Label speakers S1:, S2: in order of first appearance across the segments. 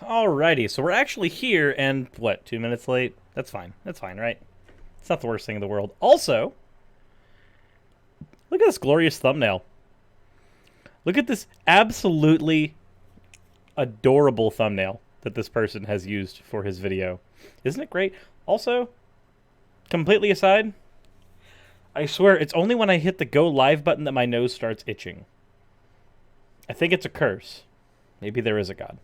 S1: Alrighty, so we're actually here, and what, 2 minutes late? That's fine. That's fine, right? It's not the worst thing in the world. Also, look at this glorious thumbnail. Look at this absolutely adorable thumbnail that this person has used for his video. Isn't it great? Also, completely aside, I swear it's only when I hit the go live button that my nose starts itching. I think it's a curse. Maybe there is a god.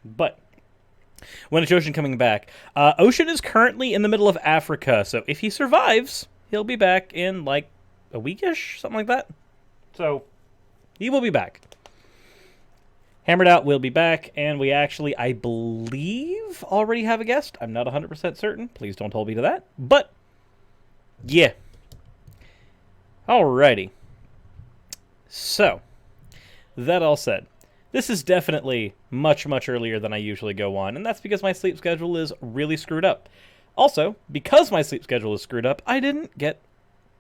S1: But when is Ocean coming back? Ocean is currently in the middle of Africa, so if he survives, he'll be back in like a weekish, something like that. So he will be back. Hammered Out will be back, and we actually, I believe, already have a guest. I'm not 100% certain. Please don't hold me to that. But yeah. Alrighty. So, that all said, this is definitely much, much earlier than I usually go on, and that's because my sleep schedule is really screwed up. Also, because my sleep schedule is screwed up, I didn't get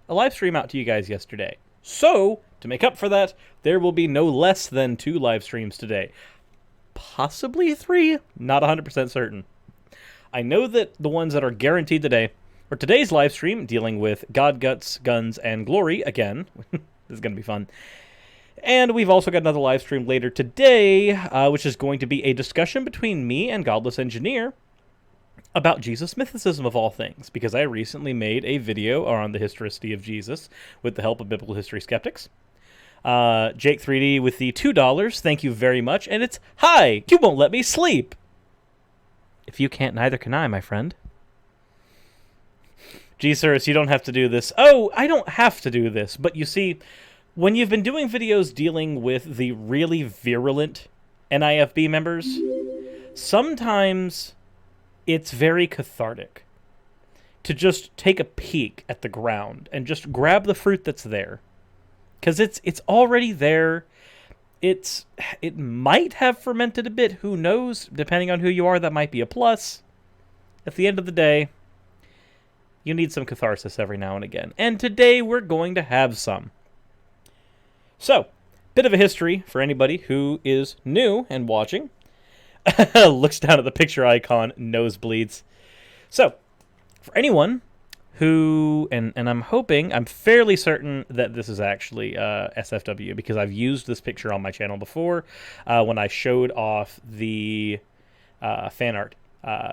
S1: a live stream out to you guys yesterday. So, to make up for that, there will be no less than 2 live streams today. Possibly 3? Not 100% certain. I know that the ones that are guaranteed today are today's live stream, dealing with God, Guts, Guns, and Glory again. This is going to be fun. And we've also got another live stream later today, which is going to be a discussion between me and Godless Engineer about Jesus mythicism of all things, because I recently made a video on the historicity of Jesus with the help of biblical history skeptics. Jake 3D with the $2, thank you very much, and it's, "Hi, you won't let me sleep." If you can't, neither can I, my friend. Jesus, you don't have to do this. Oh, I don't have to do this, but you see, when you've been doing videos dealing with the really virulent NIFB members, sometimes it's very cathartic to just take a peek at the ground and just grab the fruit that's there. Because it's already there. It might have fermented a bit, who knows? Depending on who you are, that might be a plus. At the end of the day, you need some catharsis every now and again. And today we're going to have some. So, bit of a history for anybody who is new and watching. Looks down at the picture icon, nosebleeds. So, for anyone who, and I'm fairly certain that this is actually SFW, because I've used this picture on my channel before when I showed off the fan art,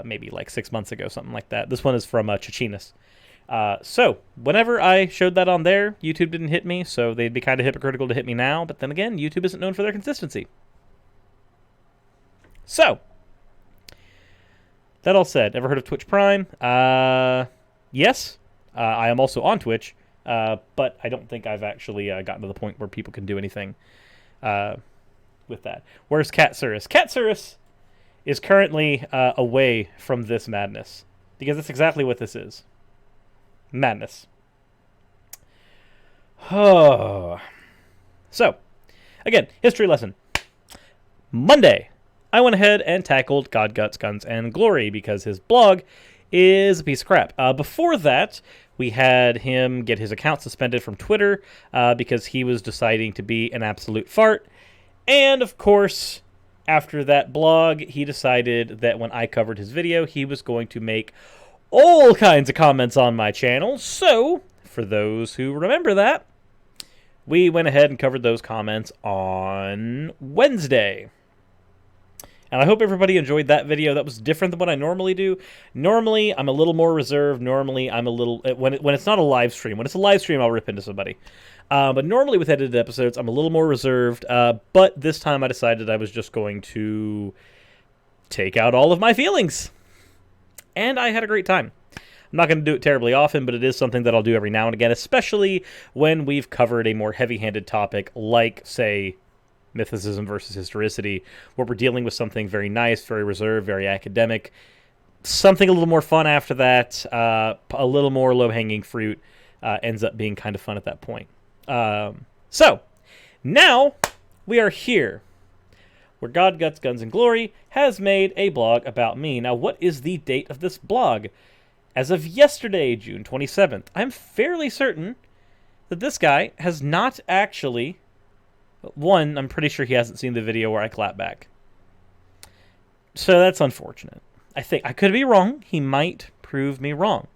S1: maybe like 6 months ago, something like that. This one is from Chichinus. So, whenever I showed that on there, YouTube didn't hit me, so they'd be kind of hypocritical to hit me now, but then again, YouTube isn't known for their consistency. So, that all said, ever heard of Twitch Prime? Yes. I am also on Twitch, but I don't think I've actually gotten to the point where people can do anything with that. Where's Catsurus? Catsurus is currently away from this madness, because that's exactly what this is. Madness. Oh. So, again, history lesson. Monday, I went ahead and tackled God, Guts, Guns, and Glory because his blog is a piece of crap. Before that, we had him get his account suspended from Twitter because he was deciding to be an absolute fart. And, of course, after that blog, he decided that when I covered his video, he was going to make all kinds of comments on my channel. So, for those who remember that, we went ahead and covered those comments on Wednesday. And I hope everybody enjoyed that video. That was different than what I normally do. Normally, I'm a little more reserved. Normally, I'm a little... When it's not a live stream. When it's a live stream, I'll rip into somebody. But normally with edited episodes, I'm a little more reserved. But this time I decided I was just going to take out all of my feelings. And I had a great time. I'm not going to do it terribly often, but it is something that I'll do every now and again, especially when we've covered a more heavy-handed topic like, say, mythicism versus historicity, where we're dealing with something very nice, very reserved, very academic. Something a little more fun after that, a little more low-hanging fruit, ends up being kind of fun at that point. So, now we are here, where God, Guts, Guns, and Glory has made a blog about me. Now, what is the date of this blog? As of yesterday, June 27th, I'm fairly certain that this guy has not actually... One, I'm pretty sure he hasn't seen the video where I clap back. So that's unfortunate. I think I could be wrong. He might prove me wrong.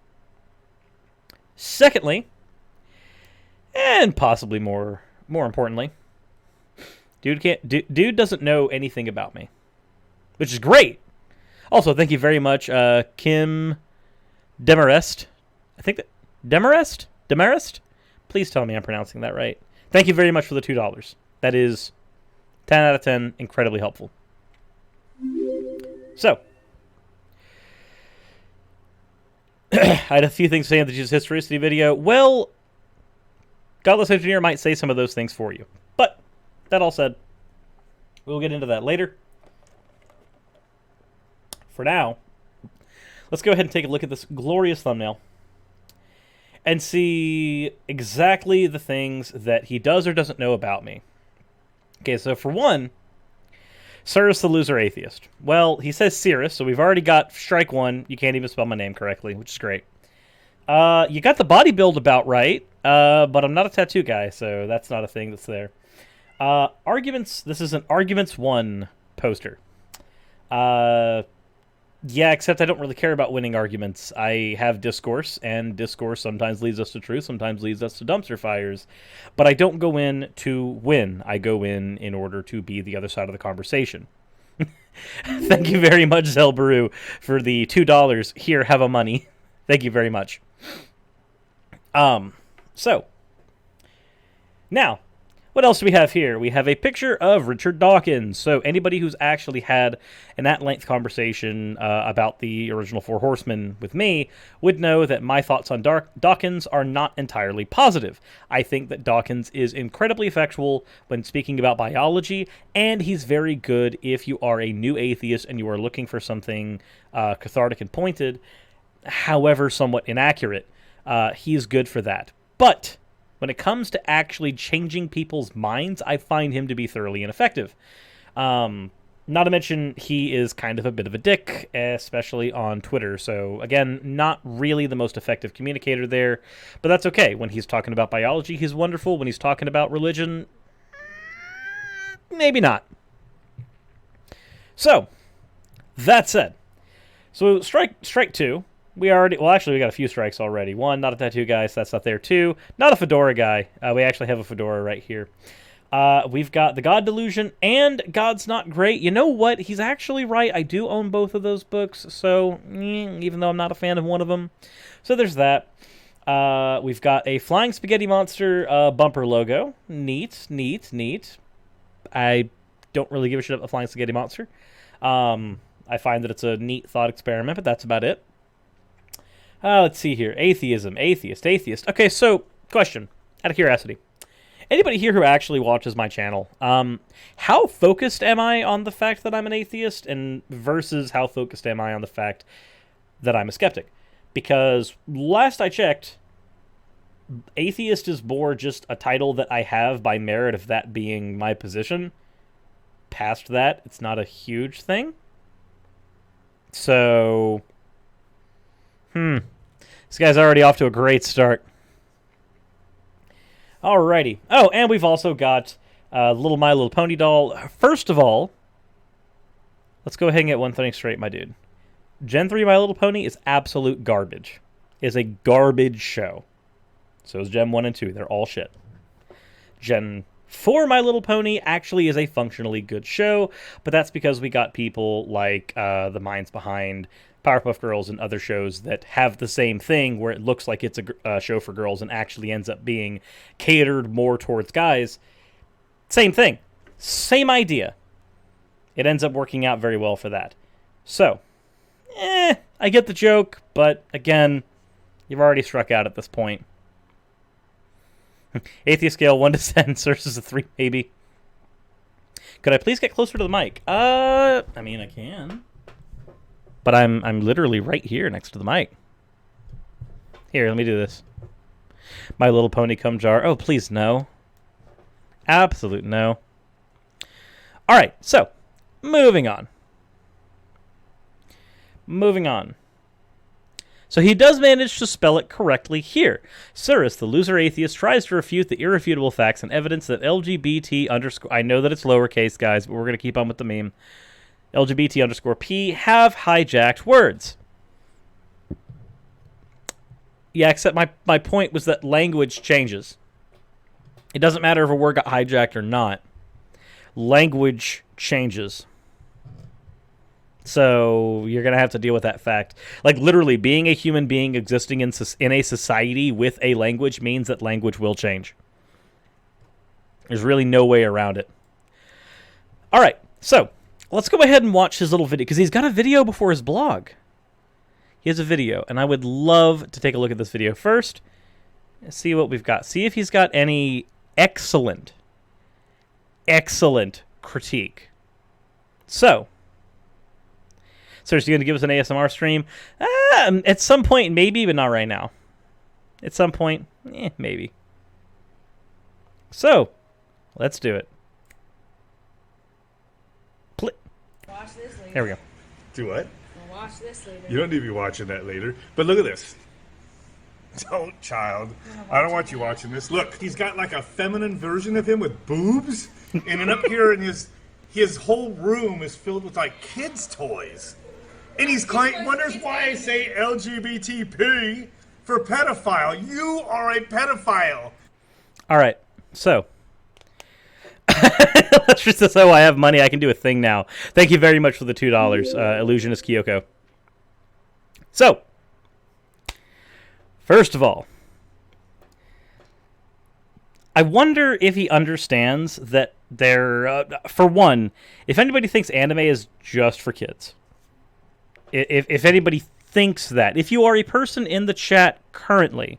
S1: Secondly, and possibly more importantly, dude doesn't know anything about me, which is great. Also, thank you very much, Kim Demarest. I think that Demarest. Please tell me I'm pronouncing that right. Thank you very much for the $2. That is 10 out of 10, incredibly helpful. So, I had a few things to say in the Jesus Historicity video. Well, Godless Engineer might say some of those things for you. But, that all said, we'll get into that later. For now, let's go ahead and take a look at this glorious thumbnail and see exactly the things that he does or doesn't know about me. Okay, so for one, Cyrus the Loser Atheist. Well, he says Cyrus, so we've already got strike one. You can't even spell my name correctly, which is great. You got the body build about right, but I'm not a tattoo guy, so that's not a thing that's there. Arguments. This is an Arguments 1 poster. Yeah, except I don't really care about winning arguments. I have discourse, and discourse sometimes leads us to truth, sometimes leads us to dumpster fires. But I don't go in to win. I go in order to be the other side of the conversation. Thank you very much, Zelbaru, for the $2. Here, have a money. Thank you very much. So, now, what else do we have here? We have a picture of Richard Dawkins. So anybody who's actually had an at-length conversation about the original Four Horsemen with me would know that my thoughts on Dawkins are not entirely positive. I think that Dawkins is incredibly effectual when speaking about biology, and he's very good if you are a new atheist and you are looking for something cathartic and pointed, however somewhat inaccurate. He's good for that. But when it comes to actually changing people's minds, I find him to be thoroughly ineffective. Not to mention, he is kind of a bit of a dick, especially on Twitter. So, again, not really the most effective communicator there. But that's okay. When he's talking about biology, he's wonderful. When he's talking about religion, maybe not. So, that said. So, strike two. We got a few strikes already. One, not a tattoo guy, so that's not there. Two, not a fedora guy. We actually have a fedora right here. We've got The God Delusion and God's Not Great. You know what? He's actually right. I do own both of those books, so even though I'm not a fan of one of them. So there's that. We've got a Flying Spaghetti Monster bumper logo. Neat. I don't really give a shit about a Flying Spaghetti Monster. I find that it's a neat thought experiment, but that's about it. Let's see here. Atheism. Atheist. Okay, so, question. Out of curiosity. Anybody here who actually watches my channel, how focused am I on the fact that I'm an atheist and versus how focused am I on the fact that I'm a skeptic? Because last I checked, atheist is more just a title that I have by merit of that being my position. Past that, it's not a huge thing. So, this guy's already off to a great start. Alrighty. Oh, and we've also got little My Little Pony doll. First of all, let's go ahead and get one thing straight, my dude. Gen 3 My Little Pony is absolute garbage. It's a garbage show. So is Gen 1 and 2. They're all shit. Gen 4 My Little Pony actually is a functionally good show, but that's because we got people like the minds behind Powerpuff Girls and other shows that have the same thing where it looks like it's a show for girls and actually ends up being catered more towards guys. Same thing. Same idea. It ends up working out very well for that. So, I get the joke, but again, you've already struck out at this point. Atheist scale 1 to 10 versus a 3 maybe. Could I please get closer to the mic? I mean, I can. But I'm literally right here next to the mic. Here, let me do this. My Little Pony cum jar. Oh, please, no. Absolute no. All right, so, moving on. So he does manage to spell it correctly here. Cyrus, the loser atheist, tries to refute the irrefutable facts and evidence that LGBT _ I know that it's lowercase, guys, but we're going to keep on with the meme. LGBT_P have hijacked words. Yeah, except my point was that language changes. It doesn't matter if a word got hijacked or not. Language changes. So you're going to have to deal with that fact. Like, literally, being a human being existing in a society with a language means that language will change. There's really no way around it. All right, so let's go ahead and watch his little video, because he's got a video before his blog. He has a video, and I would love to take a look at this video first and see what we've got. See if he's got any excellent critique. So is he going to give us an ASMR stream? At some point, maybe, but not right now. At some point, maybe. So, let's do it.
S2: Watch this later.
S1: There we go.
S3: Do what?
S2: We'll watch this later.
S3: You don't need to be watching that later. But look at this. Don't, child. I don't want you watching this. Look, he's got like a feminine version of him with boobs. And then up here in his whole room is filled with like kids' toys. And he's wonders why I say LGBTP for pedophile. You are a pedophile.
S1: All right, so let's just say, I have money. I can do a thing now. Thank you very much for the $2, Illusionist Kyoko. So, first of all, I wonder if he understands that for one, if anybody thinks anime is just for kids, if anybody thinks that, if you are a person in the chat currently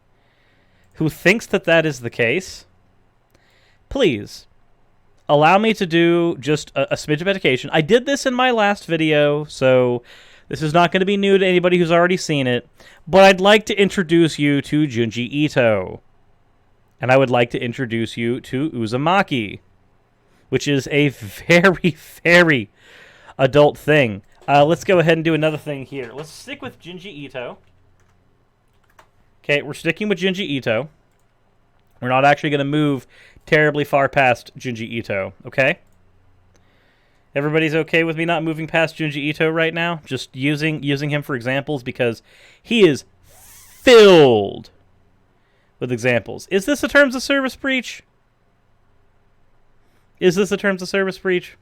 S1: who thinks that that is the case, please allow me to do just a smidge of education. I did this in my last video, so this is not going to be new to anybody who's already seen it, but I'd like to introduce you to Junji Ito. And I would like to introduce you to Uzumaki, which is a very, very adult thing. Let's go ahead and do another thing here. Let's stick with Junji Ito. Okay, we're sticking with Junji Ito. We're not actually going to move terribly far past Junji Ito, okay? Everybody's okay with me not moving past Junji Ito right now? Just using him for examples, because he is filled with examples. Is this a terms of service breach? Is this a terms of service breach?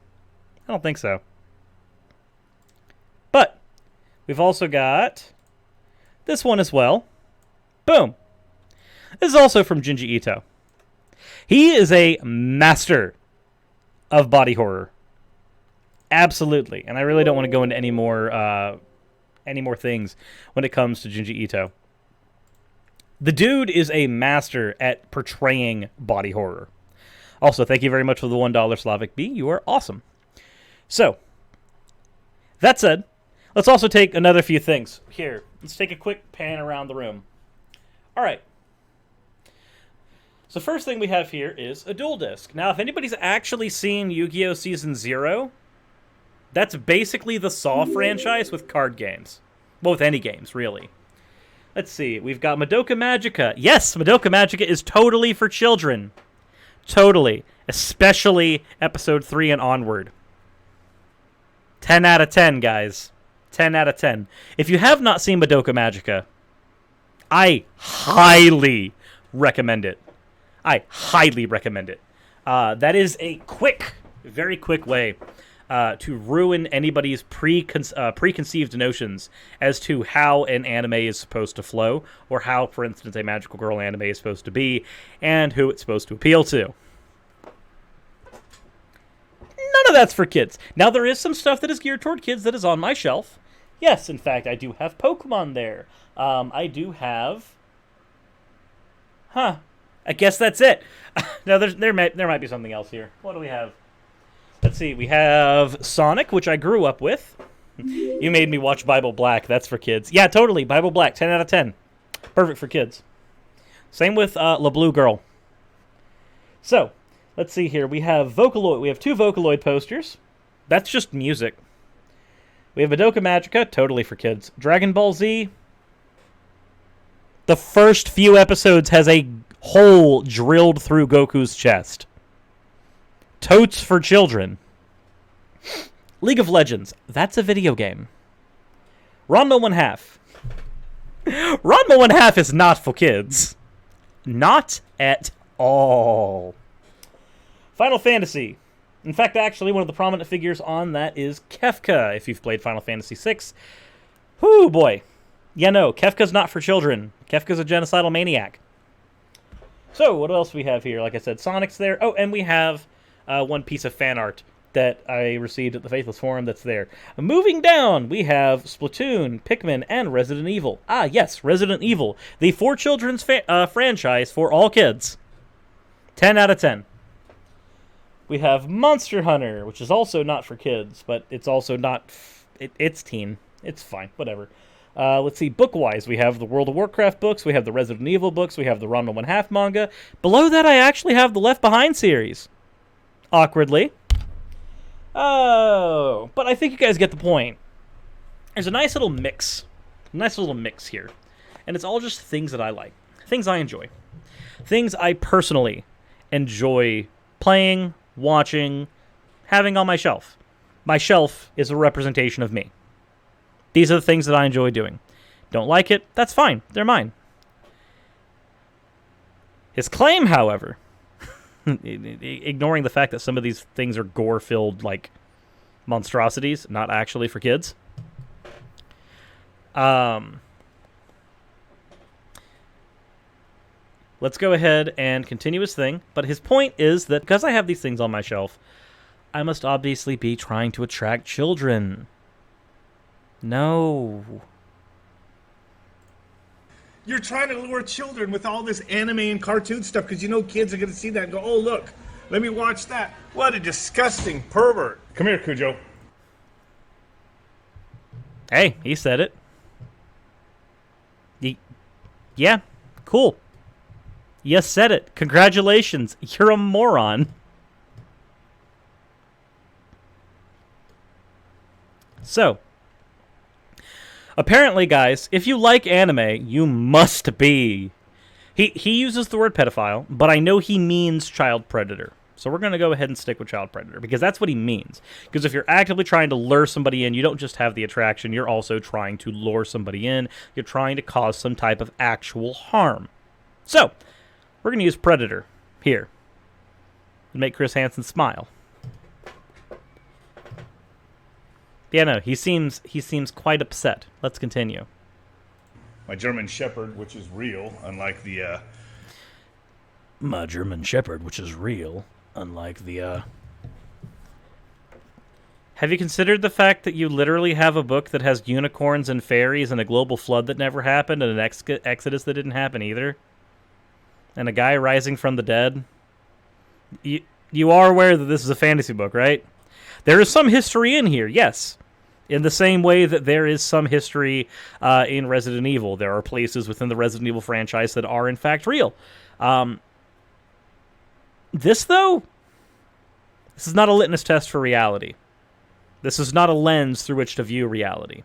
S1: I don't think so. But we've also got this one as well. Boom. This is also from Junji Ito. He is a master of body horror. Absolutely. And I really don't want to go into any more things when it comes to Junji Ito. The dude is a master at portraying body horror. Also, thank you very much for the $1 Slavic B. You are awesome. So, that said, let's also take another few things. Here, let's take a quick pan around the room. All right. So first thing we have here is a dual disc. Now, if anybody's actually seen Yu-Gi-Oh! Season 0, that's basically the Saw franchise with card games. Well, with any games, really. Let's see. We've got Madoka Magica. Yes, Madoka Magica is totally for children. Totally. Especially episode 3 and onward. 10 out of 10, guys. 10 out of 10. If you have not seen Madoka Magica, I highly recommend it. I highly recommend it. That is a very quick way to ruin anybody's preconceived notions as to how an anime is supposed to flow, or how, for instance, a magical girl anime is supposed to be, and who it's supposed to appeal to. None of that's for kids. Now, there is some stuff that is geared toward kids that is on my shelf. Yes, in fact, I do have Pokemon there. I do have... I guess that's it. No, there might be something else here. What do we have? Let's see. We have Sonic, which I grew up with. You made me watch Bible Black. That's for kids. Yeah, totally. Bible Black, 10 out of 10. Perfect for kids. Same with La Blue Girl. So, let's see here. We have Vocaloid. We have 2 Vocaloid posters. That's just music. We have Madoka Magica, totally for kids. Dragon Ball Z. The first few episodes has a hole drilled through Goku's chest. Totes for children. League of Legends. That's a video game. Ranma 1/2. Ranma 1/2 is not for kids. Not at all. Final Fantasy. In fact, actually, one of the prominent figures on that is Kefka, if you've played Final Fantasy VI. Whoo, boy. Yeah, no, Kefka's not for children. Kefka's a genocidal maniac. So, what else do we have here? Like I said, Sonic's there. Oh, and we have one piece of fan art that I received at the Faithless Forum that's there. Moving down, we have Splatoon, Pikmin, and Resident Evil. Ah, yes, Resident Evil. The for children's franchise for all kids. 10 out of 10. We have Monster Hunter, which is also not for kids, but it's also not... it's teen. It's fine, whatever. Let's see, book-wise, we have the World of Warcraft books, we have the Resident Evil books, we have the Ranma 1/2 manga. Below that, I actually have the Left Behind series. Awkwardly. Oh, but I think you guys get the point. There's a nice little mix. Here. And it's all just things that I like. Things I enjoy. Things I personally enjoy playing, watching, having on my shelf. My shelf is a representation of me. These are the things that I enjoy doing. Don't like it? That's fine. They're mine. His claim, however, ignoring the fact that some of these things are gore-filled, like, monstrosities, not actually for kids. Let's go ahead and continue his thing. But his point is that because I have these things on my shelf, I must obviously be trying to attract children. No.
S3: You're trying to lure children with all this anime and cartoon stuff because you know kids are going to see that and go, oh, look, let me watch that. What a disgusting pervert. Come here, Cujo.
S1: Hey, he said it. Yeah, cool. You said it. Congratulations. You're a moron. So, apparently, guys, if you like anime, you must be. He uses the word pedophile, but I know he means child predator. So we're going to go ahead and stick with child predator, because that's what he means. Because if you're actively trying to lure somebody in, you don't just have the attraction, you're also trying to lure somebody in. You're trying to cause some type of actual harm. So, we're going to use predator here to make Chris Hansen smile. Yeah, no, he seems quite upset. Let's continue.
S3: My German Shepherd, which is real, unlike the...
S1: My German Shepherd, which is real, unlike the... Have you considered the fact that you literally have a book that has unicorns and fairies and a global flood that never happened and an exodus that didn't happen either? And a guy rising from the dead? You are aware that this is a fantasy book, right? There is some history in here, yes. In the same way that there is some history in Resident Evil. There are places within the Resident Evil franchise that are, in fact, real. This, though, this is not a litmus test for reality. This is not a lens through which to view reality.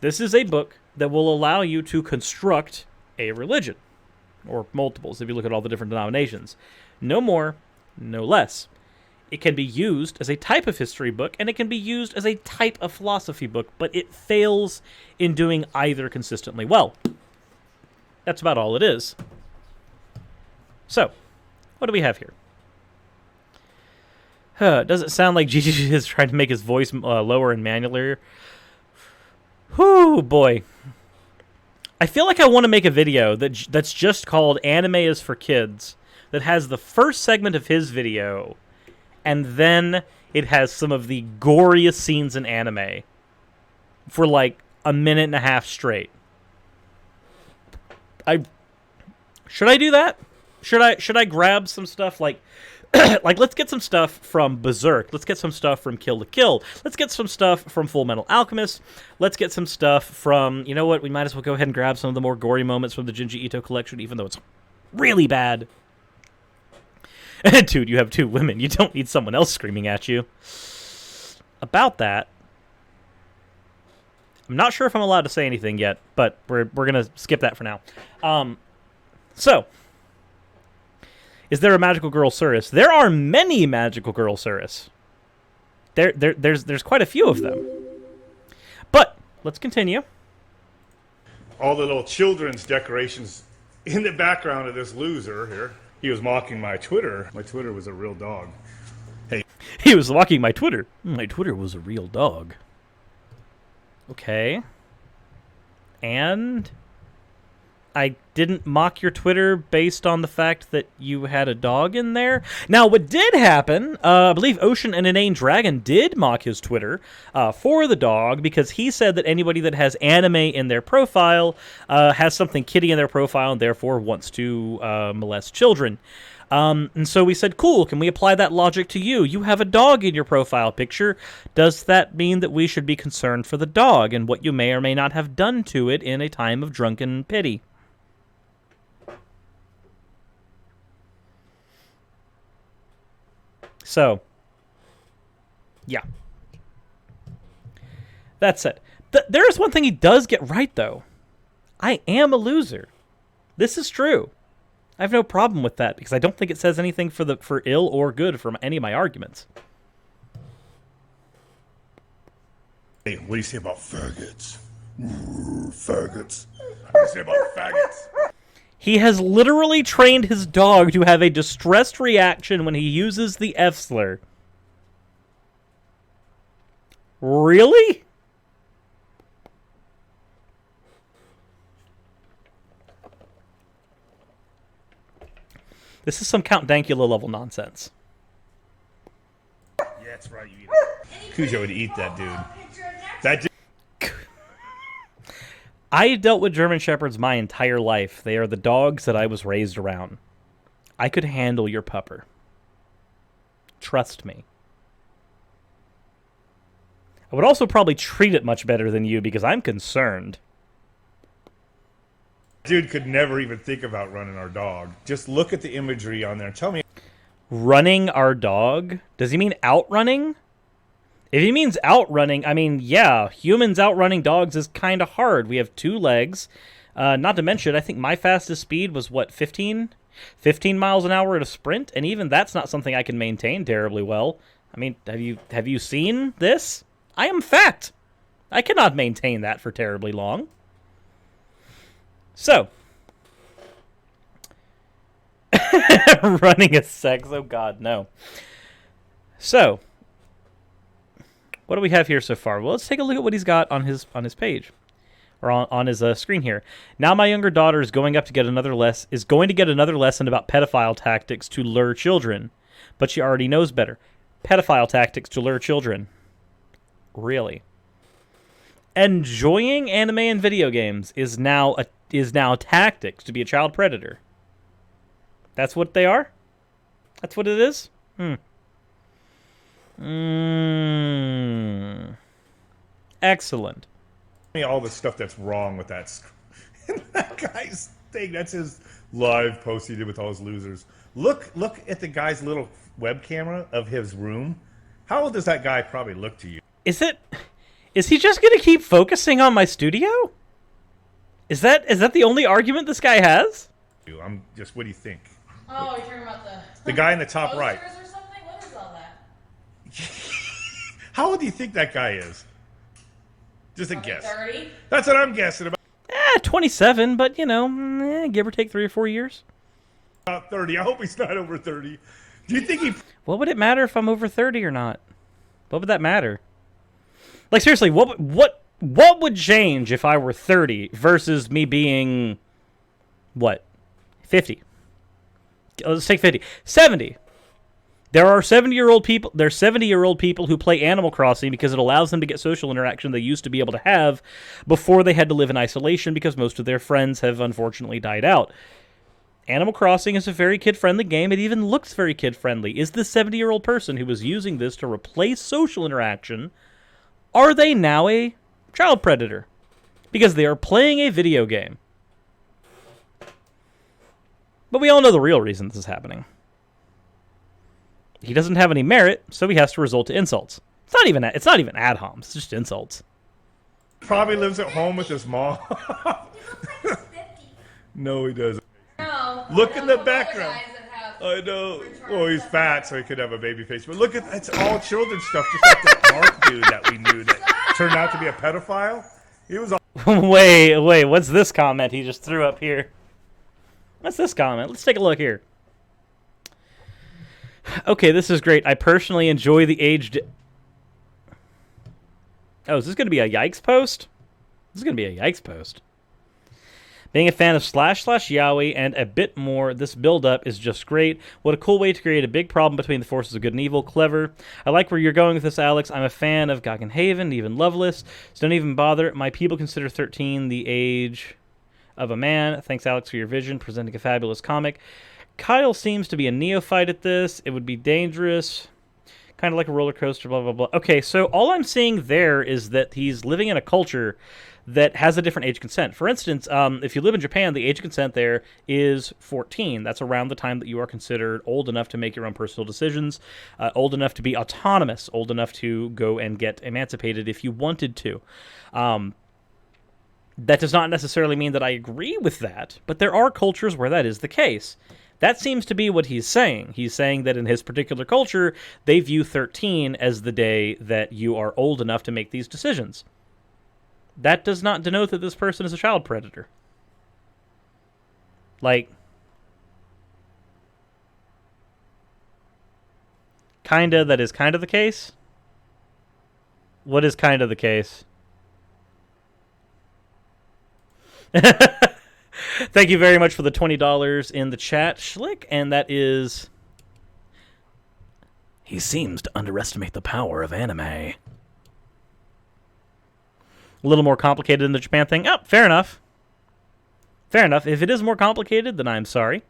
S1: This is a book that will allow you to construct a religion. Or multiples, if you look at all the different denominations. No more, no less. It can be used as a type of history book, and it can be used as a type of philosophy book, but it fails in doing either consistently well. That's about all it is. So, what do we have here? Does it sound like Gigi is trying to make his voice lower and manually? Whew, boy. I feel like I want to make a video that's just called Anime is for Kids, that has the first segment of his video, and then it has some of the goriest scenes in anime for like a minute and a half straight. Should I do that? Should I grab some stuff like like let's get some stuff from Berserk. Let's get some stuff from Kill la Kill. Let's get some stuff from Full Metal Alchemist. Let's get some stuff from, you know what, we might as well go ahead and grab some of the more gory moments from the Junji Ito collection, even though it's really bad. Dude, you have two women. You don't need someone else screaming at you. About that, I'm not sure if I'm allowed to say anything yet, but we're going to skip that for now. So, is there a magical girl Cirrus? There are many magical girl Cirrus. There's quite a few of them. But let's continue.
S3: All the little children's decorations in the background of this loser here. He was mocking my Twitter. My Twitter was a real dog. Hey.
S1: He was mocking my Twitter. My Twitter was a real dog. Okay. And I didn't mock your Twitter based on the fact that you had a dog in there. Now, what did happen, I believe Ocean and Inane Dragon did mock his Twitter for the dog because he said that anybody that has anime in their profile has something kitty in their profile and therefore wants to molest children. And so we said, cool, can we apply that logic to you? You have a dog in your profile picture. Does that mean that we should be concerned for the dog and what you may or may not have done to it in a time of drunken pity? So, yeah. That said, there is one thing he does get right, though. I am a loser. This is true. I have no problem with that because I don't think it says anything for ill or good from any of my arguments.
S3: Hey, what do you say about faggots? Faggots. What do you say about faggots?
S1: He has literally trained his dog to have a distressed reaction when he uses the F slur. Really? This is some Count Dankula level nonsense.
S3: Yeah, that's right. You eat it. Cujo would eat that dude. That dude.
S1: I dealt with German Shepherds my entire life. They are the dogs that I was raised around. I could handle your pupper. Trust me. I would also probably treat it much better than you because I'm concerned.
S3: Dude could never even think about running our dog. Just look at the imagery on there. Tell me.
S1: Running our dog? Does he mean outrunning? If he means outrunning, I mean, yeah, humans outrunning dogs is kind of hard. We have 2 legs. Not to mention, I think my fastest speed was, what, 15? 15 miles an hour at a sprint? And even that's not something I can maintain terribly well. I mean, have you seen this? I am fat. I cannot maintain that for terribly long. So. Running a sex, oh god, no. So. What do we have here so far? Well, let's take a look at what he's got on his page, or on his screen here. Now, my younger daughter is going to get another lesson about pedophile tactics to lure children, but she already knows better. Pedophile tactics to lure children, really? Enjoying anime and video games is now tactics to be a child predator. That's what they are. That's what it is. Excellent.
S3: All the stuff that's wrong with that guy's thing. That's his live post he did with all his losers. Look at the guy's little web camera of his room. How old does that guy probably look to you?
S1: Is he just going to keep focusing on my studio? Is that the only argument this guy has?
S3: I'm just, what do you think?
S2: Oh, you're talking about
S3: the guy in the top right.
S2: Or something? What is all that?
S3: How old do you think that guy is? Just a guess.
S2: 30?
S3: That's what I'm guessing about.
S1: 27, but, give or take 3 or 4 years.
S3: About 30. I hope he's not over 30. Do you think he...
S1: What would it matter if I'm over 30 or not? What would that matter? Like, seriously, what would change if I were 30 versus me being, what, 50? Let's take 50. 70. There are 70-year-old people. There's 70-year-old people who play Animal Crossing because it allows them to get social interaction they used to be able to have before they had to live in isolation because most of their friends have unfortunately died out. Animal Crossing is a very kid-friendly game. It even looks very kid-friendly. Is this 70-year-old person who was using this to replace social interaction, are they now a child predator? Because they are playing a video game. But we all know the real reason this is happening. He doesn't have any merit, so he has to resort to insults. It's not even ad homs. It's just insults.
S3: Probably lives at home with his mom. No, he doesn't.
S2: No.
S3: Look in the background.
S2: Guys that have
S3: I know. Well, he's fat, so he could have a baby face. But look at it's all children's stuff, just like that Mark dude that we knew that turned out to be a pedophile. He was all
S1: Wait, what's this comment he just threw up here? What's this comment? Let's take a look here. Okay, this is great. I personally enjoy the age... Oh, is this going to be a yikes post? This is going to be a yikes post. Being a fan of / Yaoi and a bit more, this build-up is just great. What a cool way to create a big problem between the forces of good and evil. Clever. I like where you're going with this, Alex. I'm a fan of Goggenhaven, even Loveless, so don't even bother. My people consider 13 the age of a man. Thanks, Alex, for your vision, presenting a fabulous comic. Kyle seems to be a neophyte at this. It would be dangerous. Kind of like a roller coaster, blah, blah, blah. Okay, so all I'm seeing there is that he's living in a culture that has a different age consent. For instance, if you live in Japan, the age consent there is 14. That's around the time that you are considered old enough to make your own personal decisions, old enough to be autonomous, old enough to go and get emancipated if you wanted to. That does not necessarily mean that I agree with that, but there are cultures where that is the case. That seems to be what he's saying. He's saying that in his particular culture, they view 13 as the day that you are old enough to make these decisions. That does not denote that this person is a child predator. Like, kinda, that is kind of the case? What is kind of the case? Thank you very much for the $20 in the chat, Schlick, and that is... He seems to underestimate the power of anime. A little more complicated than the Japan thing. Oh, fair enough. Fair enough. If it is more complicated, then I'm sorry.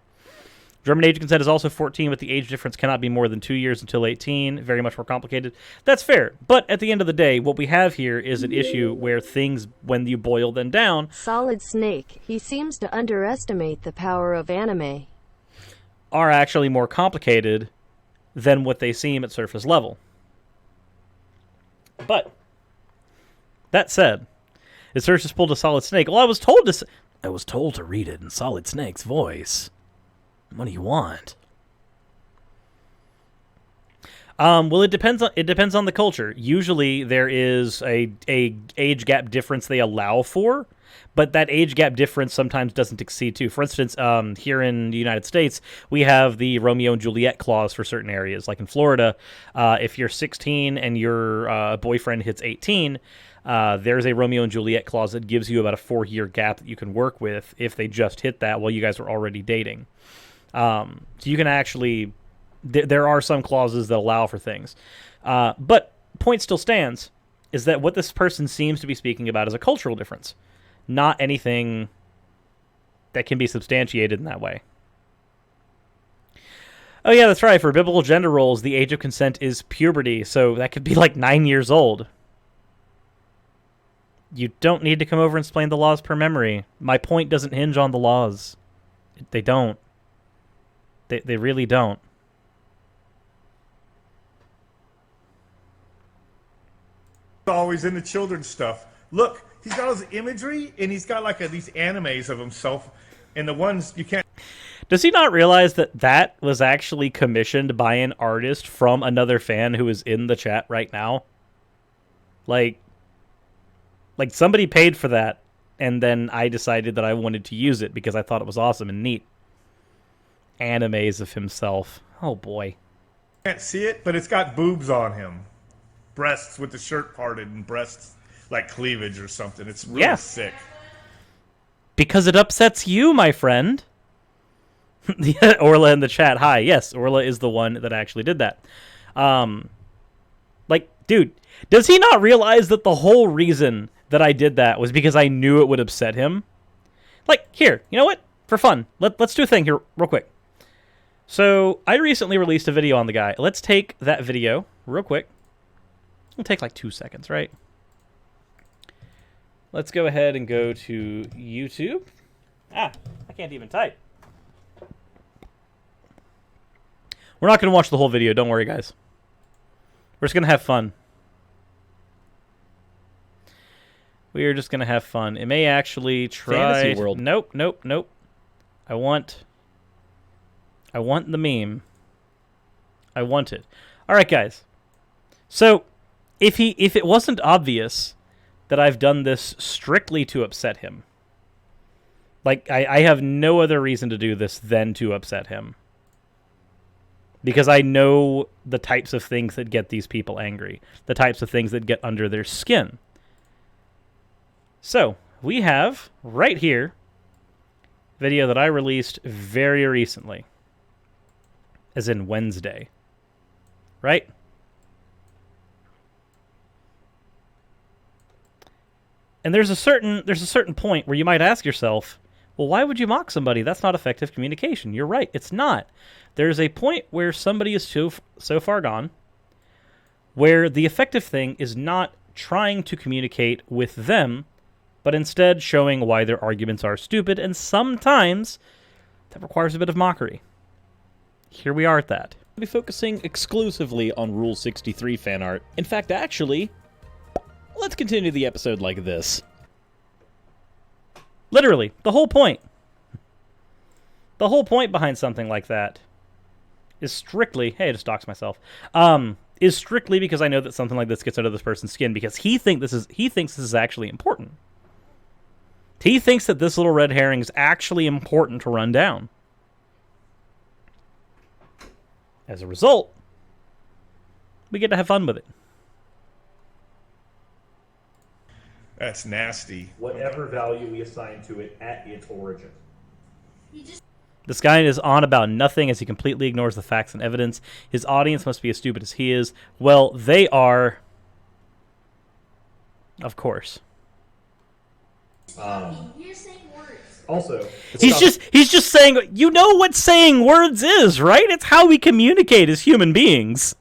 S1: German age consent is also 14, but the age difference cannot be more than 2 years until 18. Very much more complicated. That's fair. But at the end of the day, what we have here is an issue where things, when you boil them down...
S4: Solid Snake. He seems to underestimate the power of anime.
S1: ...are actually more complicated than what they seem at surface level. But... that said, is Search just pulled a Solid Snake? Well, I was told to read it in Solid Snake's voice. What do you want? Well, it depends on the culture. Usually, there is a age gap difference they allow for, but that age gap difference sometimes doesn't exceed 2. For instance, here in the United States, we have the Romeo and Juliet clause for certain areas. Like in Florida, if you're 16 and your boyfriend hits 18. There's a Romeo and Juliet clause that gives you about a 4-year gap that you can work with if they just hit that while you guys are already dating. So you can actually... there are some clauses that allow for things. But point still stands, is that what this person seems to be speaking about is a cultural difference, not anything that can be substantiated in that way. Oh yeah, that's right. For biblical gender roles, the age of consent is puberty, so that could be like 9 years old. You don't need to come over and explain the laws per memory. My point doesn't hinge on the laws. They don't. They really don't.
S3: always into children's stuff. Look, he's got all his imagery, and he's got like these animes of himself, and the ones you can't...
S1: Does he not realize that that was actually commissioned by an artist from another fan who is in the chat right now? Like somebody paid for that, and then I decided that I wanted to use it because I thought it was awesome and neat. Animes of himself. Oh, boy.
S3: Can't see it, but it's got boobs on him. Breasts with the shirt parted and breasts like cleavage or something. It's really sick.
S1: Because it upsets you, my friend. Orla in the chat. Hi. Yes, Orla is the one that actually did that. Dude, does he not realize that the whole reason that I did that was because I knew it would upset him? Like, here, you know what? For fun, let's do a thing here real quick. So, I recently released a video on the guy. Let's take that video real quick. It'll take like 2 seconds, right? Let's go ahead and go to YouTube. I can't even type. We're not going to watch the whole video. Don't worry, guys. We're just going to have fun. We are just going to have fun. It may actually try...
S5: Fantasy World.
S1: Nope. I want I want the meme. I want it. All right, guys. So, if it wasn't obvious that I've done this strictly to upset him, like I have no other reason to do this than to upset him, because I know the types of things that get these people angry, the types of things that get under their skin. So, we have right here a video that I released very recently, as in Wednesday, right? And there's a certain point where you might ask yourself, well, why would you mock somebody? That's not effective communication. You're right, it's not. There's a point where somebody is so far gone where the effective thing is not trying to communicate with them, but instead showing why their arguments are stupid, and sometimes that requires a bit of mockery. Here we are at that.
S5: We'll be focusing exclusively on Rule 63 fan art. In fact, actually, let's continue the episode like this.
S1: Literally, the whole point. The whole point behind something like that is strictly, hey, I just doxed myself, is strictly because I know that something like this gets under this person's skin, because he thinks this is actually important. He thinks that this little red herring is actually important to run down. As a result, we get to have fun with it.
S3: That's nasty.
S6: Whatever value we assign to it at its origin.
S1: This guy is on about nothing as he completely ignores the facts and evidence. His audience must be as stupid as he is. Well, they are. Of course.
S2: You're saying words.
S6: Also,
S1: He's just saying, you know what saying words is, right? It's how we communicate as human beings.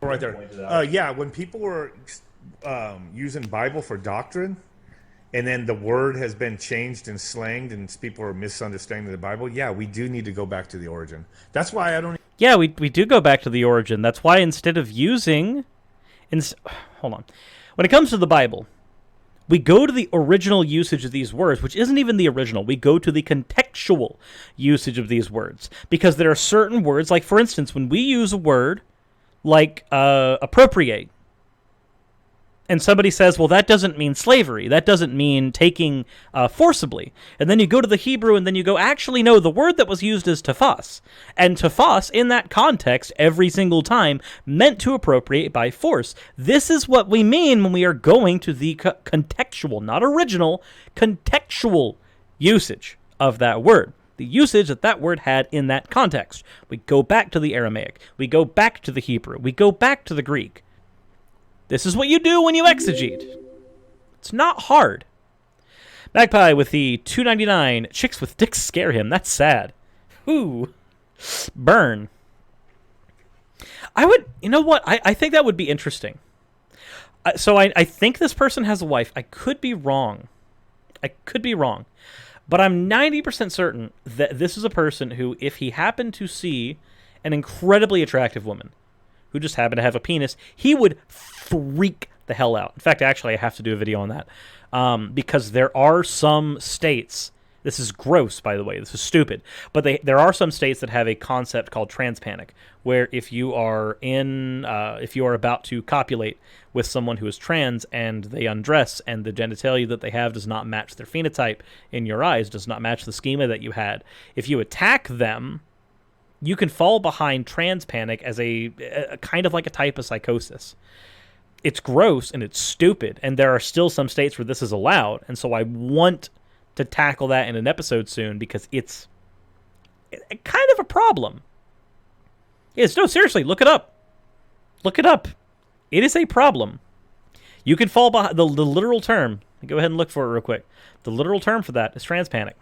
S3: Right there. Yeah, when people were using Bible for doctrine, and then the word has been changed and slanged, and people are misunderstanding the Bible, yeah, we do need to go back to the origin. That's why I don't...
S1: Yeah, we do go back to the origin. That's why instead of using... Hold on. When it comes to the Bible, we go to the original usage of these words, which isn't even the original. We go to the contextual usage of these words. Because there are certain words, like, for instance, when we use a word like appropriate, and somebody says, well, that doesn't mean slavery. That doesn't mean taking forcibly. And then you go to the Hebrew, and then you go, actually, no, the word that was used is tafas. And tafas, in that context, every single time, meant to appropriate by force. This is what we mean when we are going to the contextual, not original, contextual usage of that word. The usage that that word had in that context. We go back to the Aramaic. We go back to the Hebrew. We go back to the Greek. This is what you do when you exegete. It's not hard. Magpie with the $2.99. Chicks with dicks scare him. That's sad. Ooh. Burn. I would... You know what? I think that would be interesting. So I think this person has a wife. I could be wrong. But I'm 90% certain that this is a person who, if he happened to see an incredibly attractive woman who just happened to have a penis, he would freak the hell out. In fact, actually, I have to do a video on that. Because there are some states, this is gross, by the way, this is stupid, but there are some states that have a concept called trans panic, where if you are about to copulate with someone who is trans and they undress and the genitalia that they have does not match their phenotype in your eyes, does not match the schema that you had, if you attack them, you can fall behind trans panic as a kind of like a type of psychosis. It's gross and it's stupid, and there are still some states where this is allowed, and so I want to tackle that in an episode soon because it's kind of a problem. No, seriously, look it up. Look it up. It is a problem. You can fall behind the literal term. Go ahead and look for it real quick. The literal term for that is trans panic.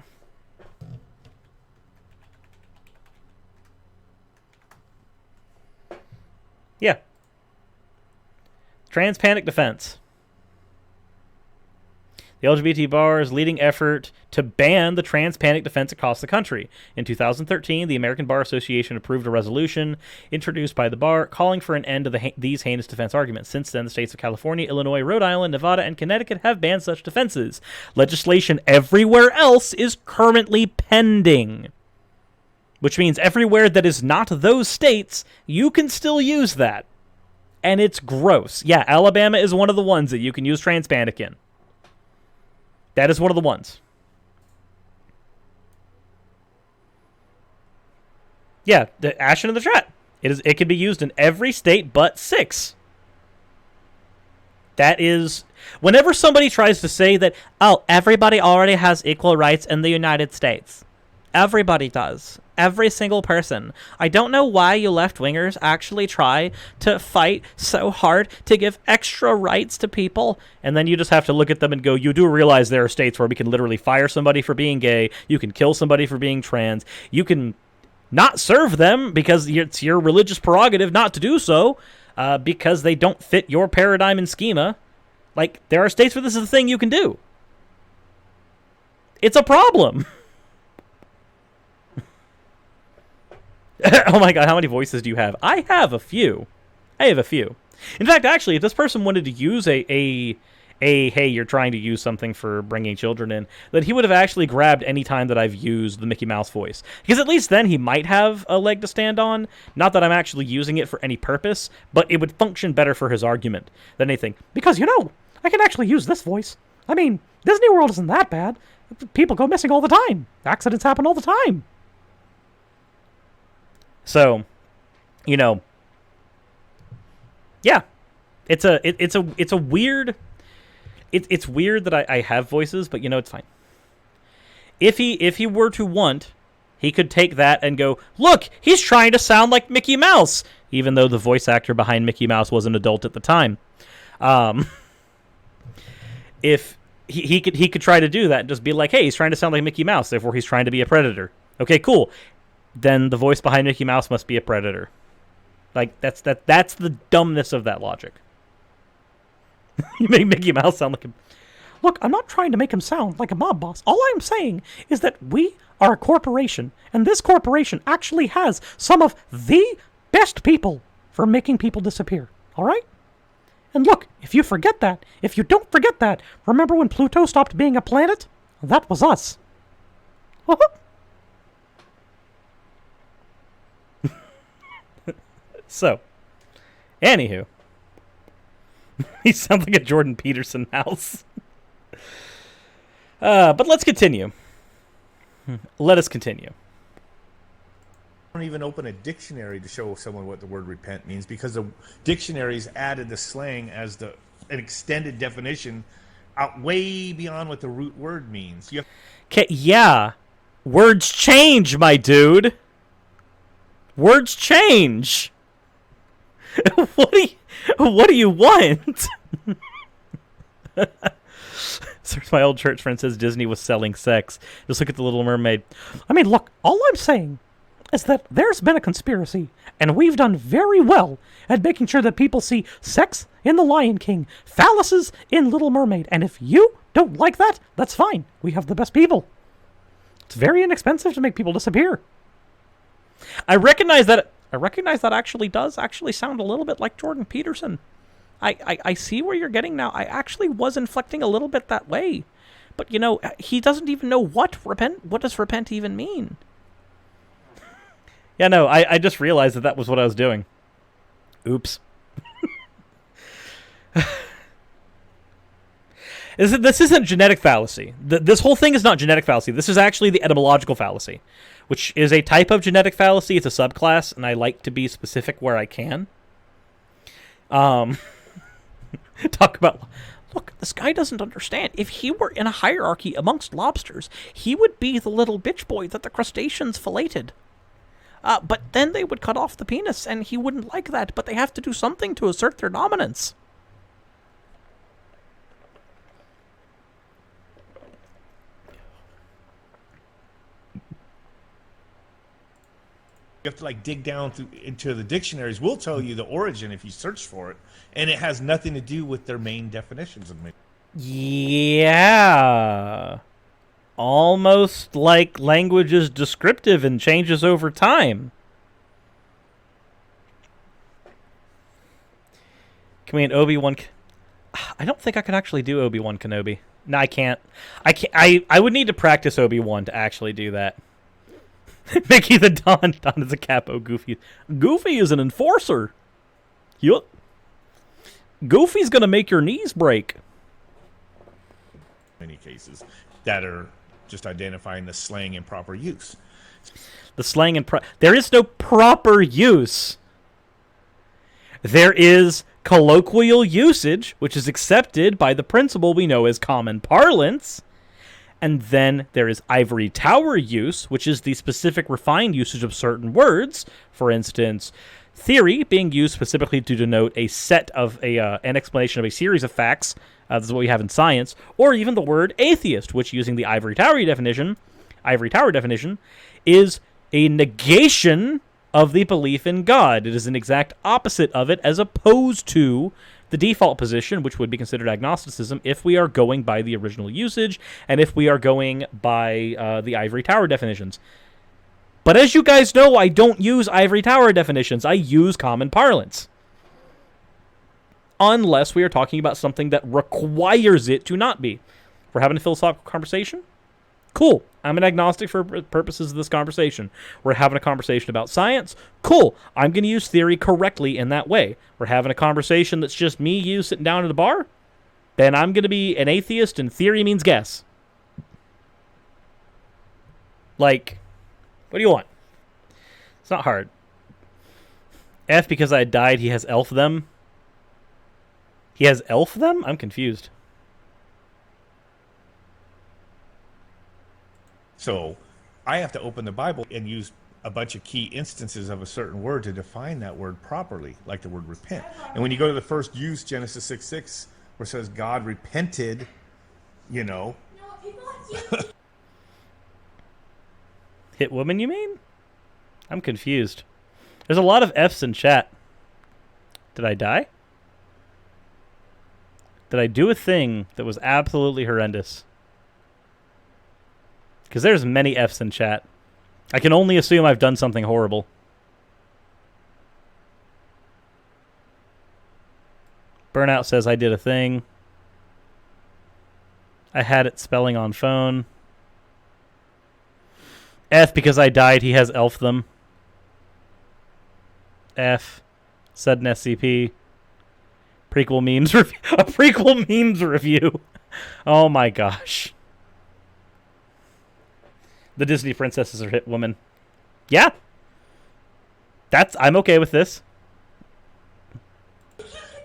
S1: Yeah. Trans panic defense. The LGBT bar's leading effort to ban the trans panic defense across the country. In 2013, the American Bar Association approved a resolution introduced by the bar calling for an end to these heinous defense arguments. Since then, the states of California, Illinois, Rhode Island, Nevada, and Connecticut have banned such defenses. Legislation everywhere else is currently pending. which means everywhere that is not those states, you can still use that. And it's gross. Yeah, Alabama is one of the ones that you can use Transpanic in. That is one of the ones. Yeah, the Ashton in the chat. It can be used in every state but 6. That is... Whenever somebody tries to say that, oh, everybody already has equal rights in the United States. Everybody does. Every single person. I don't know why you left-wingers actually try to fight so hard to give extra rights to people. And then you just have to look at them and go, you do realize there are states where we can literally fire somebody for being gay. You can kill somebody for being trans. You can not serve them because it's your religious prerogative not to do so because they don't fit your paradigm and schema. Like, there are states where this is a thing you can do. It's a problem. Oh my god, how many voices do you have? I have a few. In fact, actually, if this person wanted to use a hey, you're trying to use something for bringing children in, that he would have actually grabbed any time that I've used the Mickey Mouse voice. Because at least then he might have a leg to stand on. Not that I'm actually using it for any purpose, but it would function better for his argument than anything. Because, I can actually use this voice. I mean, Disney World isn't that bad. People go missing all the time. Accidents happen all the time. So, yeah, it's a weird. It's weird that I have voices, but it's fine. If he were to want, he could take that and go, look, he's trying to sound like Mickey Mouse, even though the voice actor behind Mickey Mouse was an adult at the time. If he could try to do that and just be like, hey, he's trying to sound like Mickey Mouse, therefore he's trying to be a predator. Okay, cool. Then the voice behind Mickey Mouse must be a predator. Like, that's the dumbness of that logic. You make Mickey Mouse sound like him. Look, I'm not trying to make him sound like a mob boss. All I'm saying is that we are a corporation, and this corporation actually has some of the best people for making people disappear. All right? And look, if you don't forget that, remember when Pluto stopped being a planet? That was us. So, anywho. He sounds like a Jordan Peterson mouse. But let's continue. Let us continue.
S3: Don't even open a dictionary to show someone what the word repent means because the dictionaries added the slang as an extended definition out way beyond what the root word means.
S1: Okay, yeah. Words change, my dude. Words change. What do you want? So my old church friend says Disney was selling sex. Just look at the Little Mermaid. I mean, look, all I'm saying is that there's been a conspiracy, and we've done very well at making sure that people see sex in The Lion King, phalluses in Little Mermaid, and if you don't like that, that's fine. We have the best people. It's very inexpensive to make people disappear. I recognize that actually does sound a little bit like Jordan Peterson. I see where you're getting now. I actually was inflecting a little bit that way. But, he doesn't even know what does repent even mean? Yeah, no, I just realized that was what I was doing. Oops. This isn't genetic fallacy. This whole thing is not genetic fallacy. This is actually the etymological fallacy, which is a type of genetic fallacy. It's a subclass, and I like to be specific where I can. Talk about... Look, this guy doesn't understand. If he were in a hierarchy amongst lobsters, he would be the little bitch boy that the crustaceans filleted. But then they would cut off the penis, and he wouldn't like that, but they have to do something to assert their dominance.
S3: You have to dig down into the dictionaries. We'll tell you the origin if you search for it, and it has nothing to do with their main definitions of it.
S1: Yeah. Almost like language is descriptive and changes over time. Can we an Obi-Wan... I don't think I can actually do Obi-Wan Kenobi. No, I can't. I would need to practice Obi-Wan to actually do that. Mickey the Don. Don is a capo. Goofy. Goofy is an enforcer. Yup. Goofy's gonna make your knees break.
S3: Many cases that are just identifying the slang in proper use.
S1: The slang and there is no proper use. There is colloquial usage, which is accepted by the principle we know as common parlance. And then there is ivory tower use, which is the specific refined usage of certain words. For instance, theory being used specifically to denote a set of an explanation of a series of facts. This is what we have in science. Or even the word atheist, which using the ivory tower definition, is a negation of the belief in God. It is an exact opposite of it, as opposed to the default position, which would be considered agnosticism if we are going by the original usage and if we are going by the ivory tower definitions. But as you guys know, I don't use ivory tower definitions. I use common parlance. Unless we are talking about something that requires it to not be. We're having a philosophical conversation? Cool. I'm an agnostic for purposes of this conversation. We're having a conversation about science? Cool. I'm going to use theory correctly in that way. We're having a conversation that's just me, you, sitting down at a bar? Then I'm going to be an atheist and theory means guess. Like, what do you want? It's not hard. F because I died, he has elf them. He has elf them? I'm confused.
S3: So I have to open the Bible and use a bunch of key instances of a certain word to define that word properly, like the word repent. And when you go to the first use, Genesis 6:6, where it says God repented,
S1: Hit woman, you mean? I'm confused. There's a lot of F's in chat. Did I die? Did I do a thing that was absolutely horrendous? Because there's many F's in chat. I can only assume I've done something horrible. Burnout says I did a thing. I had it spelling on phone. F because I died, he has elf them. F. Said an SCP. Prequel memes review. A prequel memes review. Oh my gosh. The Disney princesses are hit woman. Yeah. I'm okay with this.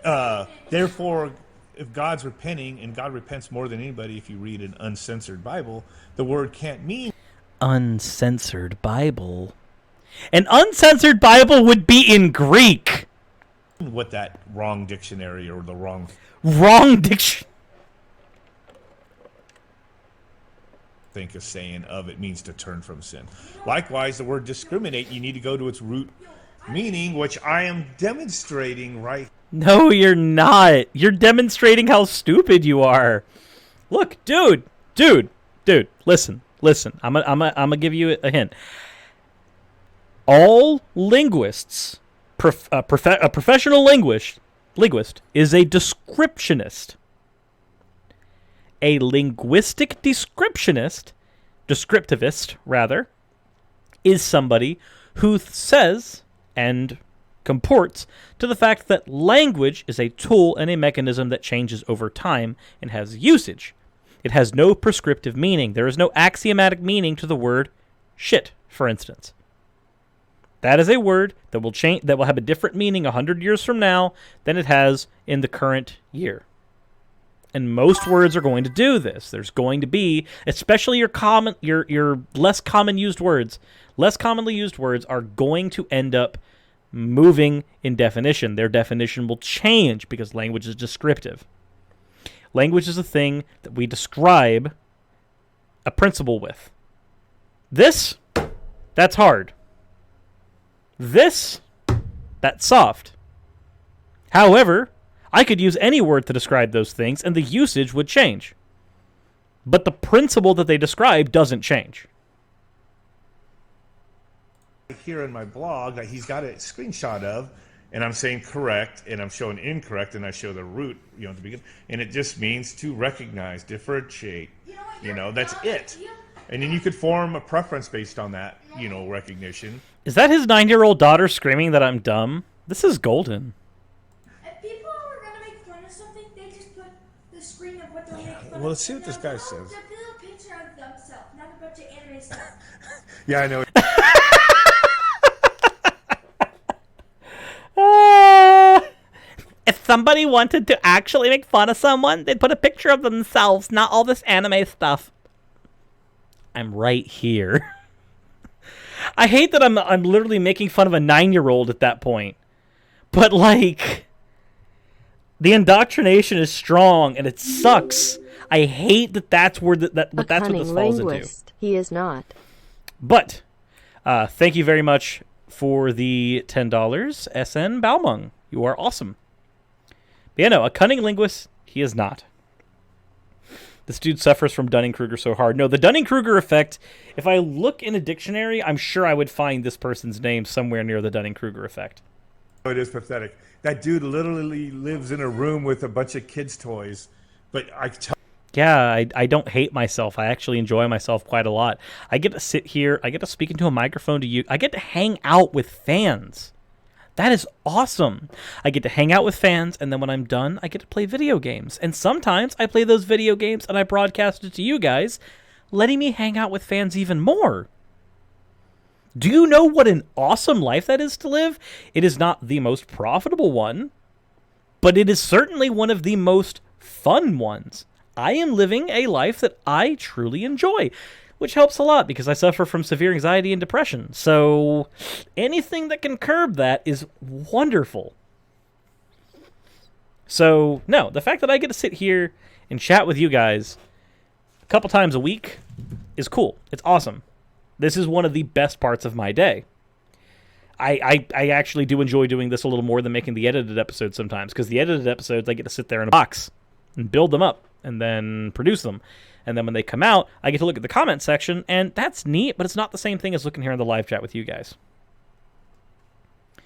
S3: Therefore, if God's repenting, and God repents more than anybody if you read an uncensored Bible, the word can't mean
S1: Uncensored Bible. An uncensored Bible would be in Greek.
S3: what that wrong dictionary or the wrong
S1: dictionary
S3: think is saying of it means to turn from sin. Likewise, the word discriminate, you need to go to its root meaning, which I am demonstrating right.
S1: No, you're not. You're demonstrating how stupid you are. Look, dude, listen. I'm gonna give you a hint. All linguists, a professional linguist is a descriptionist. A linguistic descriptivist, is somebody who says and comports to the fact that language is a tool and a mechanism that changes over time and has usage. It has no prescriptive meaning. There is no axiomatic meaning to the word shit, for instance. That is a word that will change, that will have a different meaning 100 years from now than it has in the current year. And most words are going to do this. There's going to be, especially your less common used words. Less commonly used words are going to end up moving in definition. Their definition will change because language is descriptive. Language is a thing that we describe a principle with. This, that's hard. This, that's soft. However, I could use any word to describe those things, and the usage would change. But the principle that they describe doesn't change.
S3: Here in my blog that he's got a screenshot of, and I'm saying correct, and I'm showing incorrect, and I show the root, at the beginning, and it just means to recognize, differentiate. That's it. And then you could form a preference based on that, recognition.
S1: Is that his 9-year-old daughter screaming that I'm dumb? This is golden.
S7: If people are gonna make fun of something, they just put the screen of what they're making fun of.
S3: Well, let's see what this guy says.
S7: Just a little picture of themselves, not a bunch of anime stuff.
S3: Yeah, I know.
S1: If somebody wanted to actually make fun of someone, they'd put a picture of themselves, not all this anime stuff. I'm right here. I hate that I'm literally making fun of a 9-year-old at that point. But, like, the indoctrination is strong, and it sucks. I hate that that's where that's what this falls
S4: linguist. Into. He is not.
S1: But, thank you very much for the $10, SN Baumung. You are awesome. But yeah, no, a cunning linguist, he is not. This dude suffers from Dunning-Kruger so hard. No, the Dunning-Kruger effect, if I look in a dictionary, I'm sure I would find this person's name somewhere near the Dunning-Kruger effect.
S3: It is pathetic. That dude literally lives in a room with a bunch of kids' toys. But
S1: yeah, I don't hate myself. I actually enjoy myself quite a lot. I get to sit here. I get to speak into a microphone to you. I get to hang out with fans. That is awesome. I get to hang out with fans, and then when I'm done, I get to play video games. And sometimes I play those video games and I broadcast it to you guys, letting me hang out with fans even more. Do you know what an awesome life that is to live? It is not the most profitable one, but it is certainly one of the most fun ones. I am living a life that I truly enjoy, which helps a lot because I suffer from severe anxiety and depression. So anything that can curb that is wonderful. So, no, the fact that I get to sit here and chat with you guys a couple times a week is cool. It's awesome. This is one of the best parts of my day. I actually do enjoy doing this a little more than making the edited episodes sometimes, because the edited episodes, I get to sit there in a box and build them up and then produce them. And then when they come out, I get to look at the comment section, and that's neat, but it's not the same thing as looking here in the live chat with you guys. But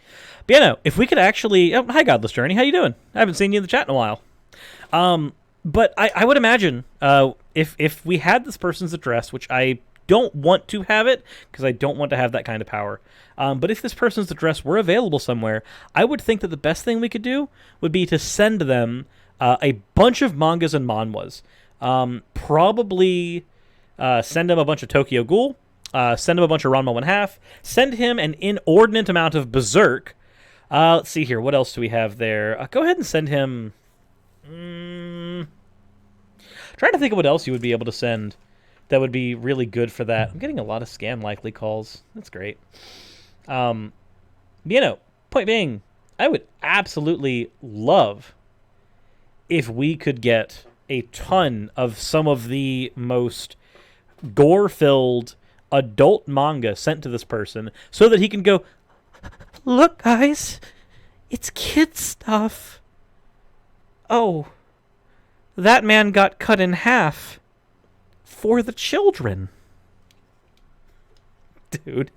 S1: yeah, no, if we could actually... Oh, hi, Godless Journey. How you doing? I haven't seen you in the chat in a while. But I would imagine if we had this person's address, which I don't want to have it, because I don't want to have that kind of power. But if this person's address were available somewhere, I would think that the best thing we could do would be to send them a bunch of mangas and manhwas. Probably send him a bunch of Tokyo Ghoul, send him a bunch of Ranma 1/2, send him an inordinate amount of Berserk. Let's see here, what else do we have there? Go ahead and send him... trying to think of what else you would be able to send that would be really good for that. I'm getting a lot of scam likely calls. That's great. Point being, I would absolutely love if we could get a ton of some of the most gore-filled adult manga sent to this person so that he can go, look, guys, it's kid stuff. Oh, that man got cut in half for the children. Dude.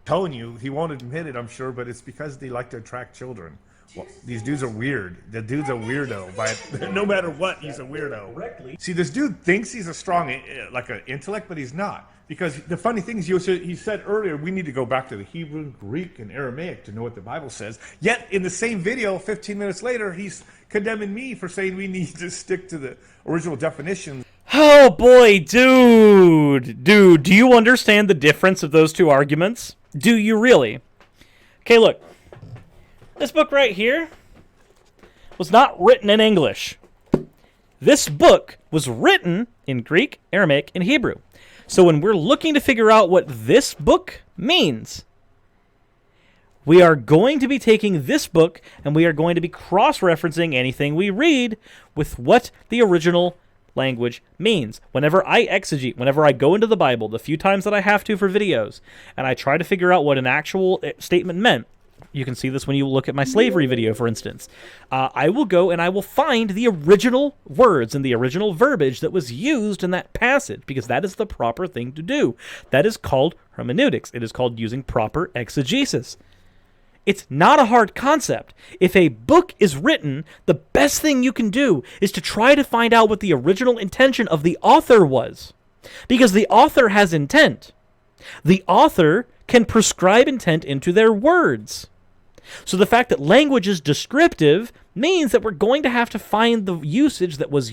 S3: Telling you, he won't admit it, I'm sure, but it's because they like to attract children. Well, these dudes are weird. The dude's a weirdo. But no matter what, he's a weirdo. See, this dude thinks he's a strong, like an intellect, but he's not. Because the funny thing is, he said earlier, we need to go back to the Hebrew, Greek, and Aramaic to know what the Bible says. Yet, in the same video, 15 minutes later, he's condemning me for saying we need to stick to the original definitions.
S1: Oh, boy, dude. Dude, do you understand the difference of those two arguments? Do you really? Okay, look. This book right here was not written in English. This book was written in Greek, Aramaic, and Hebrew. So when we're looking to figure out what this book means, we are going to be taking this book and we are going to be cross-referencing anything we read with what the original language means. Whenever I exegete, whenever I go into the Bible, the few times that I have to for videos, and I try to figure out what an actual statement meant, you can see this when you look at my slavery video, for instance. I will go and I will find the original words and the original verbiage that was used in that passage, because that is the proper thing to do. That is called hermeneutics. It is called using proper exegesis. It's not a hard concept. If a book is written, the best thing you can do is to try to find out what the original intention of the author was. Because the author has intent. The author can prescribe intent into their words. So the fact that language is descriptive means that we're going to have to find the usage that was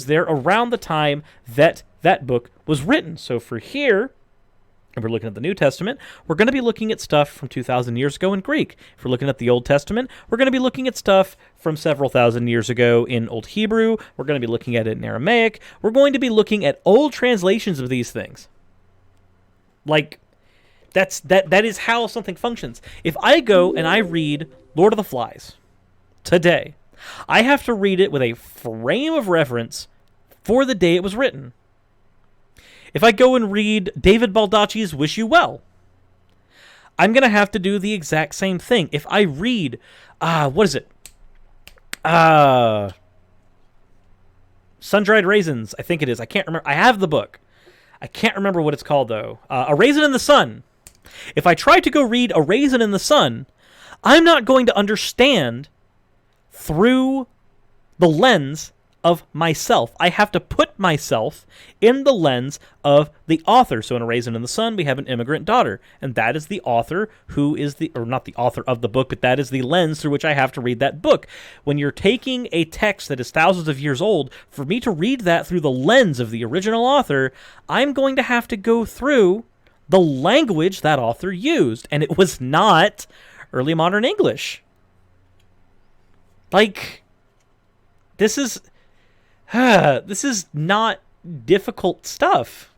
S1: there around the time that that book was written. So for here, if we're looking at the New Testament, we're going to be looking at stuff from 2,000 years ago in Greek. If we're looking at the Old Testament, we're going to be looking at stuff from several thousand years ago in Old Hebrew. We're going to be looking at it in Aramaic. We're going to be looking at old translations of these things. Like, that is how something functions. If I go and I read Lord of the Flies today, I have to read it with a frame of reference for the day it was written. If I go and read David Baldacci's Wish You Well, I'm going to have to do the exact same thing. If I read, what is it? Sun-Dried Raisins, I think it is. I can't remember. I have the book. I can't remember what it's called, though. A Raisin in the Sun. If I try to go read A Raisin in the Sun, I'm not going to understand through the lens of myself. I have to put myself in the lens of the author. So in A Raisin in the Sun, we have an immigrant daughter, and that is the author who is or not the author of the book, but that is the lens through which I have to read that book. When you're taking a text that is thousands of years old, for me to read that through the lens of the original author, I'm going to have to go through the language that author used, and it was not early modern English. Like, this is not difficult stuff.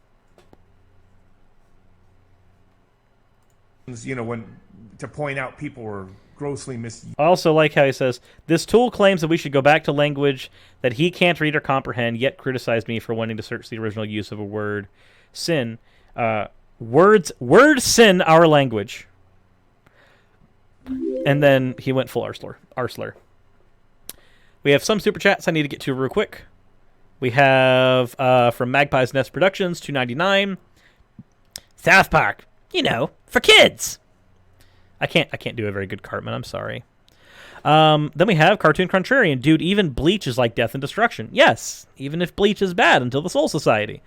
S3: You know, when to point out people were grossly misused.
S1: I also like how he says, this tool claims that we should go back to language that he can't read or comprehend, yet criticized me for wanting to search the original use of a word sin. Word sin our language. And then he went full Arsler. We have some super chats I need to get to real quick. We have from Magpie's Nest Productions, $2.99. South Park, for kids. I can't do a very good Cartman. I'm sorry. Then we have Cartoon Contrarian. Dude, even Bleach is like death and destruction. Yes, even if Bleach is bad until the Soul Society.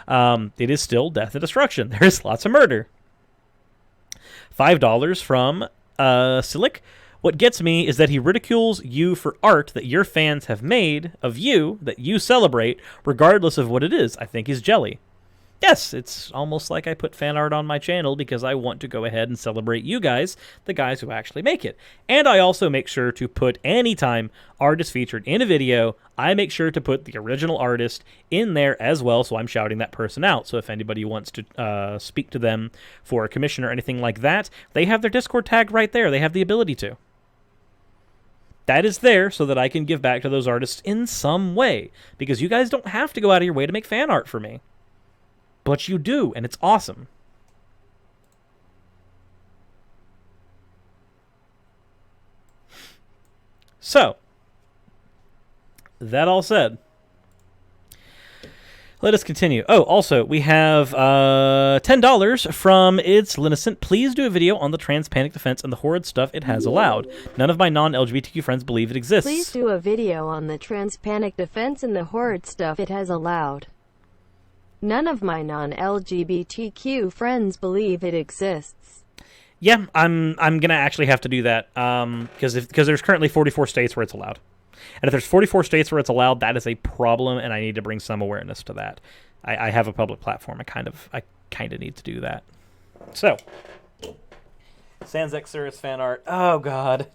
S1: It is still death and destruction. There is lots of murder. $5 from Silic. What gets me is that he ridicules you for art that your fans have made of you that you celebrate, regardless of what it is. I think he's jelly. Yes, it's almost like I put fan art on my channel because I want to go ahead and celebrate you guys, the guys who actually make it. And I also make sure to put, anytime art is featured in a video, I make sure to put the original artist in there as well, so I'm shouting that person out. So if anybody wants to speak to them for a commission or anything like that, they have their Discord tag right there. They have the ability to. That is there so that I can give back to those artists in some way, because you guys don't have to go out of your way to make fan art for me. But you do, and it's awesome. So, that all said, let us continue. Oh, also, we have $10 from It's Linocent. Please do a video on the trans panic defense and the horrid stuff it has allowed. None of my non-LGBTQ friends believe it exists.
S4: Please do a video on the trans panic defense and the horrid stuff it has allowed. None of my non-LGBTQ friends believe it exists.
S1: Yeah, I'm gonna actually have to do that because there's currently 44 states where it's allowed, and if there's 44 states where it's allowed, that is a problem, and I need to bring some awareness to that. I have a public platform. I kind of need to do that. So, Sans Xurus fan art. Oh God.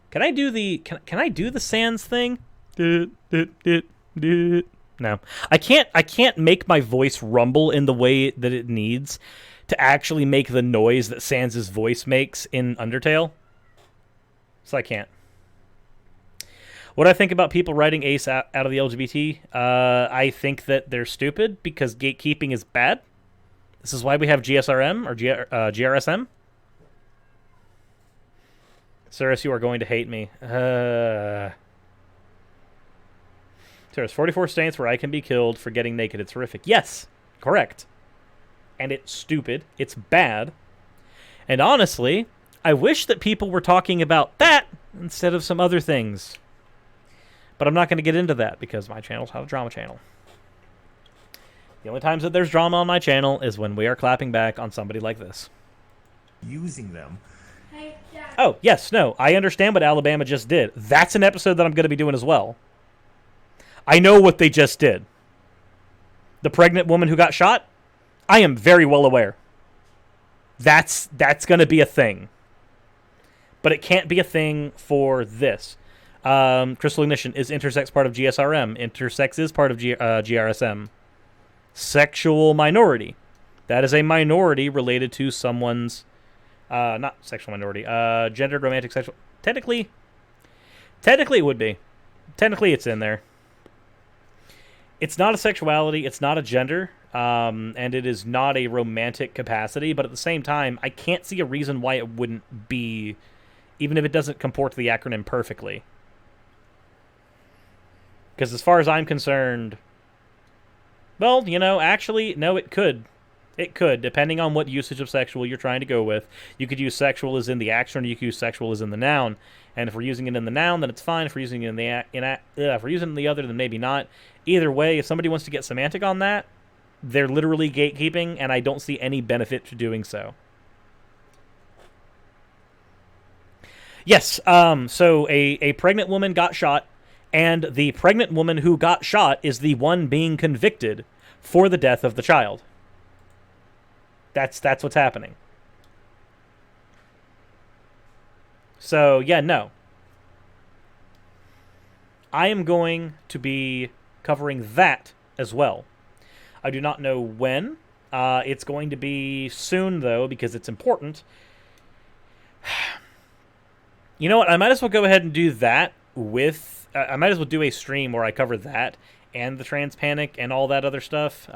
S1: Can I do the Sans thing? No, I can't make my voice rumble in the way that it needs to actually make the noise that Sans' voice makes in Undertale. So I can't. What I think about people writing Ace out of the LGBT, I think that they're stupid because gatekeeping is bad. This is why we have GSRM or GRSM. Cirrus, you are going to hate me. There's 44 states where I can be killed for getting naked. It's horrific. Yes, correct. and it's stupid. It's bad. And honestly, I wish that people were talking about that instead of some other things. But I'm not going to get into that because my channel's not a drama channel. The only times that there's drama on my channel is when we are clapping back on somebody like this.
S3: Using them.
S7: Hey, Dad.
S1: Oh, yes, no, I understand what Alabama just did. That's an episode that I'm going to be doing as well. I know what they just did. The pregnant woman who got shot, I am very well aware. That's going to be a thing. But it can't be a thing for this. Crystal Ignition, is intersex part of GSRM? Intersex is part of GRSM. Sexual minority. That is a minority related to someone's... not sexual minority. Gendered, romantic, sexual... Technically it would be. Technically it's in there. It's not a sexuality. It's not a gender. And it is not a romantic capacity. But at the same time, I can't see a reason why it wouldn't be... Even if it doesn't comport to the acronym perfectly. Because as far as I'm concerned... Well, you know, actually, no, it could. It could, depending on what usage of sexual you're trying to go with. You could use sexual as in the action, or you could use sexual as in the noun. And if we're using it in the noun, then it's fine. If we're using it in the if we're using it in the other, then maybe not. Either way, if somebody wants to get semantic on that, they're literally gatekeeping, and I don't see any benefit to doing so. Yes, so a pregnant woman got shot, and the pregnant woman who got shot is the one being convicted for the death of the child. That's what's happening. So, yeah, no. I am going to be covering that as well. I do not know when. It's going to be soon, though, because it's important. You know what? I might as well go ahead and do that with... I might as well do a stream where I cover that and the trans panic and all that other stuff.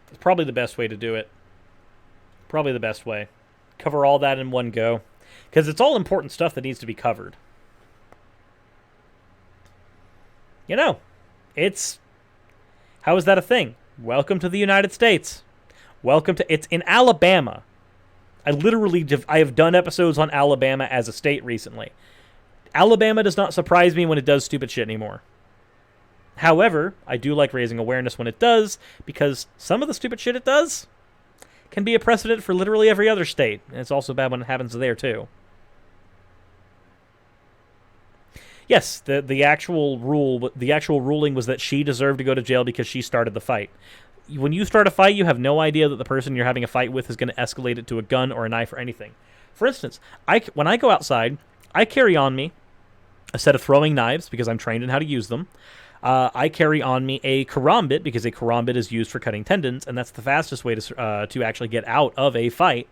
S1: It's probably the best way to do it. Probably the best way. Cover all that in one go. Because it's all important stuff that needs to be covered. You know, it's... How is that a thing? Welcome to the United States. Welcome to... It's in Alabama. I have done episodes on Alabama as a state recently. Alabama does not surprise me when it does stupid shit anymore. However, I do like raising awareness when it does, because some of the stupid shit it does can be a precedent for literally every other state, and it's also bad when it happens there too. Yes, the actual ruling was that she deserved to go to jail because she started the fight. When you start a fight, you have no idea that the person you're having a fight with is going to escalate it to a gun or a knife or anything. For instance, when I go outside, I carry on me a set of throwing knives because I'm trained in how to use them. I carry on me a karambit because a karambit is used for cutting tendons, and that's the fastest way to actually get out of a fight.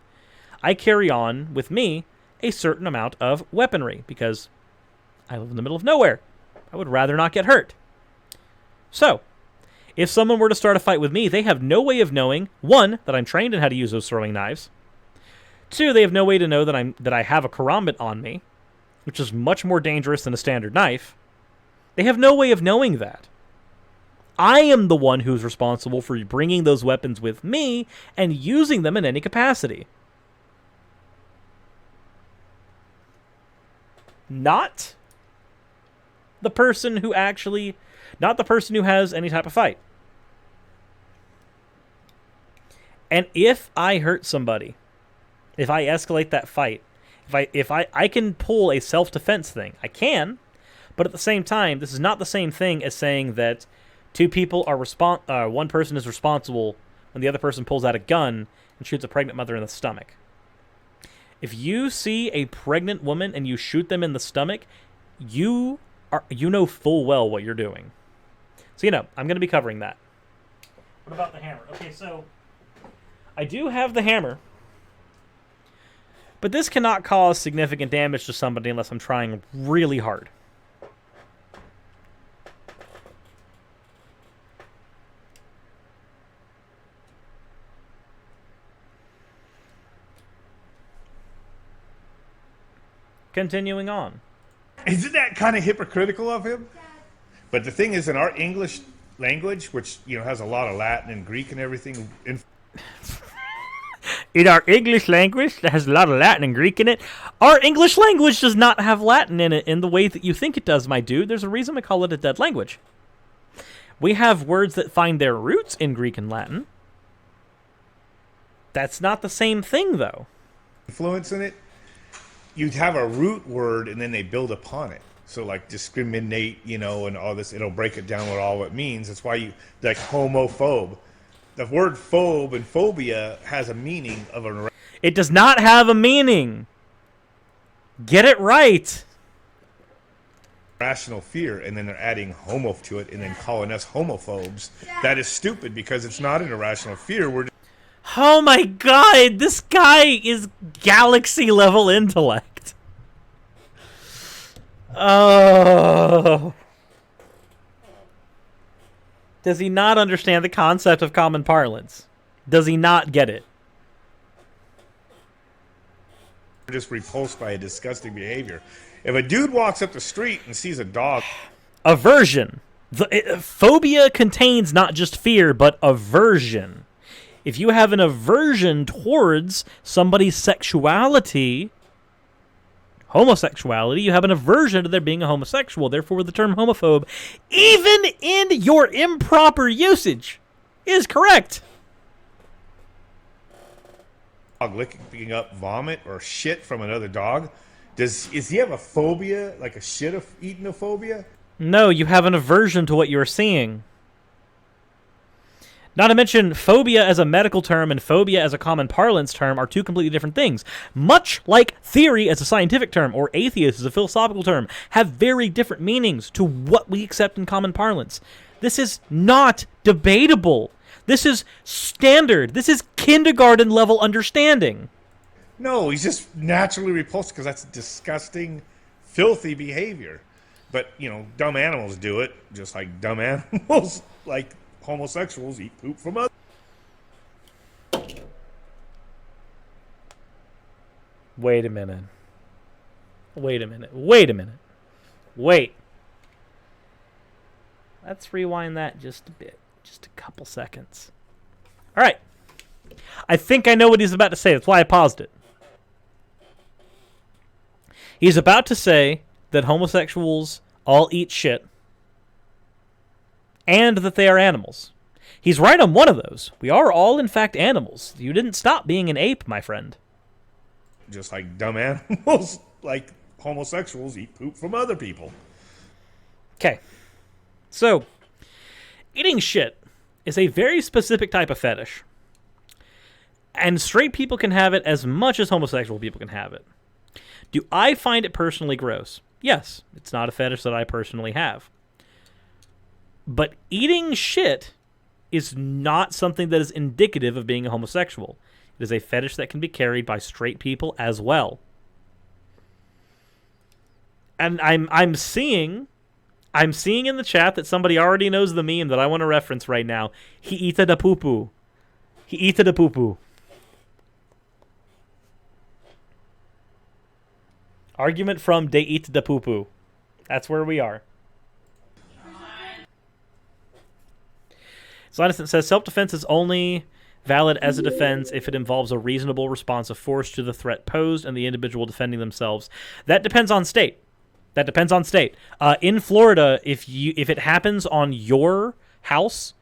S1: I carry on with me a certain amount of weaponry because I live in the middle of nowhere. I would rather not get hurt. So, if someone were to start a fight with me, they have no way of knowing, one, that I'm trained in how to use those throwing knives. Two, they have no way to know that I have a karambit on me, which is much more dangerous than a standard knife. They have no way of knowing that. I am the one who's responsible for bringing those weapons with me and using them in any capacity. Not the person who has any type of fight. And if I hurt somebody, if I escalate that fight, if I can pull a self-defense thing, I can, but at the same time, this is not the same thing as saying that two people are one person is responsible when the other person pulls out a gun and shoots a pregnant mother in the stomach. If you see a pregnant woman and you shoot them in the stomach, you know full well what you're doing. So, I'm going to be covering that. What about the hammer? Okay, so I do have the hammer, but this cannot cause significant damage to somebody unless I'm trying really hard. Continuing on.
S3: Isn't that kind of hypocritical of him? But the thing is, in our English language, which has a lot of Latin and Greek and everything.
S1: In our English language that has a lot of Latin and Greek in it, our English language does not have Latin in it in the way that you think it does, my dude. There's a reason we call it a dead language. We have words that find their roots in Greek and Latin. That's not the same thing, though.
S3: Influence in it, you'd have a root word and then they build upon it. So like discriminate, and all this, it'll break it down what all it means. That's why like homophobe. The word phobe and phobia has a meaning of an...
S1: It does not have a meaning. Get it right.
S3: Rational fear, and then they're adding homo to it and then calling us homophobes. That is stupid because it's not an irrational fear. We're just...
S1: Oh my god, this guy is galaxy level intellect. Oh. Does he not understand the concept of common parlance? Does he not get it?
S3: We're just repulsed by a disgusting behavior. If a dude walks up the street and sees a dog...
S1: Aversion. Phobia contains not just fear, but aversion. If you have an aversion towards somebody's sexuality, homosexuality, you have an aversion to there being a homosexual. Therefore, the term homophobe, even in your improper usage, is correct.
S3: Dog licking up vomit or shit from another dog. Is he have a phobia, like a shit of eating a phobia?
S1: No, you have an aversion to what you're seeing. Not to mention, phobia as a medical term and phobia as a common parlance term are two completely different things. Much like theory as a scientific term or atheist as a philosophical term have very different meanings to what we accept in common parlance. This is not debatable. This is standard. This is kindergarten level understanding.
S3: No, he's just naturally repulsed because that's disgusting, filthy behavior. But, dumb animals do it, just like dumb animals, like homosexuals eat poop from others.
S1: Wait a minute. Wait. Let's rewind that just a bit. Just a couple seconds. All right. I think I know what he's about to say. That's why I paused it. He's about to say that homosexuals all eat shit and that they are animals. He's right on one of those. We are all, in fact, animals. You didn't stop being an ape, my friend.
S3: Just like dumb animals, like homosexuals eat poop from other people.
S1: Okay. So, eating shit is a very specific type of fetish. And straight people can have it as much as homosexual people can have it. Do I find it personally gross? Yes. It's not a fetish that I personally have. But eating shit is not something that is indicative of being a homosexual. It is a fetish that can be carried by straight people as well. And I'm seeing in the chat that somebody already knows the meme that I want to reference right now. He eata da poo poo. He eata da poo poo. Argument from de eat da poo poo. That's where we are. Sonison says self-defense is only valid as a defense if it involves a reasonable response of force to the threat posed and the individual defending themselves. That depends on state. In Florida, if it happens on your house,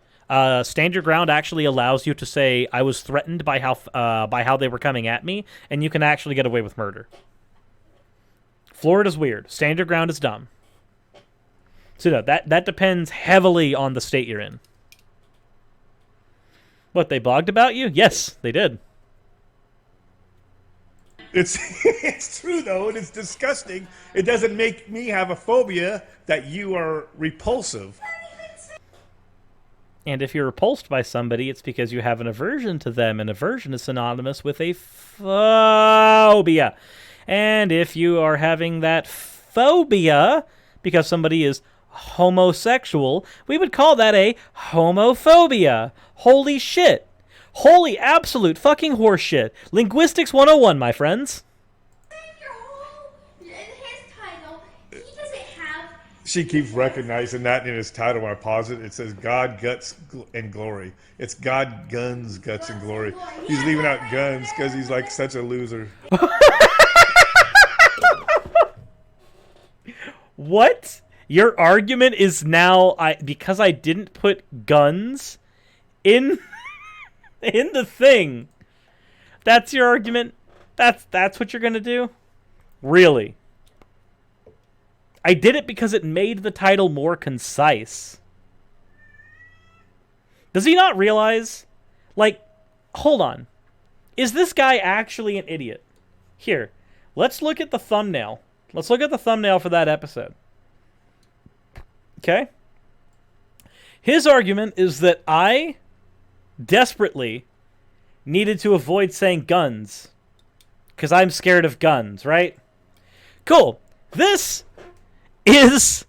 S1: stand your ground actually allows you to say I was threatened by how they were coming at me, and you can actually get away with murder. Florida's weird. Stand your ground is dumb. So no, that depends heavily on the state you're in. What, they blogged about you? Yes, they did.
S3: It's true, though, and it's disgusting. It doesn't make me have a phobia that you are repulsive.
S1: And if you're repulsed by somebody, it's because you have an aversion to them, and aversion is synonymous with a phobia. And if you are having that phobia because somebody is homosexual, we would call that a homophobia. Holy shit. Holy absolute fucking horseshit. Linguistics 101, my friends.
S7: In his title, he doesn't have
S3: She keeps recognizing that in his title. When I pause it, it says God, Guts, and Glory. It's God, Guns, Guts, and Glory. He's leaving out guns because he's like such a loser.
S1: What? Your argument is now because I didn't put guns in in the thing. That's your argument? That's what you're going to do? Really? I did it because it made the title more concise. Does he not realize? Like, hold on. Is this guy actually an idiot? Here, let's look at the thumbnail. Let's look at the thumbnail for that episode. Okay? His argument is that I desperately needed to avoid saying guns because I'm scared of guns, right? Cool. This is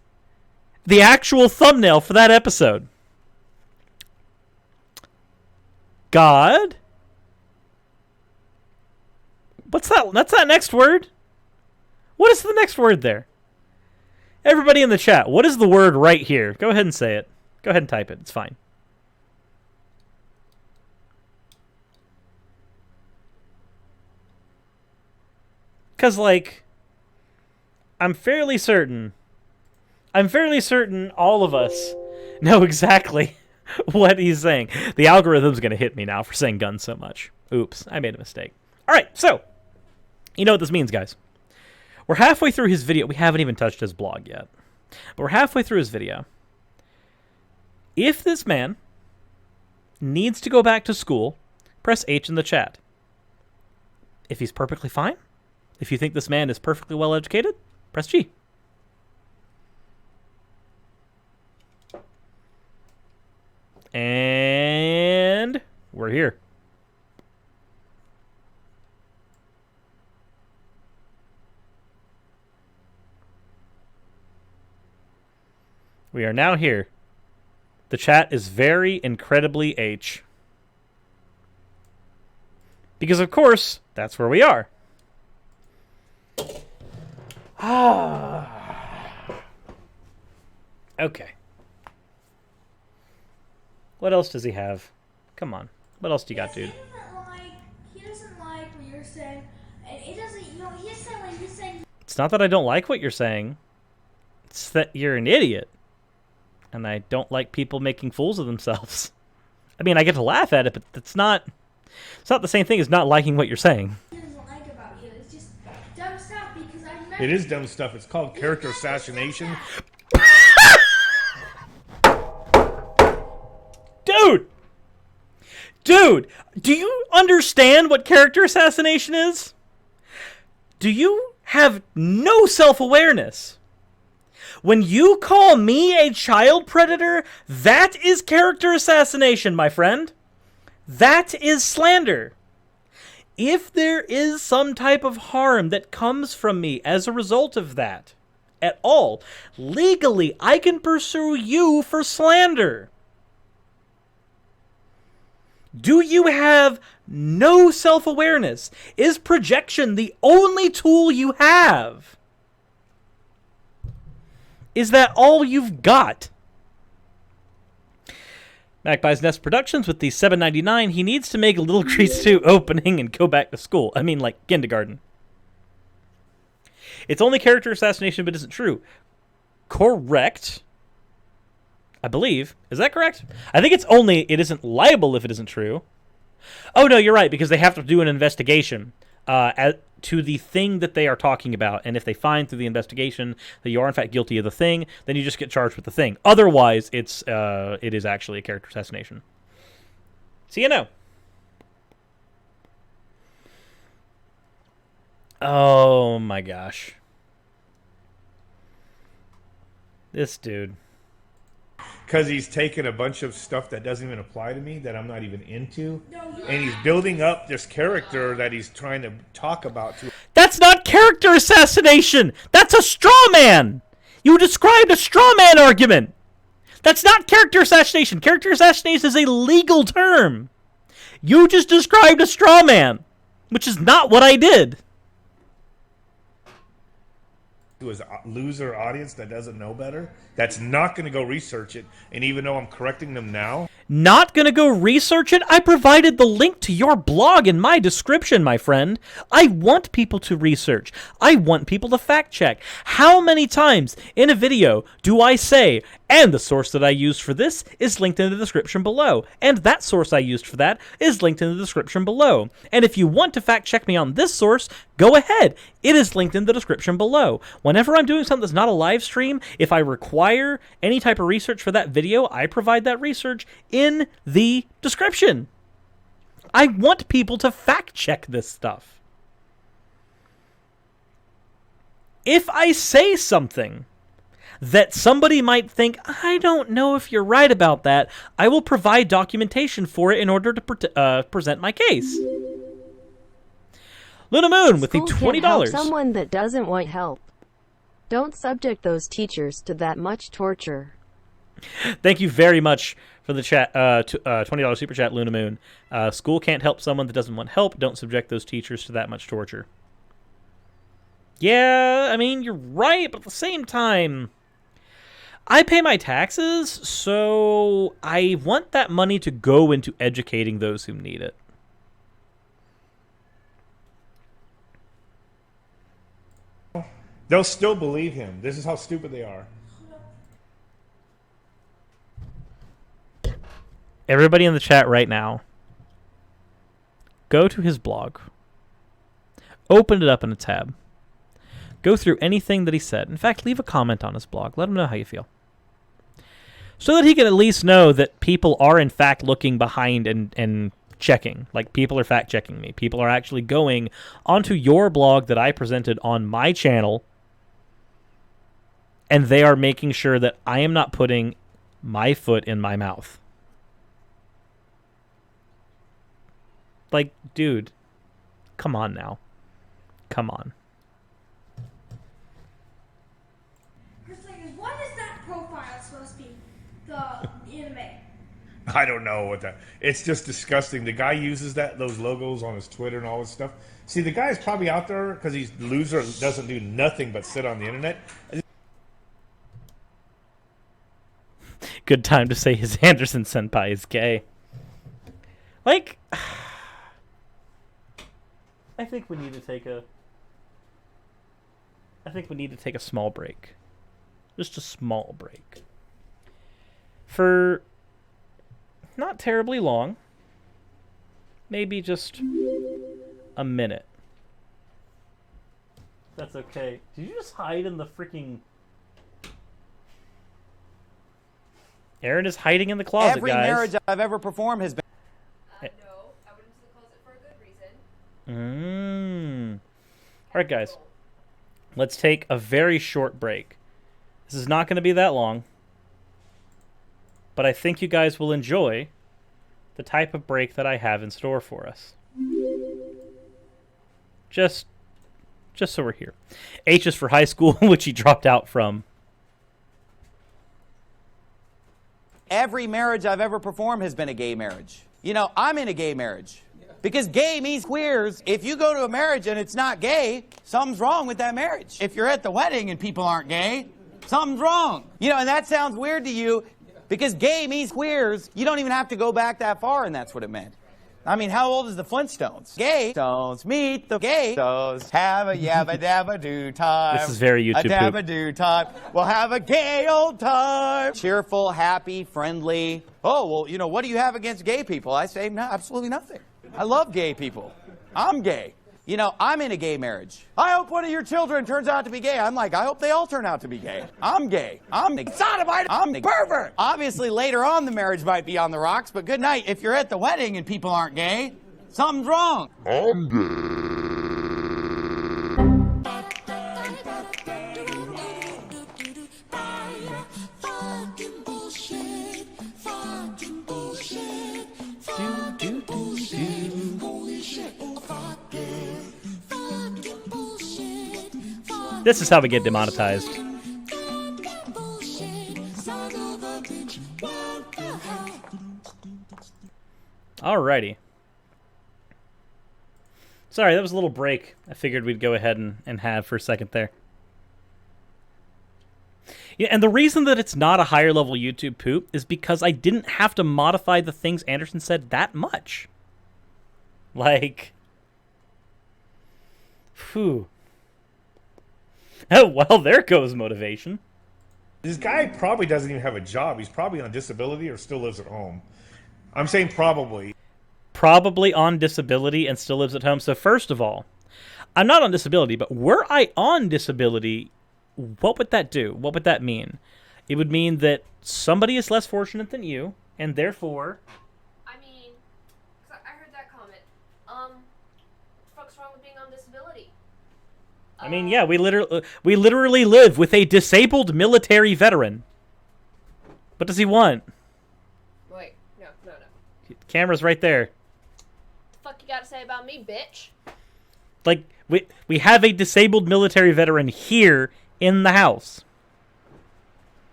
S1: the actual thumbnail for that episode. God? What's that? That's that next word? What is the next word there? Everybody in the chat, what is the word right here? Go ahead and say it. Go ahead and type it. It's fine. Because, like, I'm fairly certain all of us know exactly what he's saying. The algorithm's going to hit me now for saying guns so much. Oops, I made a mistake. All right, so, you know what this means, guys. We're halfway through his video. We haven't even touched his blog yet. But we're halfway through his video. If this man needs to go back to school, press H in the chat. If he's perfectly fine, if you think this man is perfectly well educated, press G. And we're here. We are now here. The chat is very incredibly H. Because, of course, that's where we are. Okay. What else does he have? Come on. What else do you got, dude?
S7: He doesn't like what you're saying. And it doesn't, he's saying what you're saying.
S1: It's not that I don't like what you're saying. It's that you're an idiot. And I don't like people making fools of themselves. I mean, I get to laugh at it, but it's not the same thing as not liking what you're saying.
S7: He doesn't like about you. It's just dumb stuff because I remember.
S3: It is dumb stuff. It's called character assassination.
S1: Dude, do you understand what character assassination is? Do you have no self-awareness? When you call me a child predator, that is character assassination, my friend. That is slander. If there is some type of harm that comes from me as a result of that, at all, legally, I can pursue you for slander. Do you have no self-awareness? Is projection the only tool you have? Is that all you've got? Magpie's Nest Productions with the $7.99. He needs to make a Little Grease 2 opening and go back to school. I mean, like, kindergarten. It's only character assassination, but isn't true. Correct. I believe. Is that correct? I think it's only it isn't liable if it isn't true. Oh, no, you're right, because they have to do an investigation to the thing that they are talking about. And if they find through the investigation that you are, in fact, guilty of the thing, then you just get charged with the thing. Otherwise, it is actually a character assassination. So you know. Oh, my gosh. This dude.
S3: Because he's taken a bunch of stuff that doesn't even apply to me, that I'm not even into, and he's building up this character that he's trying to talk about.
S1: That's not character assassination! That's a straw man! You described a straw man argument! That's not character assassination! Character assassination is a legal term! You just described a straw man, which is not what I did.
S3: to his loser audience that doesn't know better, that's not going to go research it. And even though I'm correcting them now,
S1: Not gonna go research it? I provided the link to your blog in my description, my friend. I want people to research. I want people to fact check. How many times in a video do I say, and the source that I used for this is linked in the description below, and that source I used for that is linked in the description below. And if you want to fact check me on this source, go ahead. It is linked in the description below. Whenever I'm doing something that's not a live stream, if I require any type of research for that video, I provide that research in the description. I want people to fact check this stuff. If I say something that somebody might think, I don't know if you're right about that, I will provide documentation for it in order to present my case. Luna Moon with the
S4: School
S1: $20.
S4: can't help someone that doesn't want help. Don't subject those teachers to that much torture.
S1: Thank you very much for the chat, $20 super chat, Luna Moon. School can't help someone that doesn't want help. Don't subject those teachers to that much torture. Yeah, I mean, you're right, but at the same time, I pay my taxes, so I want that money to go into educating those who need it.
S3: they'll still believe him. This is how stupid they are.
S1: Everybody in the chat right now, go to his blog. Open it up in a tab. Go through anything that he said. In fact, leave a comment on his blog. Let him know how you feel. So that he can at least know that people are in fact looking behind and checking. Like, people are fact checking me. People are actually going onto your blog that I presented on my channel, and they are making sure that I am not putting my foot in my mouth. Like, dude, come on now. Come on.
S7: What is that profile supposed to be? The anime.
S3: I don't know what that. It's just disgusting. The guy uses those logos on his Twitter and all this stuff. See, the guy's probably out there because he's a loser and doesn't do nothing but sit on the internet.
S1: Good time to say his Anderson senpai is gay. Like, I think we need to take a small break. Just a small break. For not terribly long. Maybe just a minute. That's okay. Did you just hide in the freaking... Aaron is hiding in the closet,
S8: Every
S1: guys.
S8: marriage I've ever performed has been...
S2: No, I went into the closet for a good reason.
S1: Alright, guys. Let's take a very short break. This is not going to be that long. But I think you guys will enjoy the type of break that I have in store for us. Just so we're here. H is for high school, which he dropped out from.
S8: Every marriage I've ever performed has been a gay marriage. You know, I'm in a gay marriage. Because gay means queers. If you go to a marriage and it's not gay, something's wrong with that marriage. If you're at the wedding and people aren't gay, something's wrong. You know, and that sounds weird to you because gay means queers. You don't even have to go back that far, and that's what it meant. I mean, how old is the Flintstones? Gay stones meet the gay stones. Have a yabba dabba do time.
S1: This is very YouTube
S8: A dabba do time. We'll have a gay old time. Cheerful, happy, friendly. Oh, well, you know, what do you have against gay people? I say, no, absolutely nothing. I love gay people. I'm gay. You know, I'm in a gay marriage. I hope one of your children turns out to be gay. I'm like, I hope they all turn out to be gay. I'm gay. I'm the sodomite. I'm the pervert. Obviously, later on, the marriage might be on the rocks, but good night. If you're at the wedding and people aren't gay, something's wrong.
S9: I'm gay.
S1: This is how we get demonetized. Alrighty. Sorry, that was a little break I figured we'd go ahead and have for a second there. Yeah, and the reason that it's not a higher level YouTube poop is because I didn't have to modify the things Anderson said that much. Like, whew. Oh, well, there goes motivation.
S3: This guy probably doesn't even have a job. He's probably on disability or still lives at home. I'm saying probably.
S1: Probably on disability and still lives at home. So first of all, I'm not on disability, but were I on disability, what would that do? What would that mean? It would mean that somebody is less fortunate than you, and therefore...
S2: I mean, 'cause I heard that comment. What the fuck's wrong with being on disability?
S1: I mean, yeah, we literally live with a disabled military veteran. What does he want?
S2: Wait, no.
S1: Camera's right there.
S2: The fuck you gotta say about me, bitch?
S1: Like, we have a disabled military veteran here in the house.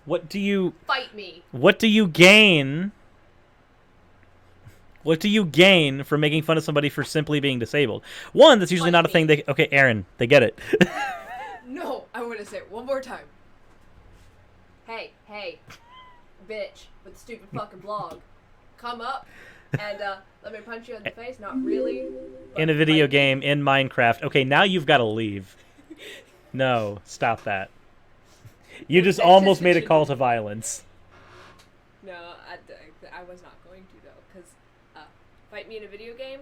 S1: What do you...
S2: Fight me.
S1: What do you gain? What do you gain from making fun of somebody for simply being disabled? One, that's usually not a thing they... Okay, Aaron, they get it.
S2: No, I want to say it one more time. Hey, bitch, with the stupid fucking blog. Come up and let me punch you in the face. Not really.
S1: In a video game, in Minecraft. Okay, now you've got to leave. No, stop that. You just almost made a call to violence.
S2: No, I was not going to, though, because fight me in a video game,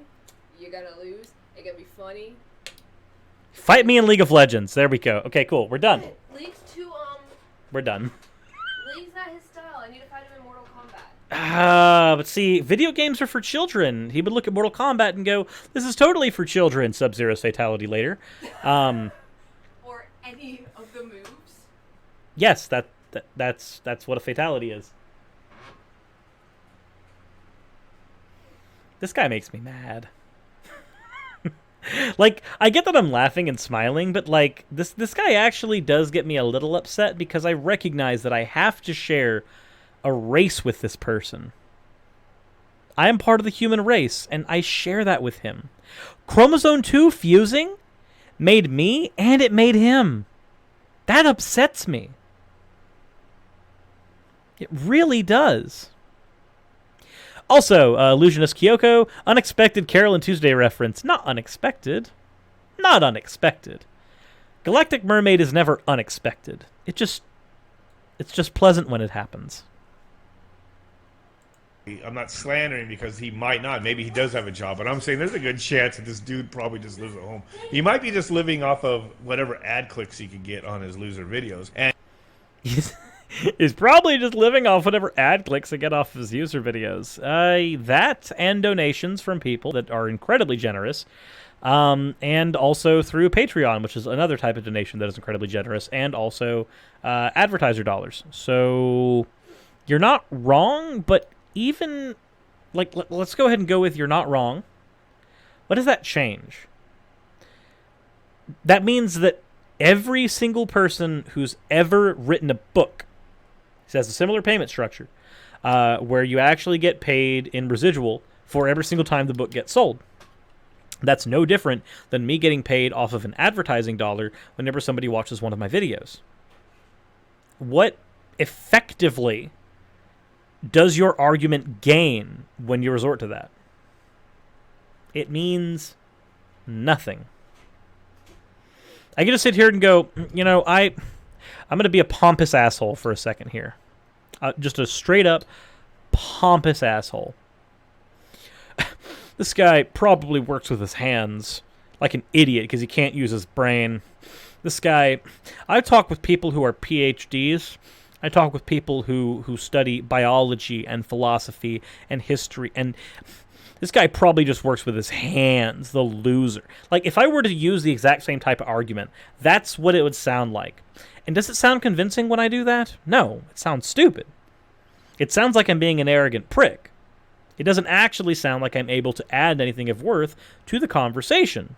S2: you're gonna lose. It's gonna be funny.
S1: Fight me in League of Legends. There we go. Okay, cool. We're done.
S2: League's too,
S1: We're done.
S2: League's not his style. I need to fight him in Mortal Kombat.
S1: But see, video games are for children. He would look at Mortal Kombat and go, this is totally for children. Sub-Zero's fatality later.
S2: Or any of the moves.
S1: Yes, that's what a fatality is. This guy makes me mad. Like, I get that I'm laughing and smiling, but like this guy actually does get me a little upset because I recognize that I have to share a race with this person. I am part of the human race, and I share that with him. Chromosome 2 fusing made me, and it made him. That upsets me. It really does. Also, Illusionist Kyoko, unexpected Carol and Tuesday reference. Not unexpected. Not unexpected. Galactic Mermaid is never unexpected. It's just pleasant when it happens.
S3: I'm not slandering because he might not. Maybe he does have a job, but I'm saying there's a good chance that this dude probably just lives at home. He might be just living off of whatever ad clicks he could get on his loser videos. And
S1: He's probably just living off whatever ad clicks that get off his user videos. That and donations from people that are incredibly generous. And also through Patreon, which is another type of donation that is incredibly generous. And also advertiser dollars. So you're not wrong, but even... like, let's go ahead and go with you're not wrong. What does that change? That means that every single person who's ever written a book has a similar payment structure where you actually get paid in residual for every single time the book gets sold. That's no different than me getting paid off of an advertising dollar whenever somebody watches one of my videos. What effectively does your argument gain when you resort to that? It means nothing. I can just sit here and go, you know, I'm going to be a pompous asshole for a second here. Just a straight up pompous asshole. This guy probably works with his hands like an idiot because he can't use his brain. This guy, I talk with people who are PhDs. I talk with people who study biology and philosophy and history, and this guy probably just works with his hands, the loser. Like, if I were to use the exact same type of argument, that's what it would sound like. And does it sound convincing when I do that? No, it sounds stupid. It sounds like I'm being an arrogant prick. It doesn't actually sound like I'm able to add anything of worth to the conversation.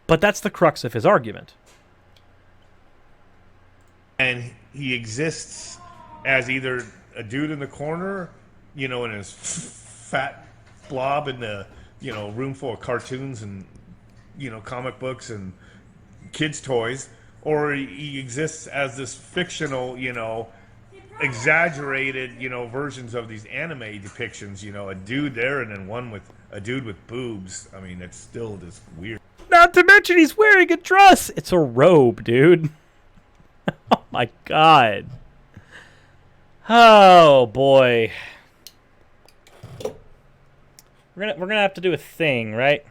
S1: But that's the crux of his argument.
S3: And he exists as either a dude in the corner, you know, in his fat blob in the, you know, room full of cartoons and, you know, comic books and kids' toys, or he exists as this fictional, exaggerated, versions of these anime depictions. A dude there and then one with a dude with boobs. I mean, it's still just weird.
S1: Not to mention he's wearing a dress. It's a robe, dude. Oh my god. Oh boy. We're gonna have to do a thing, right?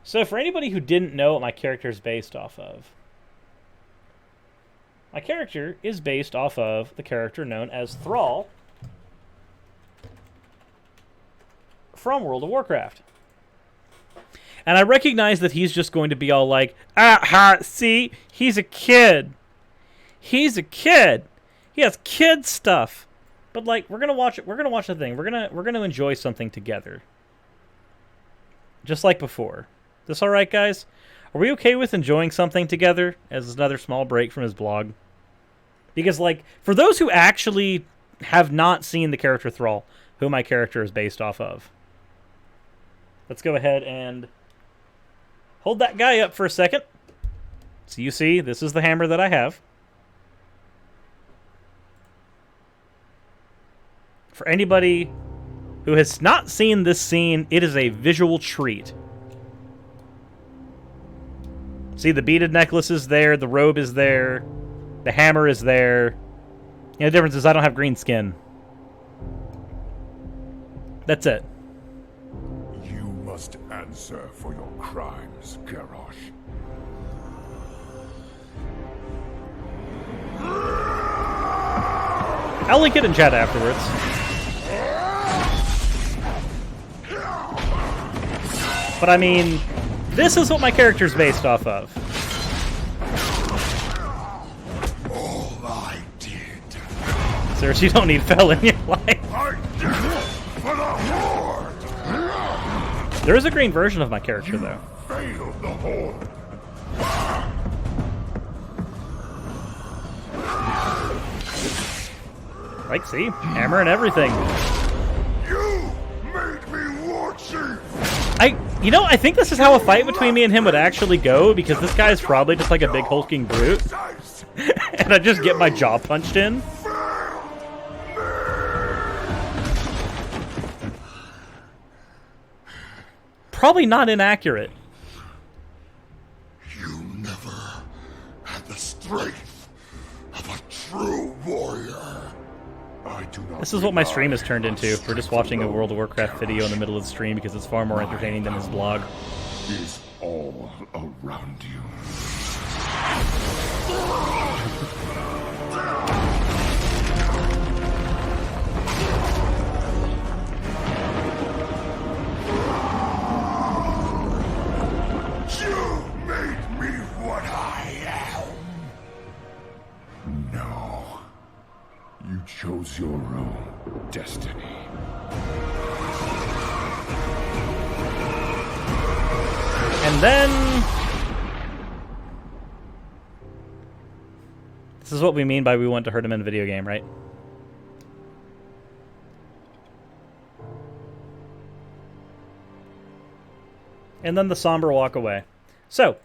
S1: So for anybody who didn't know what my character is based off of, my character is based off of the character known as Thrall from World of Warcraft. And I recognize that he's just going to be all like, see, he's a kid. He's a kid. He has kid stuff. But like, we're gonna watch it. We're gonna watch the thing. We're gonna enjoy something together, just like before. This all right, guys? Are we okay with enjoying something together as another small break from his blog? Because like, for those who actually have not seen the character Thrall, who my character is based off of, let's go ahead and hold that guy up for a second. So you see, this is the hammer that I have. For anybody who has not seen this scene, it is a visual treat. See, the beaded necklace is there, the robe is there, the hammer is there. The difference is I don't have green skin. That's it.
S9: You must answer for your crimes, Garrosh.
S1: I'll link it in chat afterwards. But I mean, this is what my character's based off of.
S9: All I did.
S1: Seriously, you don't need Fel in your life.
S9: I did it for the Horde.
S1: There is a green version of my character, though.
S9: Failed the Horde.
S1: Like, see? Hammer and everything.
S9: You made me war chief.
S1: I think this is how a fight between me and him would actually go, because this guy is probably just like a big hulking brute. And I just get my jaw punched in. Probably not inaccurate.
S9: You never had the strength of a true warrior. I do not.
S1: This is what my stream has turned into. We're just watching a World of Warcraft video in the middle of the stream because it's far more entertaining than his blog.
S9: Is all around you. You made me what I am. No. You chose your own destiny.
S1: And then... this is what we mean by we want to hurt him in a video game, right? And then the somber walk away. So,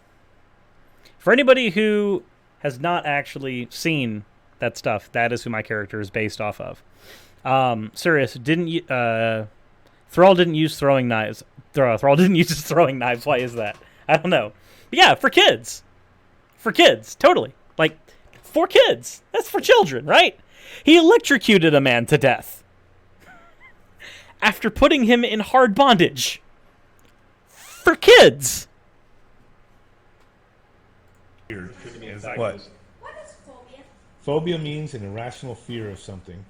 S1: for anybody who has not actually seen that stuff, that is who my character is based off of. Serious, Thrall didn't use throwing knives. Thrall didn't use throwing knives. Why is that? I don't know. But yeah, for kids. For kids, totally. Like, for kids. That's for children, right? He electrocuted a man to death. After putting him in hard bondage. For kids.
S3: What?
S7: What is phobia?
S3: Phobia means an irrational fear of something.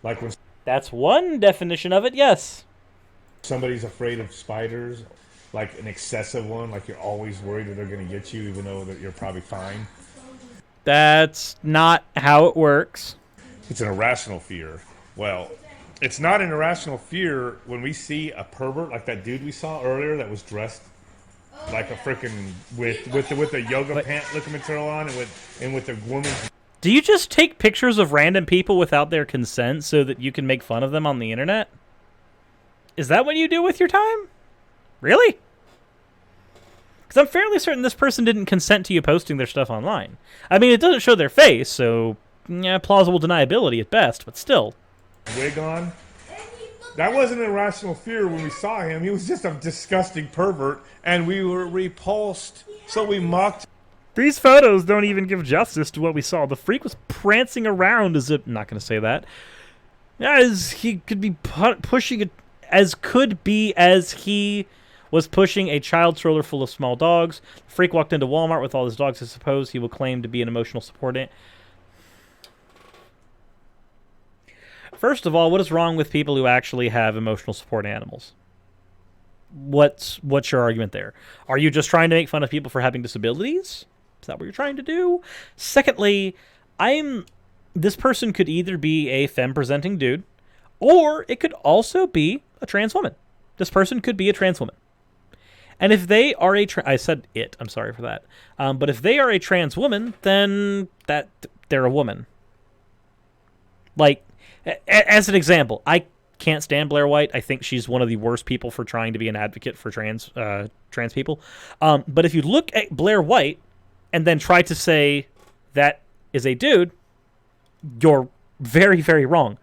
S3: Like when
S1: That's one definition of it, yes.
S3: somebody's afraid of spiders, like an excessive one, like you're always worried that they're going to get you even though that you're probably fine.
S1: That's not how it works.
S3: It's an irrational fear. Well, it's not an irrational fear when we see a pervert like that dude we saw earlier that was dressed like a freaking with a yoga pant looking material on and with a woman.
S1: Do you just take pictures of random people without their consent so that you can make fun of them on the internet? Is that what you do with your time? Really? Because I'm fairly certain this person didn't consent to you posting their stuff online. I mean, it doesn't show their face, so yeah, plausible deniability at best, but still.
S3: Wig on. That wasn't irrational fear when we saw him. He was just a disgusting pervert, and we were repulsed, so we mocked.
S1: These photos don't even give justice to what we saw. The freak was prancing around as if... not going to say that. As he could be pushing it... as he was pushing a child stroller full of small dogs. The freak walked into Walmart with all his dogs. I suppose he will claim to be an emotional support. First of all, what is wrong with people who actually have emotional support animals? What's your argument there? Are you just trying to make fun of people for having disabilities? Is that what you're trying to do? Secondly, this person could either be a femme-presenting dude, or it could also be a trans woman. This person could be a trans woman. And if they are I said it, I'm sorry for that. But if they are a trans woman, then they're a woman. Like, as an example, I can't stand Blair White. I think she's one of the worst people for trying to be an advocate for trans people. But if you look at Blair White and then try to say that is a dude, you're very, very wrong.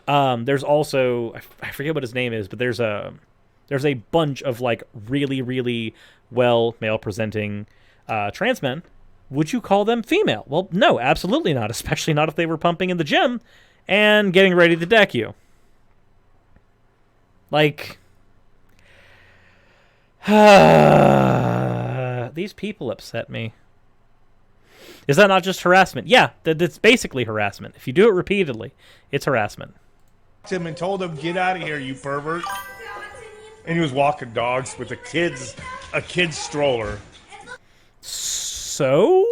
S1: There's also, I forget what his name is, but there's a bunch of like really, really well male-presenting trans men. Would you call them female? Well, no, absolutely not, especially not if they were pumping in the gym and getting ready to deck you. Like, these people upset me. Is that not just harassment? Yeah, that's basically harassment. If you do it repeatedly, it's harassment.
S3: Him and told him, "Get out of here, you pervert!" And he was walking dogs with a kid's stroller.
S1: So,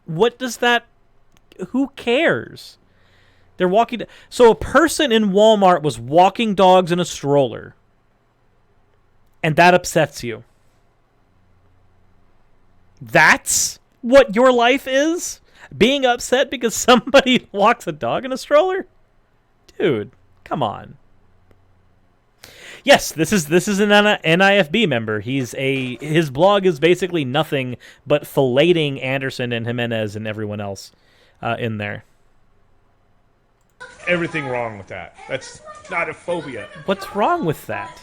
S1: what does that? Who cares? They're walking. So a person in Walmart was walking dogs in a stroller, and that upsets you. That's what your life is? Being upset because somebody walks a dog in a stroller? Dude, come on. Yes, this is an NIFB member. His blog is basically nothing but filleting Anderson and Jimenez and everyone else in there.
S3: Everything wrong with that. That's not a phobia.
S1: What's wrong with that?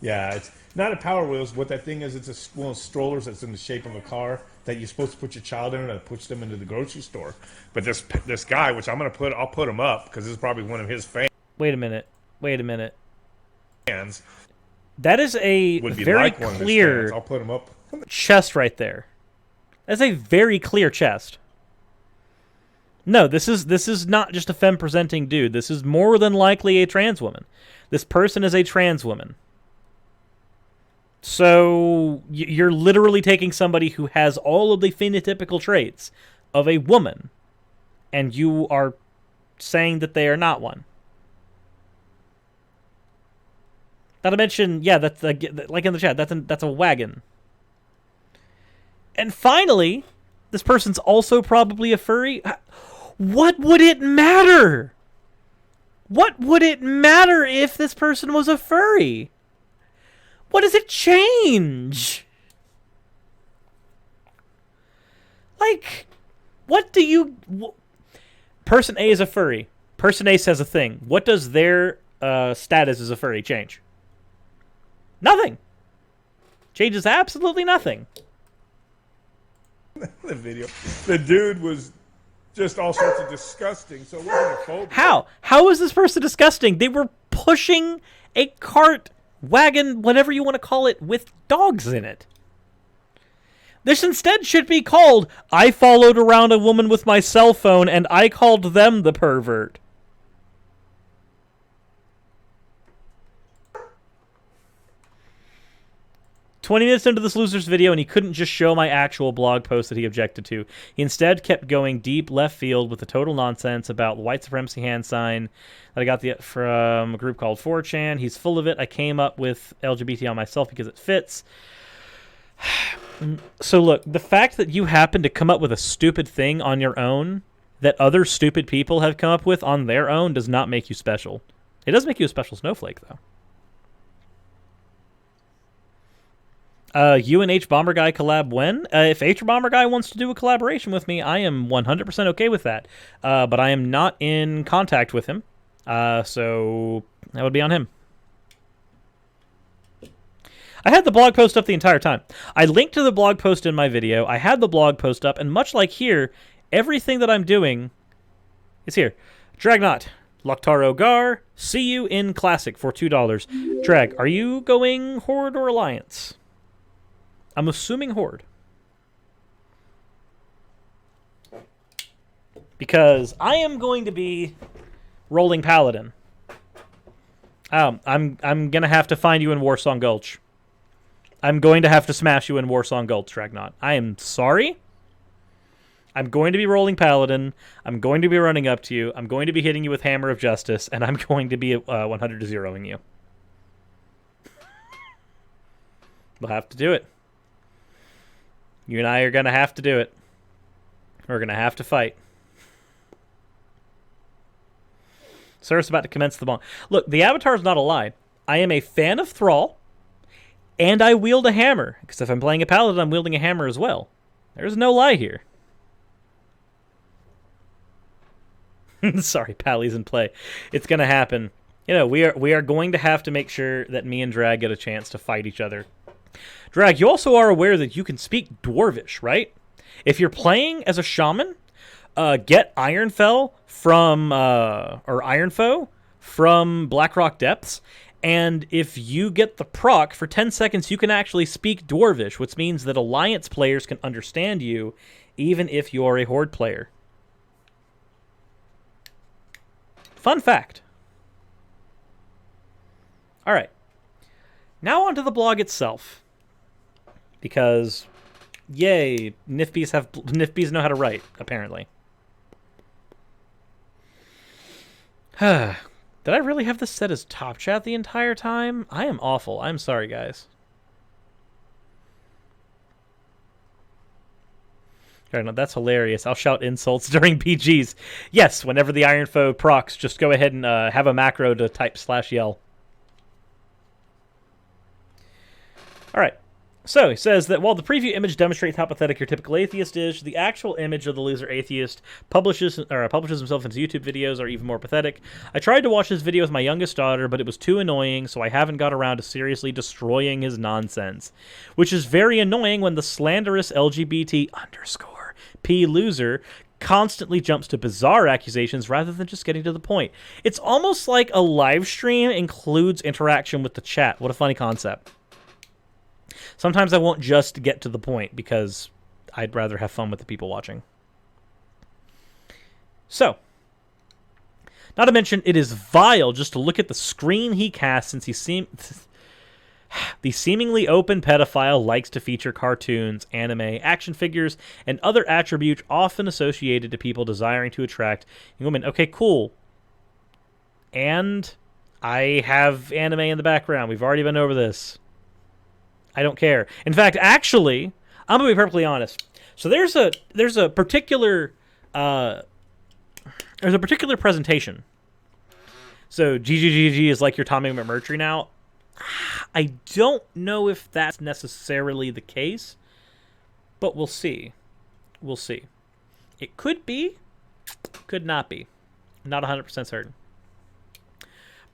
S3: Yeah, it's not a Power Wheels. What that thing is, it's one of those strollers that's in the shape of a car that you're supposed to put your child in and push them into the grocery store. But this guy, which I'll put him up because this is probably one of his fans.
S1: Wait a minute. That is a very clear
S3: I'll put him up.
S1: chest right there. That's a very clear chest. No, this is not just a femme-presenting dude. This is more than likely a trans woman. This person is a trans woman. So you're literally taking somebody who has all of the phenotypical traits of a woman, and you are saying that they are not one. Not to mention, yeah, that's like in the chat, that's a wagon. And finally, this person's also probably a furry. What would it matter? What would it matter if this person was a furry? What does it change? Like, what do you... Person A is a furry. Person A says a thing. What does their status as a furry change? Nothing. Changes absolutely nothing.
S3: The video. The dude was just all sorts of disgusting, so it wasn't a phobia.
S1: How? How is this person disgusting? They were pushing a cart, wagon, whatever you want to call it, with dogs in it. This instead should be called, I followed around a woman with my cell phone and I called them the pervert. "20 minutes into this loser's video, and he couldn't just show my actual blog post that he objected to. He instead kept going deep left field with the total nonsense about the white supremacy hand sign that I got from a group called 4chan. He's full of it. I came up with LGBT on myself because it fits." So look, the fact that you happen to come up with a stupid thing on your own that other stupid people have come up with on their own does not make you special. It does make you a special snowflake, though. You and H Bomber Guy collab when? If H Bomber Guy wants to do a collaboration with me, I am 100% okay with that. But I am not in contact with him, so that would be on him. I had the blog post up the entire time. I linked to the blog post in my video. I had the blog post up, and much like here, everything that I'm doing is here. Dragnot, Loktaro Gar, see you in Classic for $2. Drag, are you going Horde or Alliance? I'm assuming Horde. Because I am going to be rolling Paladin. I'm gonna have to find you in Warsong Gulch. I'm going to have to smash you in Warsong Gulch, Dragnot. I am sorry. I'm going to be rolling Paladin. I'm going to be running up to you. I'm going to be hitting you with Hammer of Justice, and I'm going to be 100-0ing you. We'll have to do it. You and I are going to have to do it. We're going to have to fight. Sir's about to commence the bomb. Look, the avatar's not a lie. I am a fan of Thrall, and I wield a hammer. Because if I'm playing a paladin, I'm wielding a hammer as well. There's no lie here. Sorry, Pally's in play. It's going to happen. You know, we are going to have to make sure that me and Drag get a chance to fight each other. Drag, you also are aware that you can speak Dwarvish, right? If you're playing as a shaman, get Ironfell from, or Ironfoe from Blackrock Depths, and if you get the proc, for 10 seconds you can actually speak Dwarvish, which means that Alliance players can understand you, even if you're a Horde player. Fun fact. Alright. Now onto the blog itself. Because, yay, NIFBs know how to write, apparently. Did I really have this set as top chat the entire time? I am awful. I'm sorry, guys. No, that's hilarious. I'll shout insults during PGs. Yes, whenever the Ironfoe procs, just go ahead and have a macro to type /yell. Alright. So, he says that while the preview image demonstrates how pathetic your typical atheist is, the actual image of the loser atheist publishes himself into YouTube videos are even more pathetic. I tried to watch his video with my youngest daughter, but it was too annoying, so I haven't got around to seriously destroying his nonsense. Which is very annoying when the slanderous LGBT_P loser constantly jumps to bizarre accusations rather than just getting to the point. It's almost like a live stream includes interaction with the chat. What a funny concept. Sometimes I won't just get to the point because I'd rather have fun with the people watching. So, not to mention, it is vile just to look at the screen he casts since the seemingly open pedophile likes to feature cartoons, anime, action figures, and other attributes often associated to people desiring to attract women. Okay, cool. And I have anime in the background. We've already been over this. I don't care. In fact, actually, I'm gonna be perfectly honest. So there's a particular presentation. So GGGG is like your Tommy McMurtry now. I don't know if that's necessarily the case, but we'll see. We'll see. It could be, could not be. Not 100% certain.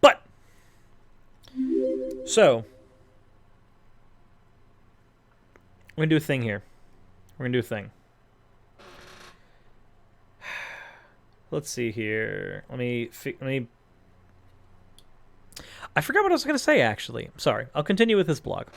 S1: But so. We're going to do a thing here. We're going to do a thing. Let's see here. Let me... I forgot what I was going to say, actually. Sorry. I'll continue with this blog.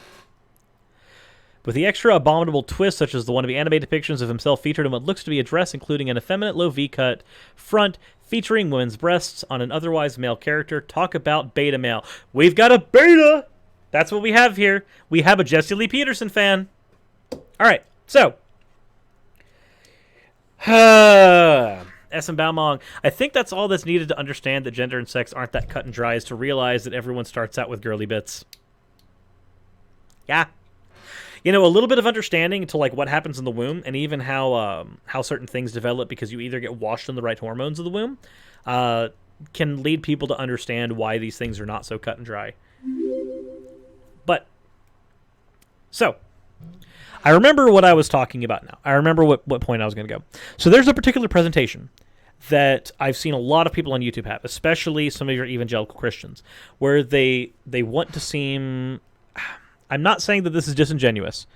S1: With the extra abominable twists, such as the wannabe anime depictions of himself featured in what looks to be a dress, including an effeminate low V-cut front, featuring women's breasts on an otherwise male character. Talk about beta male. We've got a beta! That's what we have here. We have a Jesse Lee Peterson fan. All right, so SM Baumong, I think that's all that's needed to understand that gender and sex aren't that cut and dry, is to realize that everyone starts out with girly bits. Yeah. You know, a little bit of understanding to like what happens in the womb and even how certain things develop because you either get washed in the right hormones of the womb can lead people to understand why these things are not so cut and dry. But, so... I remember what I was talking about now. I remember what point I was going to go. So there's a particular presentation that I've seen a lot of people on YouTube have, especially some of your evangelical Christians, where they want to seem... I'm not saying that this is disingenuous,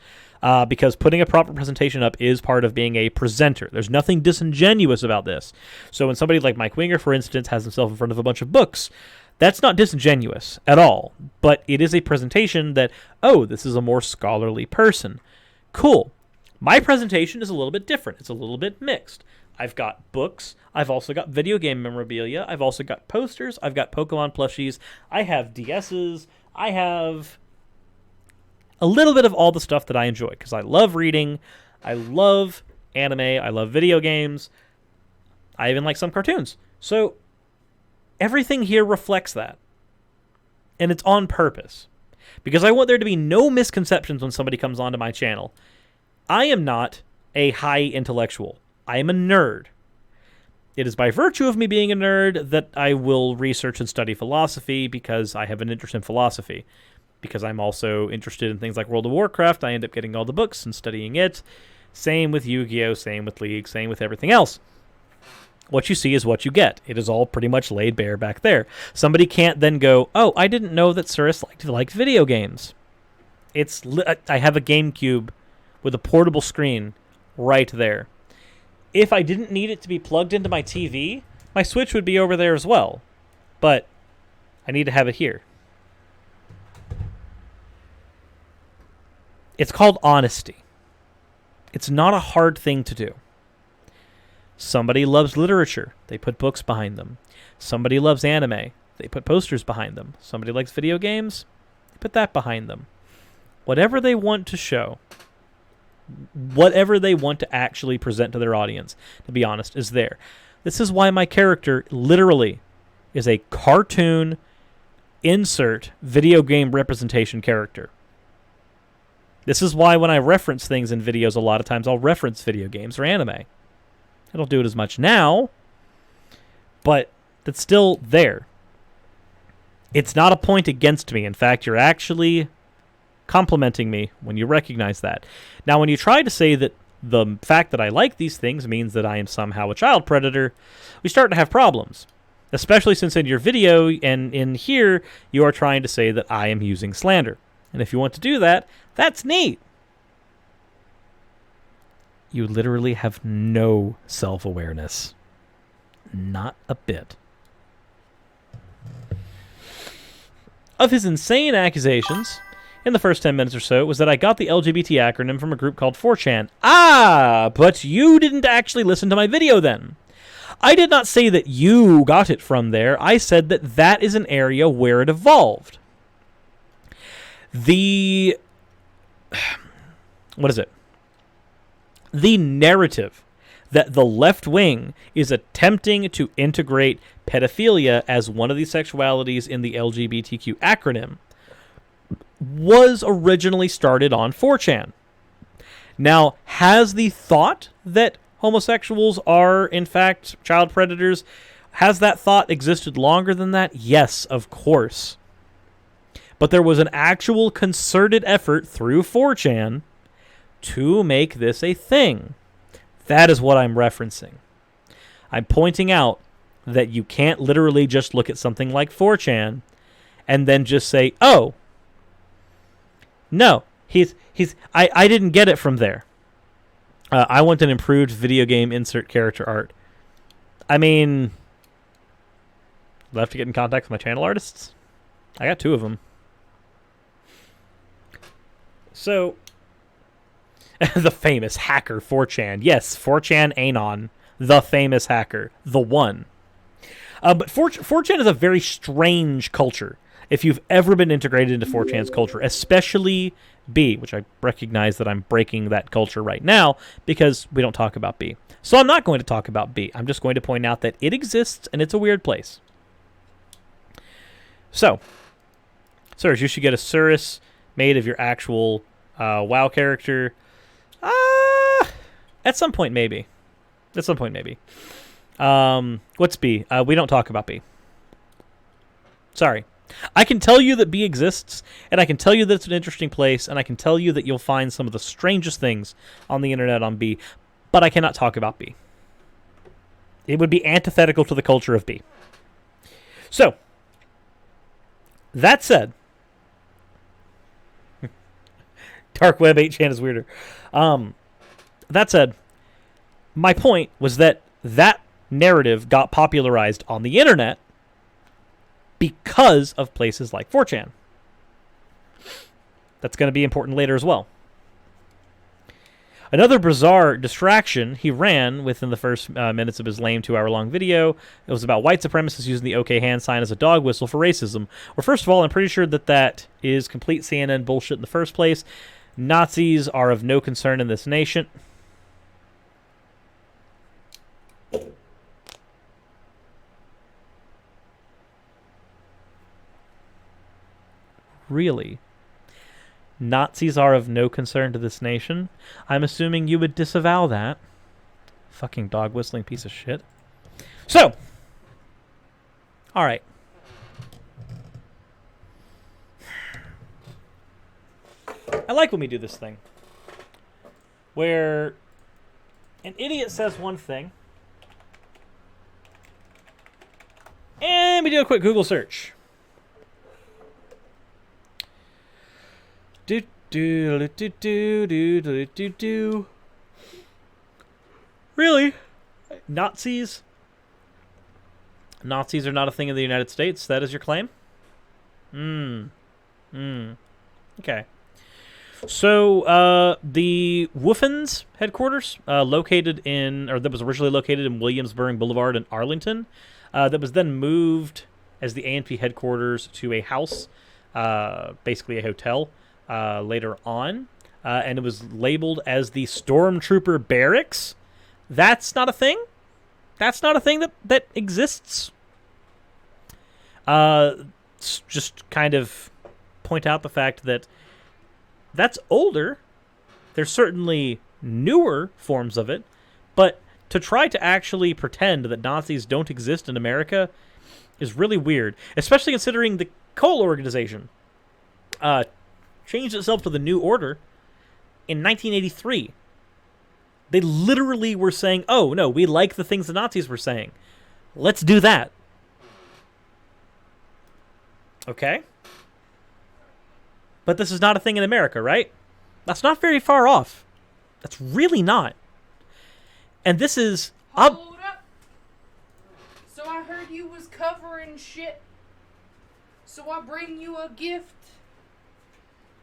S1: because putting a proper presentation up is part of being a presenter. There's nothing disingenuous about this. So when somebody like Mike Winger, for instance, has himself in front of a bunch of books, that's not disingenuous at all. But it is a presentation that, oh, this is a more scholarly person. Cool. My presentation is a little bit different. It's a little bit mixed. I've got books. I've also got video game memorabilia. I've also got posters. I've got Pokemon plushies. I have DSs. I have a little bit of all the stuff that I enjoy because I love reading. I love anime. I love video games. I even like some cartoons. So everything here reflects that. And it's on purpose. Because I want there to be no misconceptions when somebody comes onto my channel. I am not a high intellectual. I am a nerd. It is by virtue of me being a nerd that I will research and study philosophy because I have an interest in philosophy. Because I'm also interested in things like World of Warcraft, I end up getting all the books and studying it. Same with Yu-Gi-Oh!, same with League, same with everything else. What you see is what you get. It is all pretty much laid bare back there. Somebody can't then go, oh, I didn't know that Cirrus liked video games. I have a GameCube with a portable screen right there. If I didn't need it to be plugged into my TV, my Switch would be over there as well. But I need to have it here. It's called honesty. It's not a hard thing to do. Somebody loves literature. They put books behind them. Somebody loves anime. They put posters behind them. Somebody likes video games. They put that behind them. Whatever they want to show, whatever they want to actually present to their audience, to be honest, is there. This is why my character literally is a cartoon insert video game representation character. This is why when I reference things in videos, a lot of times I'll reference video games or anime. I don't do it as much now, but it's still there. It's not a point against me. In fact, you're actually complimenting me when you recognize that. Now, when you try to say that the fact that I like these things means that I am somehow a child predator, we start to have problems. Especially since in your video and in here, you are trying to say that I am using slander. And if you want to do that, that's neat. You literally have no self-awareness. Not a bit. Of his insane accusations, in the first 10 minutes or so, was that I got the LGBT acronym from a group called 4chan. Ah, but you didn't actually listen to my video then. I did not say that you got it from there. I said that that is an area where it evolved. What is it? The narrative that the left wing is attempting to integrate pedophilia as one of the sexualities in the LGBTQ acronym was originally started on 4chan. Now, has the thought that homosexuals are, in fact, child predators, has that thought existed longer than that? Yes, of course. But there was an actual concerted effort through 4chan to make this a thing. That is what I'm referencing. I'm pointing out that you can't literally just look at something like 4chan and then just say, oh, no, I didn't get it from there. I want an improved video game insert character art. I mean, do I have to get in contact with my channel artists? I got 2 of them. So, the famous hacker 4chan. Yes, 4chan Anon, the famous hacker, the one. But 4chan is a very strange culture. If you've ever been integrated into 4chan's culture, especially B, which I recognize that I'm breaking that culture right now because we don't talk about B. So I'm not going to talk about B. I'm just going to point out that it exists and it's a weird place. So, Sirs, you should get a Cirrus made of your actual WoW character. At some point, maybe. What's B? We don't talk about B. Sorry. I can tell you that B exists, and I can tell you that it's an interesting place, and I can tell you that you'll find some of the strangest things on the internet on B, but I cannot talk about B. It would be antithetical to the culture of B. So, that said, Dark Web 8chan is weirder. That said, my point was that narrative got popularized on the internet because of places like 4chan. That's going to be important later as well. Another bizarre distraction he ran within the first minutes of his lame 2-hour-long video. It was about white supremacists using the OK hand sign as a dog whistle for racism. Well, first of all, I'm pretty sure that is complete CNN bullshit in the first place. Nazis are of no concern in this nation. Really? Nazis are of no concern to this nation? I'm assuming you would disavow that. Fucking dog whistling piece of shit. So, alright. I like when we do this thing. Where an idiot says one thing, and we do a quick Google search. Really? Nazis? Nazis are not a thing in the United States. That is your claim? Okay. So, the Woofens headquarters, that was originally located in Williamsburg Boulevard in Arlington, that was then moved as the ANP headquarters to a house, basically a hotel, later on, and it was labeled as the Stormtrooper Barracks. That's not a thing. That's not a thing that exists. Just kind of point out the fact that that's older. There's certainly newer forms of it, but to try to actually pretend that Nazis don't exist in America is really weird, especially considering the Cole organization changed itself to the New Order in 1983. They literally were saying, oh, no, we like the things the Nazis were saying. Let's do that. Okay? But this is not a thing in America, right? That's not very far off. That's really not. And this is...
S10: Hold up. So I heard you was covering shit. So I bring you a gift.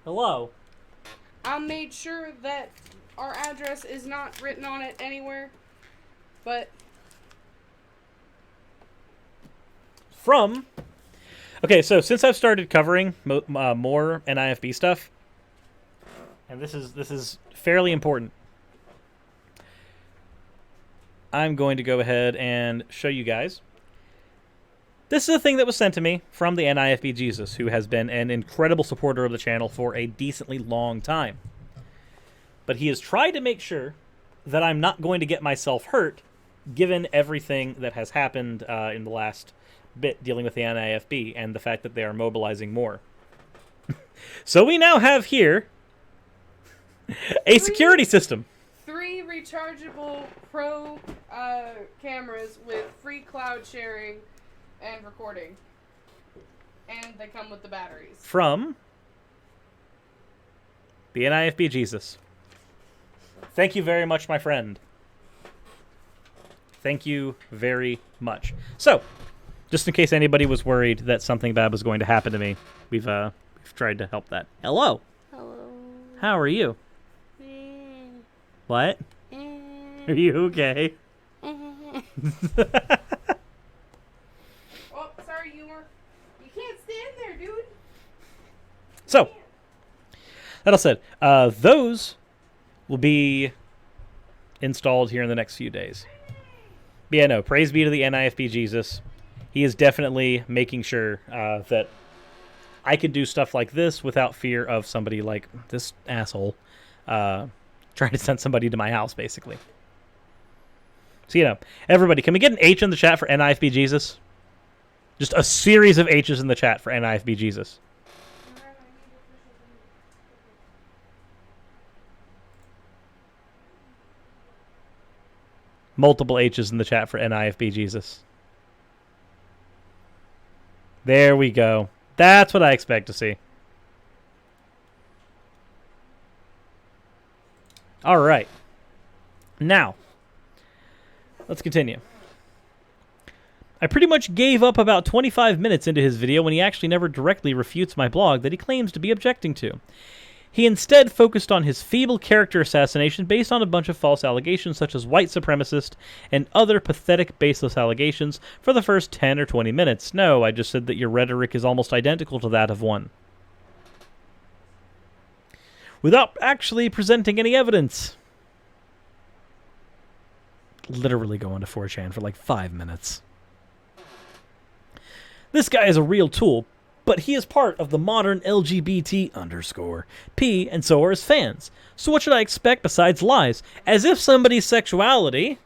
S1: Hello.
S10: I made sure that our address is not written on it anywhere. But...
S1: From... Okay, so since I've started covering more NIFB stuff, and this is fairly important, I'm going to go ahead and show you guys. This is a thing that was sent to me from the NIFB Jesus, who has been an incredible supporter of the channel for a decently long time. But he has tried to make sure that I'm not going to get myself hurt, given everything that has happened in the last bit dealing with the NIFB and the fact that they are mobilizing more. So we now have here a security system.
S10: 3 rechargeable pro cameras with free cloud sharing and recording. And they come with the batteries.
S1: From the NIFB Jesus. Thank you very much, my friend. Thank you very much. So, just in case anybody was worried that something bad was going to happen to me, we've tried to help that. Hello.
S10: Hello.
S1: How are you? What? Are you okay?
S10: Oh, sorry, you can't stand there, dude.
S1: So, that all said, those will be installed here in the next few days. But yeah, no, praise be to the NIFB Jesus. He is definitely making sure that I can do stuff like this without fear of somebody like this asshole trying to send somebody to my house, basically. So, everybody, can we get an H in the chat for NIFB Jesus? Just a series of H's in the chat for NIFB Jesus. Multiple H's in the chat for NIFB Jesus. There we go. That's what I expect to see. All right. Now, let's continue. I pretty much gave up about 25 minutes into his video when he actually never directly refutes my blog that he claims to be objecting to. He instead focused on his feeble character assassination based on a bunch of false allegations such as white supremacist and other pathetic baseless allegations for the first 10 or 20 minutes. No, I just said that your rhetoric is almost identical to that of one. Without actually presenting any evidence. Literally going to 4chan for like 5 minutes. This guy is a real tool, but he is part of the modern LGBT_P, and so are his fans. So what should I expect besides lies? As if somebody's sexuality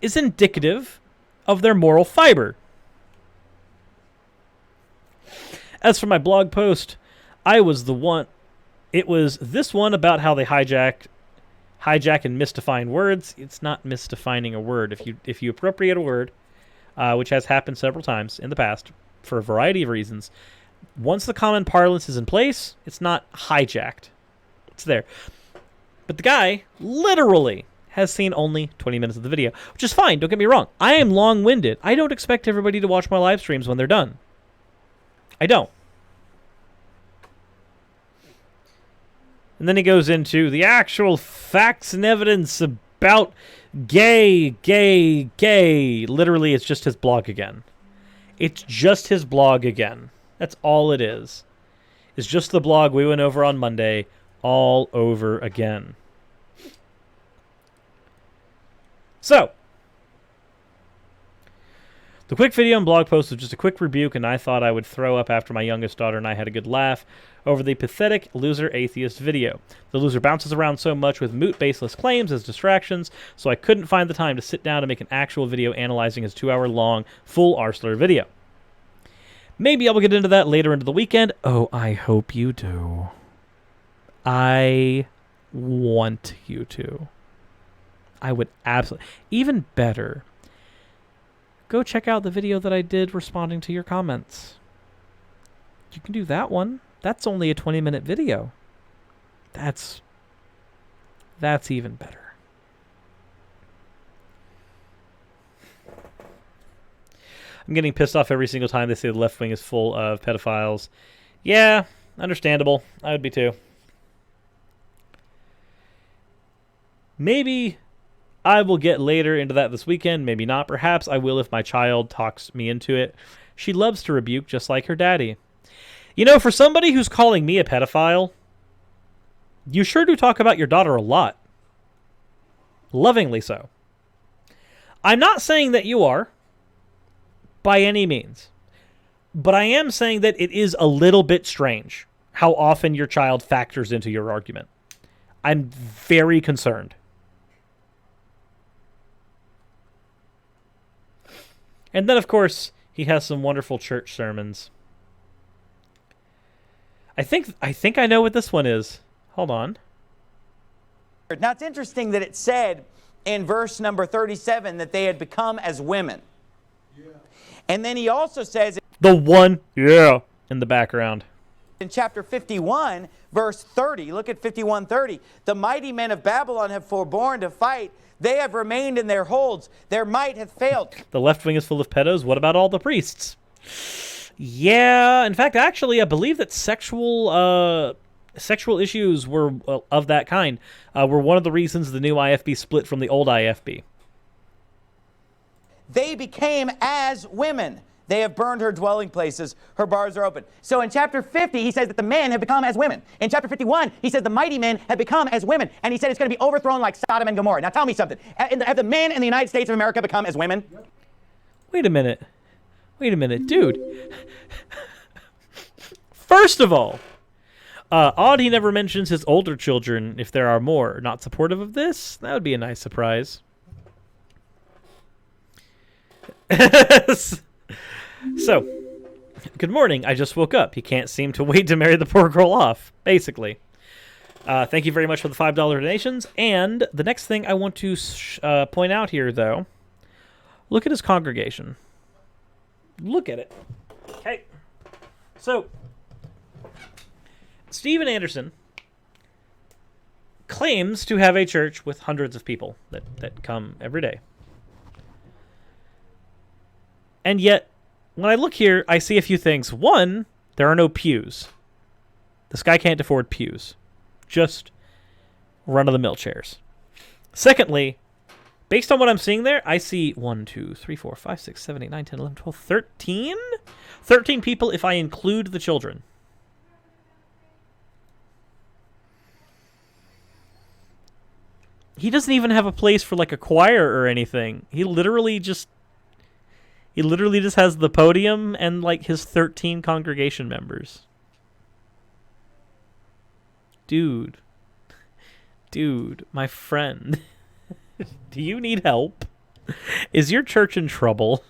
S1: is indicative of their moral fiber. As for my blog post, I was the one... It was this one about how they hijack and misdefine words. It's not misdefining a word. If you appropriate a word, which has happened several times in the past for a variety of reasons, once the common parlance is in place, it's not hijacked. It's there. But the guy literally has seen only 20 minutes of the video, which is fine. Don't get me wrong. I am long-winded. I don't expect everybody to watch my live streams when they're done. I don't. And then he goes into the actual facts and evidence about gay. Literally, it's just his blog again. It's just his blog again. That's all it is. It's just the blog we went over on Monday all over again. So, the quick video and blog post was just a quick rebuke, and I thought I would throw up after my youngest daughter and I had a good laugh over the pathetic loser atheist video. The loser bounces around so much with moot baseless claims as distractions, so I couldn't find the time to sit down and make an actual video analyzing his 2-hour-long full Arsler video. Maybe I will get into that later into the weekend. Oh, I hope you do. I want you to. I would absolutely... Even better, go check out the video that I did responding to your comments. You can do that one. That's only a 20-minute video. That's even better. I'm getting pissed off every single time they say the left wing is full of pedophiles. Yeah, understandable. I would be too. Maybe I will get later into that this weekend. Maybe not. Perhaps I will if my child talks me into it. She loves to rebuke just like her daddy. You know, for somebody who's calling me a pedophile, you sure do talk about your daughter a lot. Lovingly so. I'm not saying that you are, by any means. But I am saying that it is a little bit strange how often your child factors into your argument. I'm very concerned. And then, of course, he has some wonderful church sermons. I think I know what this one is. Hold on.
S8: Now, it's interesting that it said in verse number 37 that they had become as women. Yeah. And then he also says...
S1: The one, yeah, in the background.
S8: In chapter 51, verse 30, look at 51:30. The mighty men of Babylon have forborne to fight. They have remained in their holds. Their might hath failed.
S1: The left wing is full of pedos. What about all the priests? Yeah, in fact, actually, I believe that sexual issues were of that kind were one of the reasons the new IFB split from the old IFB.
S8: They became as women. They have burned her dwelling places. Her bars are open. So in chapter 50, he says that the men have become as women. In chapter 51, he says the mighty men have become as women. And he said it's going to be overthrown like Sodom and Gomorrah. Now tell me something. Have the men in the United States of America become as women?
S1: Wait a minute, dude. First of all, odd he never mentions his older children, if there are more, not supportive of this. That would be a nice surprise. So, good morning. I just woke up. He can't seem to wait to marry the poor girl off, basically. Thank you very much for the $5 donations. And the next thing I want to point out here, though, look at his congregation. Look at it. Okay. So, Steven Anderson claims to have a church with hundreds of people that come every day. And yet, when I look here, I see a few things. One, there are no pews. This guy can't afford pews. Just run-of-the-mill chairs. Secondly, based on what I'm seeing there, I see 1, 2, 3, 4, 5, 6, 7, 8, 9, 10, 11, 12, 13? 13 people if I include the children. He doesn't even have a place for like a choir or anything. He literally just has the podium and like his 13 congregation members. Dude, my friend, do you need help? Is your church in trouble?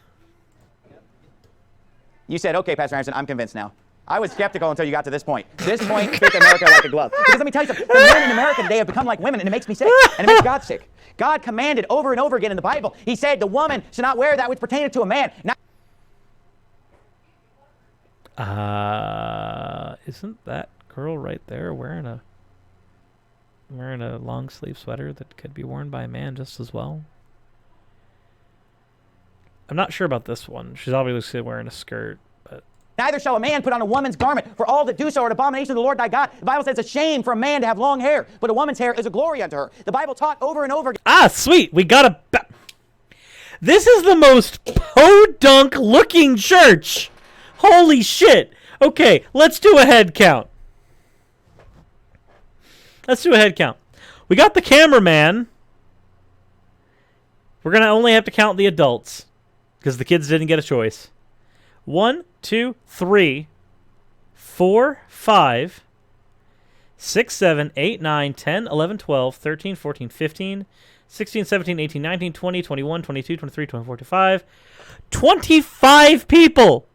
S8: You said, okay, Pastor Anderson, I'm convinced now. I was skeptical until you got to this point. This point fit America like a glove. Because let me tell you something. The men in America today have become like women, and it makes me sick. And it makes God sick. God commanded over and over again in the Bible. He said the woman should not wear that which pertaineth to a man.
S1: Isn't that girl right there wearing a long sleeve sweater that could be worn by a man just as well? I'm not sure about this one. She's obviously wearing a skirt, but
S8: neither shall a man put on a woman's garment, for all that do so are an abomination to the Lord thy God. The Bible says it's a shame for a man to have long hair, but a woman's hair is a glory unto her. The Bible taught over and over again.
S1: Ah, sweet. We got a... This is the most podunk looking church. Holy shit. Okay, let's do a head count. We got the cameraman. We're going to only have to count the adults because the kids didn't get a choice. 1, 2, 3, 4, 5, 6, 7, 8, 9, 10, 11, 12, 13, 14, 15, 16, 17, 18, 19, 20, 21, 22, 23, 24, 25. 25 people!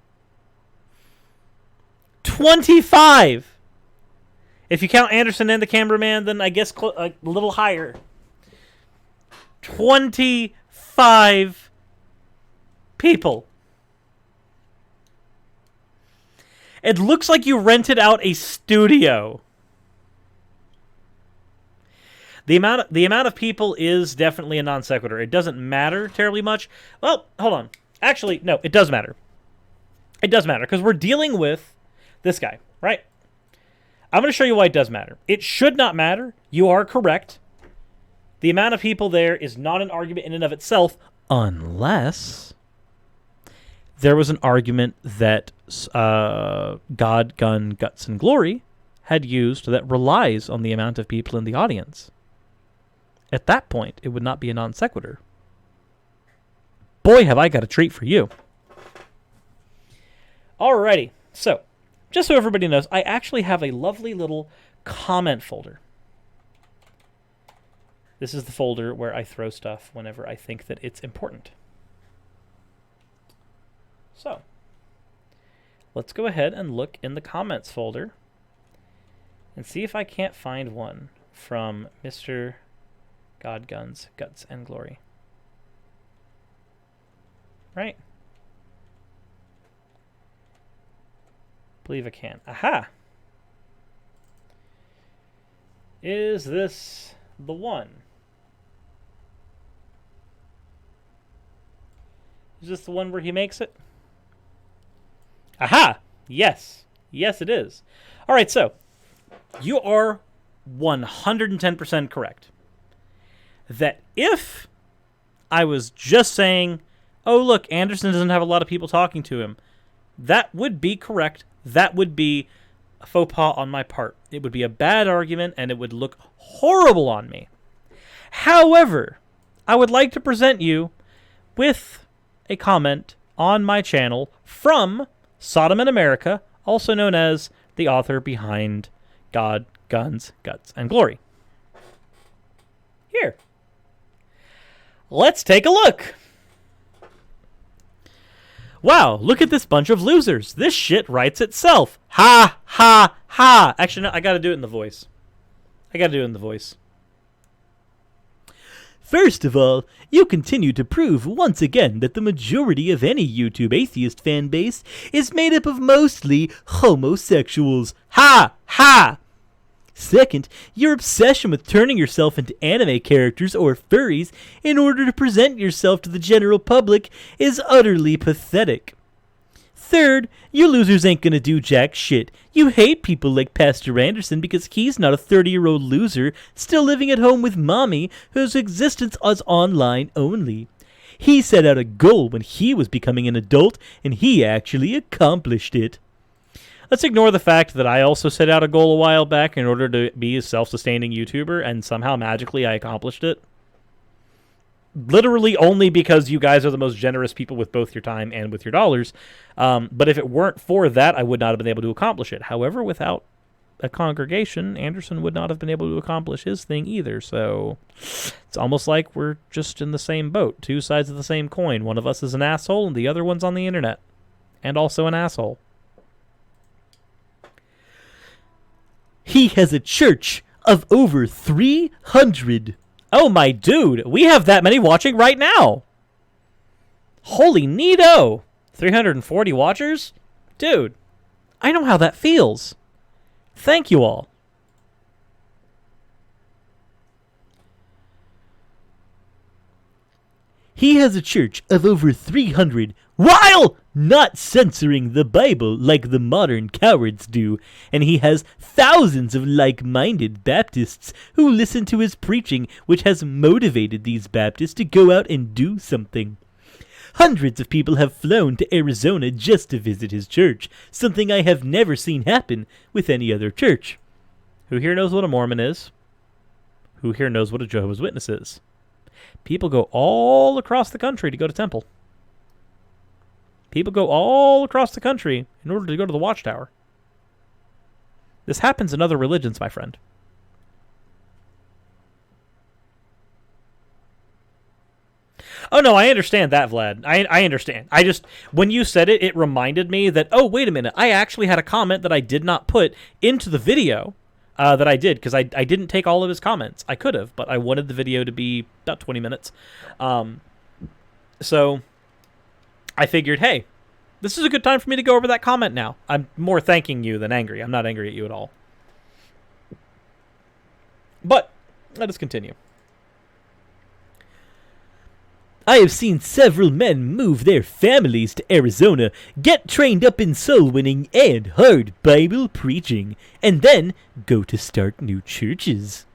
S1: 25! If you count Anderson and the cameraman, then I guess a little higher. 25 people. It looks like you rented out a studio. The amount of people is definitely a non sequitur. It doesn't matter terribly much. Well, hold on. Actually, no, it does matter. It does matter because we're dealing with this guy, right? I'm going to show you why it does matter. It should not matter. You are correct. The amount of people there is not an argument in and of itself, unless there was an argument that God, Gun, Guts, and Glory had used that relies on the amount of people in the audience. At that point, it would not be a non sequitur. Boy, have I got a treat for you. Alrighty, so just so everybody knows, I actually have a lovely little comment folder. This is the folder where I throw stuff whenever I think that it's important. So, let's go ahead and look in the comments folder and see if I can't find one from Mr. God, Guns, Guts, and Glory. Right? Believe I can. Aha! Is this the one? Is this the one where he makes it? Aha! Yes. Yes, it is. All right, so you are 110% correct. That if I was just saying, oh, look, Anderson doesn't have a lot of people talking to him, that would be correct. That would be a faux pas on my part. It would be a bad argument, and it would look horrible on me. However, I would like to present you with a comment on my channel from Sodom in America, also known as the author behind God, Guns, Guts, and Glory. Here. Let's take a look. Wow, look at this bunch of losers. This shit writes itself. Ha, ha, ha. Actually, no, I gotta do it in the voice. First of all, you continue to prove once again that the majority of any YouTube atheist fan base is made up of mostly homosexuals. Ha! Ha! Second, your obsession with turning yourself into anime characters or furries in order to present yourself to the general public is utterly pathetic. Third, you losers ain't gonna do jack shit. You hate people like Pastor Anderson because he's not a 30-year-old loser still living at home with mommy whose existence is online only. He set out a goal when he was becoming an adult, and he actually accomplished it. Let's ignore the fact that I also set out a goal a while back in order to be a self-sustaining YouTuber, and somehow magically I accomplished it. Literally only because you guys are the most generous people with both your time and with your dollars. But if it weren't for that, I would not have been able to accomplish it. However, without a congregation, Anderson would not have been able to accomplish his thing either. So it's almost like we're just in the same boat. Two sides of the same coin. One of us is an asshole and the other one's on the internet. And also an asshole. He has a church of over 300. Oh, my dude, we have that many watching right now. Holy neato. 340 watchers? Dude, I know how that feels. Thank you all. He has a church of over 300 while not censoring the Bible like the modern cowards do, and he has thousands of like-minded Baptists who listen to his preaching, which has motivated these Baptists to go out and do something. Hundreds of people have flown to Arizona just to visit his church, something I have never seen happen with any other church. Who here knows what a Mormon is? Who here knows what a Jehovah's Witness is? People go all across the country to go to temple. People go all across the country in order to go to the Watchtower. This happens in other religions, my friend. Oh, no, I understand that, Vlad. I understand. I just, when you said it, it reminded me that, oh, wait a minute. I actually had a comment that I did not put into the video that I did, because I didn't take all of his comments. I could have, but I wanted the video to be about 20 minutes. So I figured, hey, this is a good time for me to go over that comment now. I'm more thanking you than angry. I'm not angry at you at all. But let us continue. I have seen several men move their families to Arizona, get trained up in soul winning and hard Bible preaching, and then go to start new churches.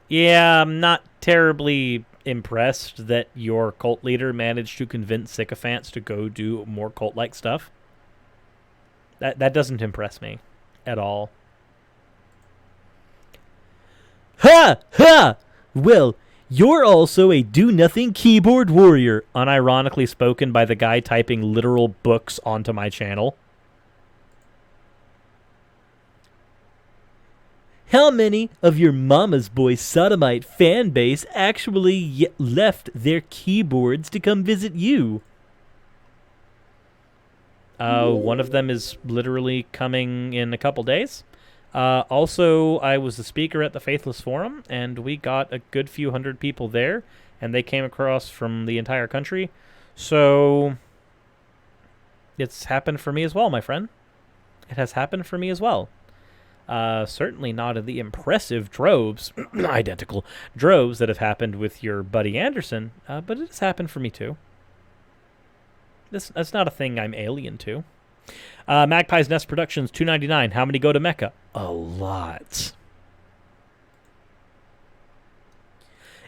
S1: Yeah, I'm not terribly impressed that your cult leader managed to convince sycophants to go do more cult-like stuff. That doesn't impress me at all. Ha! Ha! Well, you're also a do-nothing keyboard warrior, unironically spoken by the guy typing literal books onto my channel. How many of your Mama's Boy sodomite fan base actually left their keyboards to come visit you? One of them is literally coming in a couple days. Also, I was the speaker at the Faithless Forum, and we got a good few hundred people there, and they came across from the entire country. So, it's happened for me as well, my friend. It has happened for me as well. Certainly not in the impressive droves, identical droves that have happened with your buddy Anderson, but it has happened for me too. That's not a thing I'm alien to. Magpie's Nest Productions, $2.99. How many go to Mecca? A lot.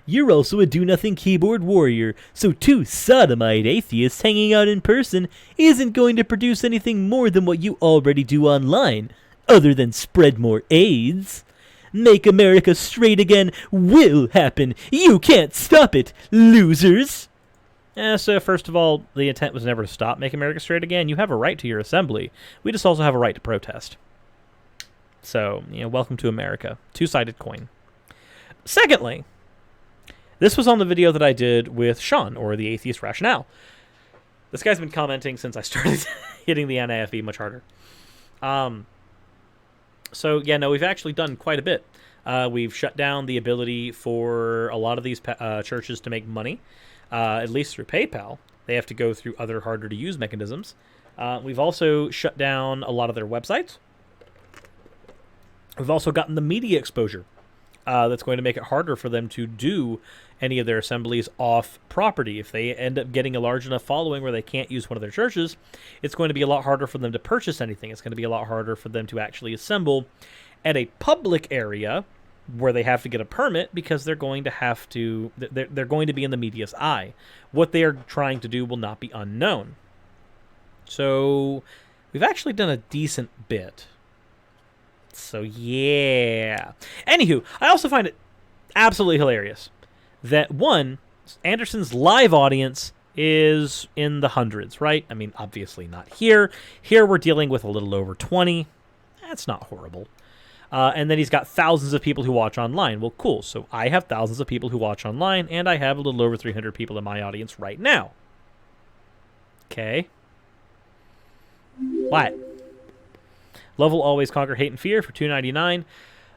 S1: You're also a do-nothing keyboard warrior, so two sodomite atheists hanging out in person isn't going to produce anything more than what you already do online, other than spread more AIDS. Make America straight again will happen. You can't stop it, losers. So first of all, the intent was never to stop Make America Straight Again. You have a right to your assembly. We just also have a right to protest. So, welcome to America. Two-sided coin. Secondly, this was on the video that I did with Sean, or the Atheist Rationale. This guy's been commenting since I started hitting the NIFB much harder. So, yeah, no, we've actually done quite a bit. We've shut down the ability for a lot of these churches to make money, at least through PayPal. They have to go through other harder-to-use mechanisms. We've also shut down a lot of their websites. We've also gotten the media exposure. That's going to make it harder for them to do any of their assemblies off property. If they end up getting a large enough following where they can't use one of their churches, it's going to be a lot harder for them to purchase anything. It's going to be a lot harder for them to actually assemble at a public area where they have to get a permit, because they're going to have to, they're going to be in the media's eye. What they are trying to do will not be unknown. So we've actually done a decent bit. So yeah. Anywho, I also find it absolutely hilarious that, one, Anderson's live audience is in the hundreds, right? I mean, obviously not here. Here we're dealing with a little over 20. That's not horrible. And then he's got thousands of people who watch online. Well, cool. So I have thousands of people who watch online, and I have a little over 300 people in my audience right now. Okay. What? Love will always conquer hate and fear for $2.99.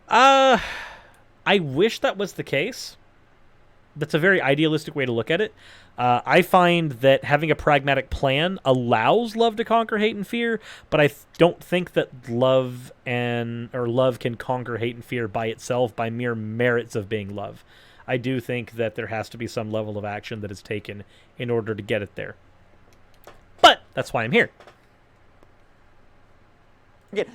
S1: I wish that was the case. That's a very idealistic way to look at it. I find that having a pragmatic plan allows love to conquer hate and fear, but I don't think that love can conquer hate and fear by itself by mere merits of being love. I do think that there has to be some level of action that is taken in order to get it there. But that's why I'm here.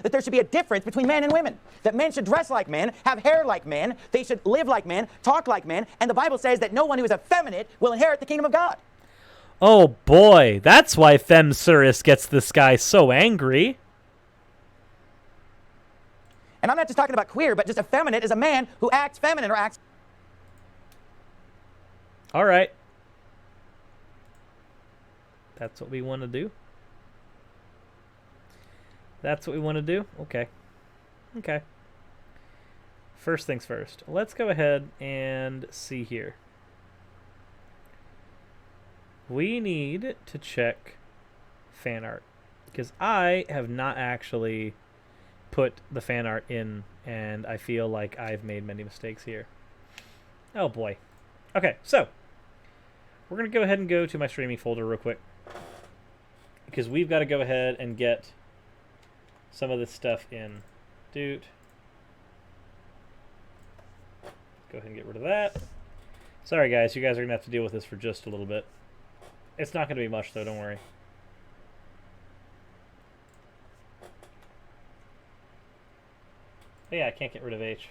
S8: That there should be a difference between men and women. That men should dress like men, have hair like men, they should live like men, talk like men, and the Bible says that no one who is effeminate will inherit the kingdom of God.
S1: Oh boy, that's why Femsurus gets this guy so angry.
S8: And I'm not just talking about queer, but just effeminate is a man who acts feminine or acts...
S1: All right. That's what we want to do. That's what we want to do? Okay. Okay. First things first. Let's go ahead and see here. We need to check fan art, because I have not actually put the fan art in, and I feel like I've made many mistakes here. Oh boy. Okay, so we're going to go ahead and go to my streaming folder real quick, because we've got to go ahead and get some of this stuff in. Dude. Go ahead and get rid of that. Sorry guys, you guys are going to have to deal with this for just a little bit. It's not going to be much though, don't worry. But yeah, I can't get rid of H.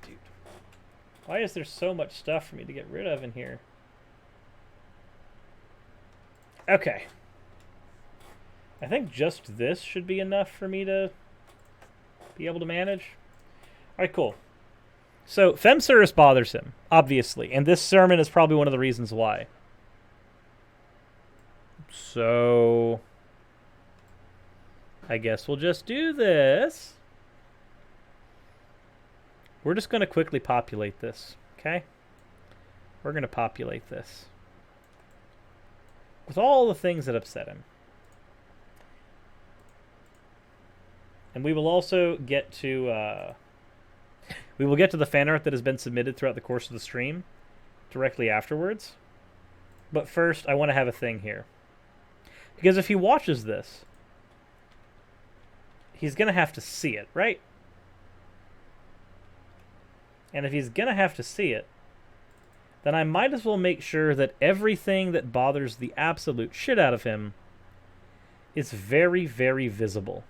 S1: Dude. Why is there so much stuff for me to get rid of in here? Okay. I think just this should be enough for me to be able to manage. Alright, cool. So, Femsurus bothers him, obviously, and this sermon is probably one of the reasons why. So, I guess we'll just do this. We're just going to quickly populate this, okay? We're going to populate this with all the things that upset him. And we will also get to the fan art that has been submitted throughout the course of the stream directly afterwards. But first, I want to have a thing here. Because if he watches this, he's going to have to see it, right? And if he's going to have to see it, then I might as well make sure that everything that bothers the absolute shit out of him is very, very visible.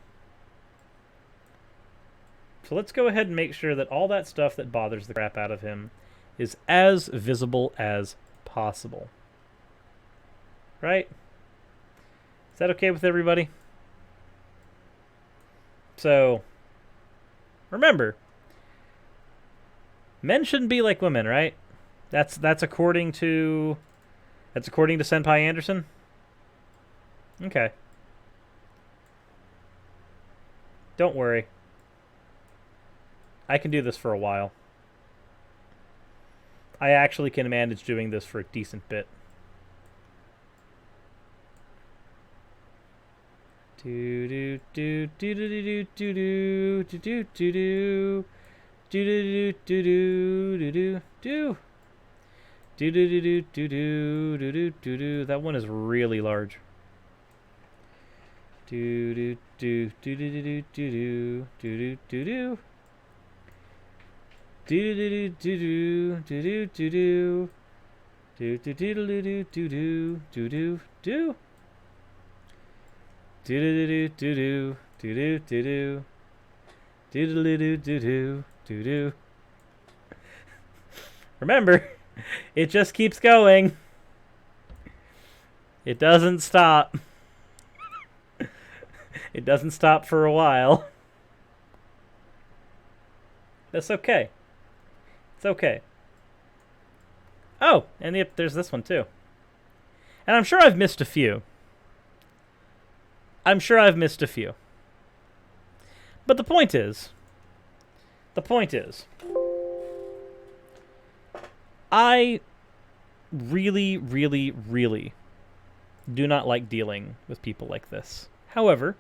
S1: So let's go ahead and make sure that all that stuff that bothers the crap out of him is as visible as possible. Right? Is that okay with everybody? So, remember, men shouldn't be like women, right? That's according to Senpai Anderson? Okay. Don't worry. I can do this for a while. I actually can manage doing this for a decent bit. Do do do do do do do do do do do do do do do do do. Do do do do do do do do do do. That one is really large. Do do do do do do do do do do do. Do do do do do do do do. Do do do do do do do do do do. Do do do do do do do do. Do do do do do do do. Remember, it just keeps going. It doesn't stop. It doesn't stop for a while. That's okay. It's okay. Oh, and there's this one too. And I'm sure I've missed a few. But the point is, I really, really, really do not like dealing with people like this. However,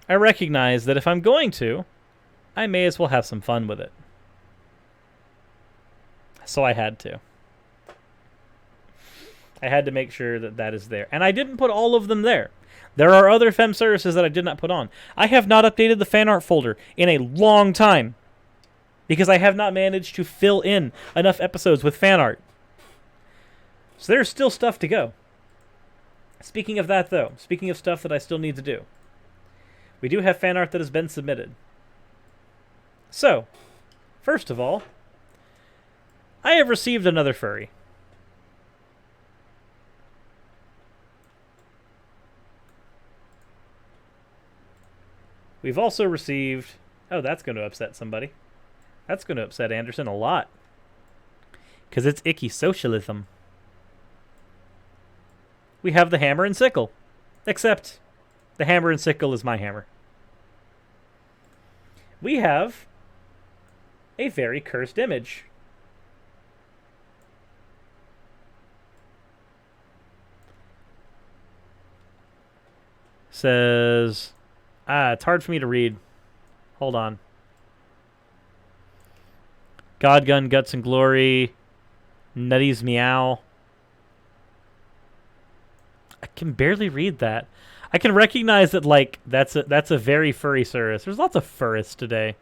S1: I recognize that if I'm going to, I may as well have some fun with it. So I had to. I had to make sure that that is there. And I didn't put all of them there. There are other fem services that I did not put on. I have not updated the fan art folder in a long time because I have not managed to fill in enough episodes with fan art. So there's still stuff to go. Speaking of that, though, speaking of stuff that I still need to do, we do have fan art that has been submitted. So, first of all, I have received another furry. We've also received... Oh, that's going to upset somebody. That's going to upset Anderson a lot. Because it's icky socialism. We have the hammer and sickle. Except the hammer and sickle is my hammer. We have a very cursed image. Says... it's hard for me to read. Hold on. God, Gun, Guts, and Glory. Nutty's Meow. I can barely read that. I can recognize that, like, that's a very furry service. There's lots of furries today.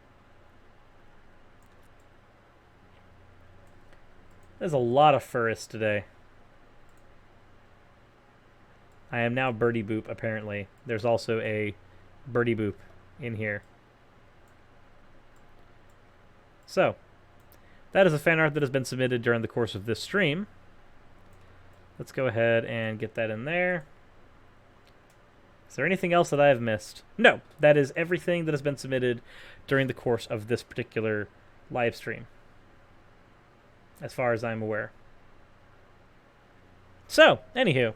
S1: There's a lot of furries today. I am now Birdie Boop, apparently. There's also a Birdie Boop in here. So, that is a fan art that has been submitted during the course of this stream. Let's go ahead and get that in there. Is there anything else that I have missed? No, that is everything that has been submitted during the course of this particular live stream, as far as I'm aware. So, anywho.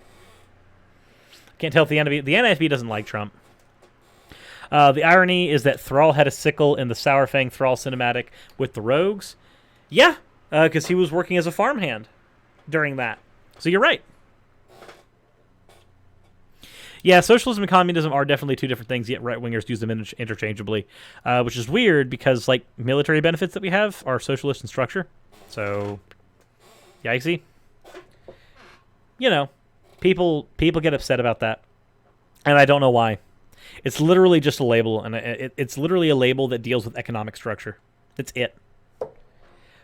S1: Can't tell if the NIFB doesn't like Trump. The irony is that Thrall had a sickle in the Sourfang Thrall cinematic with the Rogues. Yeah, because he was working as a farmhand during that. So you're right. Yeah, socialism and communism are definitely two different things, yet right-wingers use them interchangeably, which is weird because, like, military benefits that we have are socialist in structure. So, yikesy. You know, people get upset about that, and I don't know why. It's literally just a label, and it's literally a label that deals with economic structure. That's it.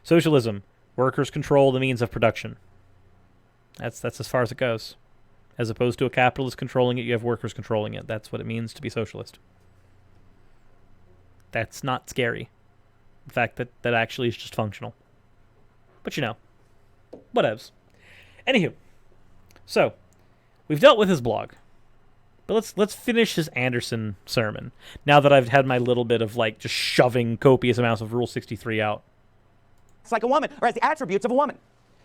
S1: Socialism. Workers control the means of production. That's as far as it goes. As opposed to a capitalist controlling it, you have workers controlling it. That's what it means to be socialist. That's not scary. In fact, that actually is just functional. But you know, whatevs. Anywho, so we've dealt with his blog. But let's finish his Anderson sermon. Now that I've had my little bit of, like, just shoving copious amounts of Rule 63 out.
S8: It's like a woman, or has the attributes of a woman.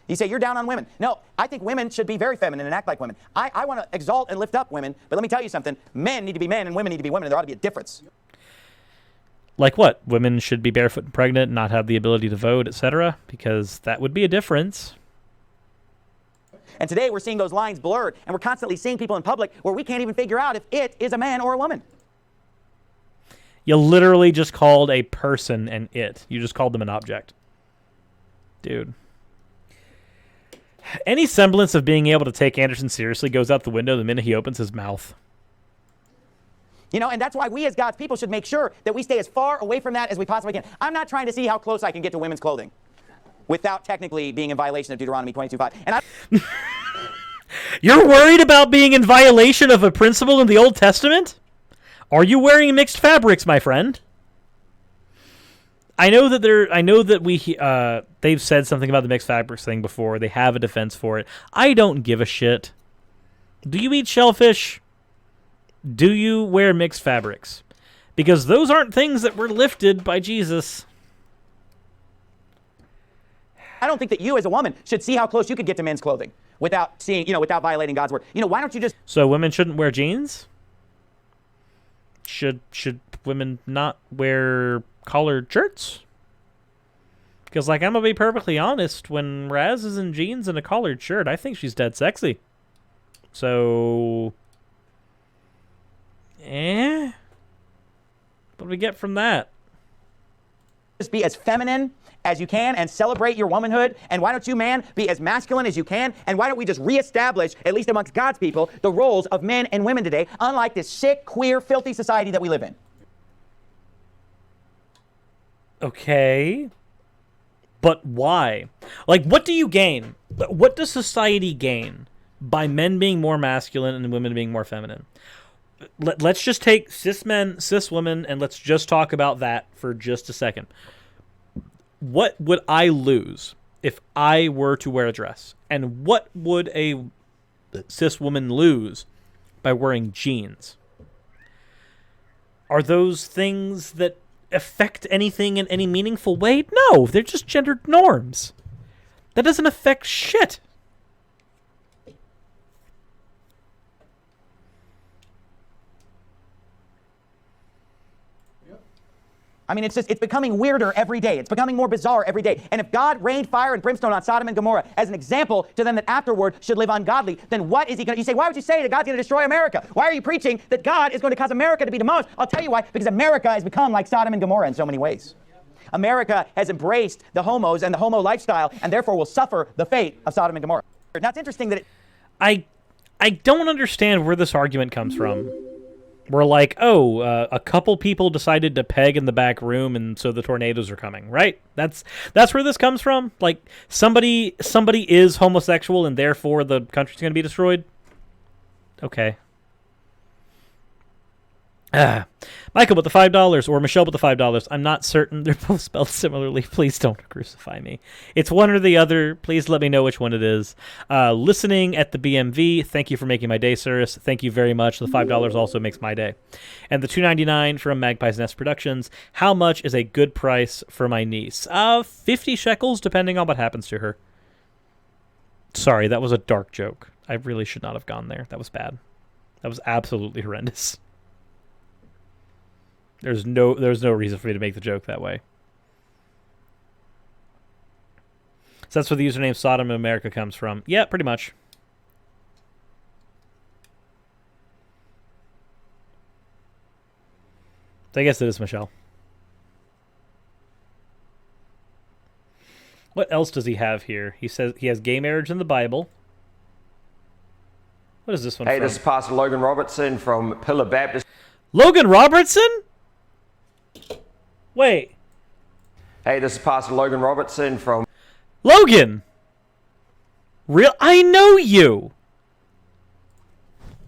S8: You say you're down on women. No, I think women should be very feminine and act like women. I want to exalt and lift up women, but let me tell you something. Men need to be men and women need to be women, and there ought to be a difference.
S1: Like what? Women should be barefoot and pregnant, not have the ability to vote, etc.? Because that would be a difference.
S8: And today we're seeing those lines blurred, and we're constantly seeing people in public where we can't even figure out if it is a man or a woman.
S1: You literally just called a person an it. You just called them an object. Dude. Any semblance of being able to take Anderson seriously goes out the window the minute he opens his mouth.
S8: You know, and that's why we as God's people should make sure that we stay as far away from that as we possibly can. I'm not trying to see how close I can get to women's clothing without technically being in violation of Deuteronomy 22:5. And
S1: You're worried about being in violation of a principle in the Old Testament? Are you wearing mixed fabrics, my friend? I know that they've said something about the mixed fabrics thing before. They have a defense for it. I don't give a shit. Do you eat shellfish? Do you wear mixed fabrics? Because those aren't things that were lifted by Jesus.
S8: I don't think that you as a woman should see how close you could get to men's clothing without seeing, without violating God's word. Why don't you just...
S1: So women shouldn't wear jeans? Should women not wear collared shirts? Because, I'm going to be perfectly honest, when Raz is in jeans and a collared shirt, I think she's dead sexy. So... What do we get from that?
S8: Just be as feminine as you can and celebrate your womanhood. And why don't you, man, be as masculine as you can? And why don't we just reestablish, at least amongst God's people, the roles of men and women today, unlike this sick, queer, filthy society that we live in?
S1: Okay. But why? What do you gain? What does society gain by men being more masculine and women being more feminine? Let's just take cis men, cis women, and let's just talk about that for just a second. What would I lose if I were to wear a dress? And what would a cis woman lose by wearing jeans? Are those things that affect anything in any meaningful way? No, they're just gendered norms. That doesn't affect shit.
S8: I mean, it's becoming weirder every day. It's becoming more bizarre every day. And if God rained fire and brimstone on Sodom and Gomorrah as an example to them that afterward should live ungodly, then what is he going to... You say, why would you say that God's going to destroy America? Why are you preaching that God is going to cause America to be demolished? I'll tell you why. Because America has become like Sodom and Gomorrah in so many ways. America has embraced the homos and the homo lifestyle, and therefore will suffer the fate of Sodom and Gomorrah. Now, it's interesting that
S1: I don't understand where this argument comes from. We're a couple people decided to peg in the back room, and so the tornadoes are coming, right? That's where this comes from. Somebody is homosexual, and therefore the country's going to be destroyed. Okay. Michael with the $5 or Michelle with the $5. I'm not certain. They're both spelled similarly. Please don't crucify me. It's one or the other. Please let me know which one it is. Listening at the BMV. Thank you for making my day, sirs. Thank you very much. The $5 also makes my day. And the $2.99 from Magpie's Nest Productions. How much is a good price for my niece? 50 shekels, depending on what happens to her. Sorry, that was a dark joke. I really should not have gone there. That was bad. That was absolutely horrendous. There's no reason for me to make the joke that way. So that's where the username Sodom America comes from. Yeah, pretty much. So I guess it is Michelle. What else does he have here? He says he has gay marriage in the Bible. What is this one
S11: Hey,
S1: from?
S11: this is Pastor Logan Robertson from Pillar Baptist.
S1: Logan Robertson? Wait.
S11: Hey, this is Pastor Logan Robertson from...
S1: Logan! Real? I know you!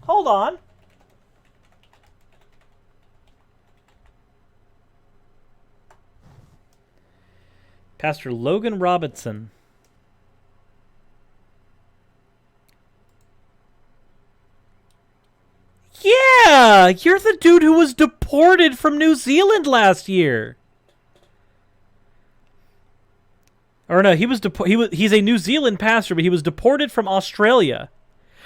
S1: Hold on. Pastor Logan Robertson. Yeah! You're the dude who was deported from New Zealand last year. Or no, he's a New Zealand pastor, but he was deported from Australia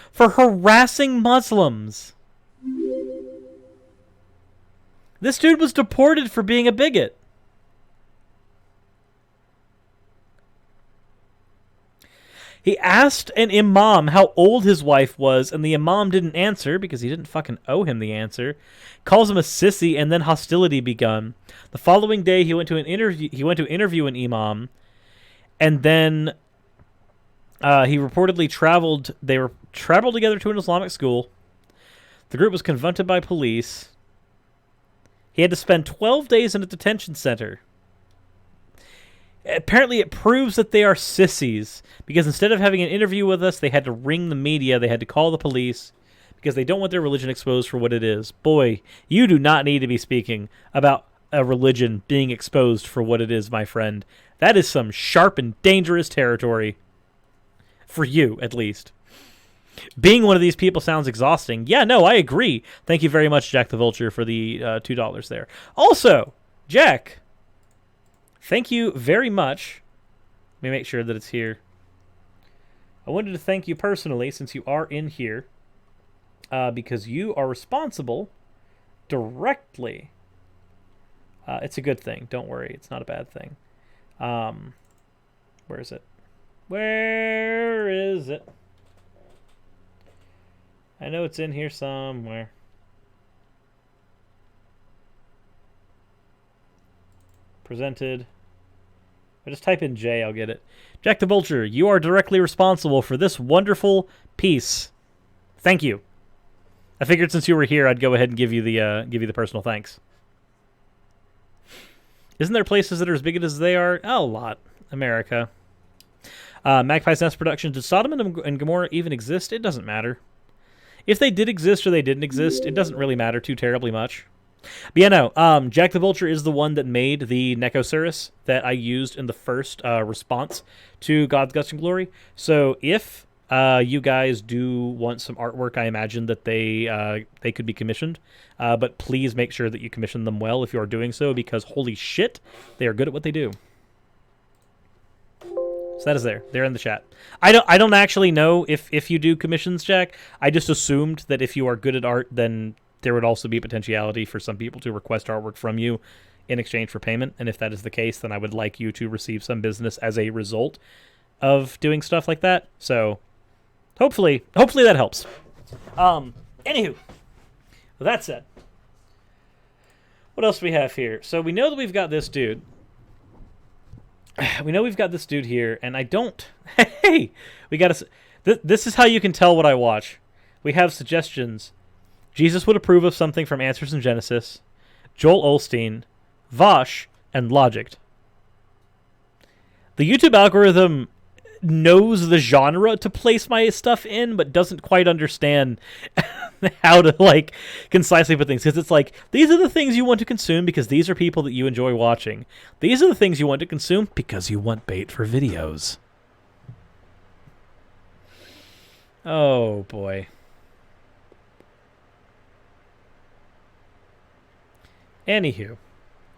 S1: for harassing Muslims. This dude was deported for being a bigot. He asked an imam how old his wife was, and the imam didn't answer because he didn't fucking owe him the answer. Calls him a sissy, and then hostility begun. The following day, he went to interview an imam, and then he reportedly traveled. They were traveled together to an Islamic school. The group was confronted by police. He had to spend 12 days in a detention center. Apparently, it proves that they are sissies, because instead of having an interview with us, they had to ring the media, they had to call the police, because they don't want their religion exposed for what it is. Boy, you do not need to be speaking about a religion being exposed for what it is, my friend. That is some sharp and dangerous territory. For you, at least. Being one of these people sounds exhausting. Yeah, no, I agree. Thank you very much, Jack the Vulture, for the $2 there. Also, Jack... thank you very much. Let me make sure that it's here. I wanted to thank you personally since you are in here because you are responsible directly. It's a good thing. Don't worry. It's not a bad thing. Where is it? Where is it? I know it's in here somewhere. Presented. I just type in J, I'll get it. Jack the Vulture, you are directly responsible for this wonderful piece. Thank you. I figured since you were here, I'd go ahead and give you the personal thanks. Isn't there places that are as big as they are? Oh, a lot. America. Magpie's Nest Productions. Did Sodom and Gomorrah even exist? It doesn't matter. If they did exist or they didn't exist, it doesn't really matter too terribly much. But yeah, no, Jack the Vulture is the one that made the Necosaurus that I used in the first response to God's Guts and Glory. So if you guys do want some artwork, I imagine that they could be commissioned. But please make sure that you commission them well if you are doing so, because holy shit, they are good at what they do. So that is there. They're in the chat. I don't actually know if you do commissions, Jack. I just assumed that if you are good at art, then there would also be potentiality for some people to request artwork from you in exchange for payment. And if that is the case, then I would like you to receive some business as a result of doing stuff like that. So hopefully that helps. Anywho, with that said, what else do we have here? So we know that we've got this dude. We know we've got this dude here, and I don't... Hey! We got to... This is how you can tell what I watch. We have suggestions. Jesus would approve of something from Answers in Genesis, Joel Osteen, Vosh, and Logic. The YouTube algorithm knows the genre to place my stuff in, but doesn't quite understand how to, like, concisely put things. Because it's like, these are the things you want to consume because these are people that you enjoy watching. These are the things you want to consume because you want bait for videos. Oh, boy. Anywho,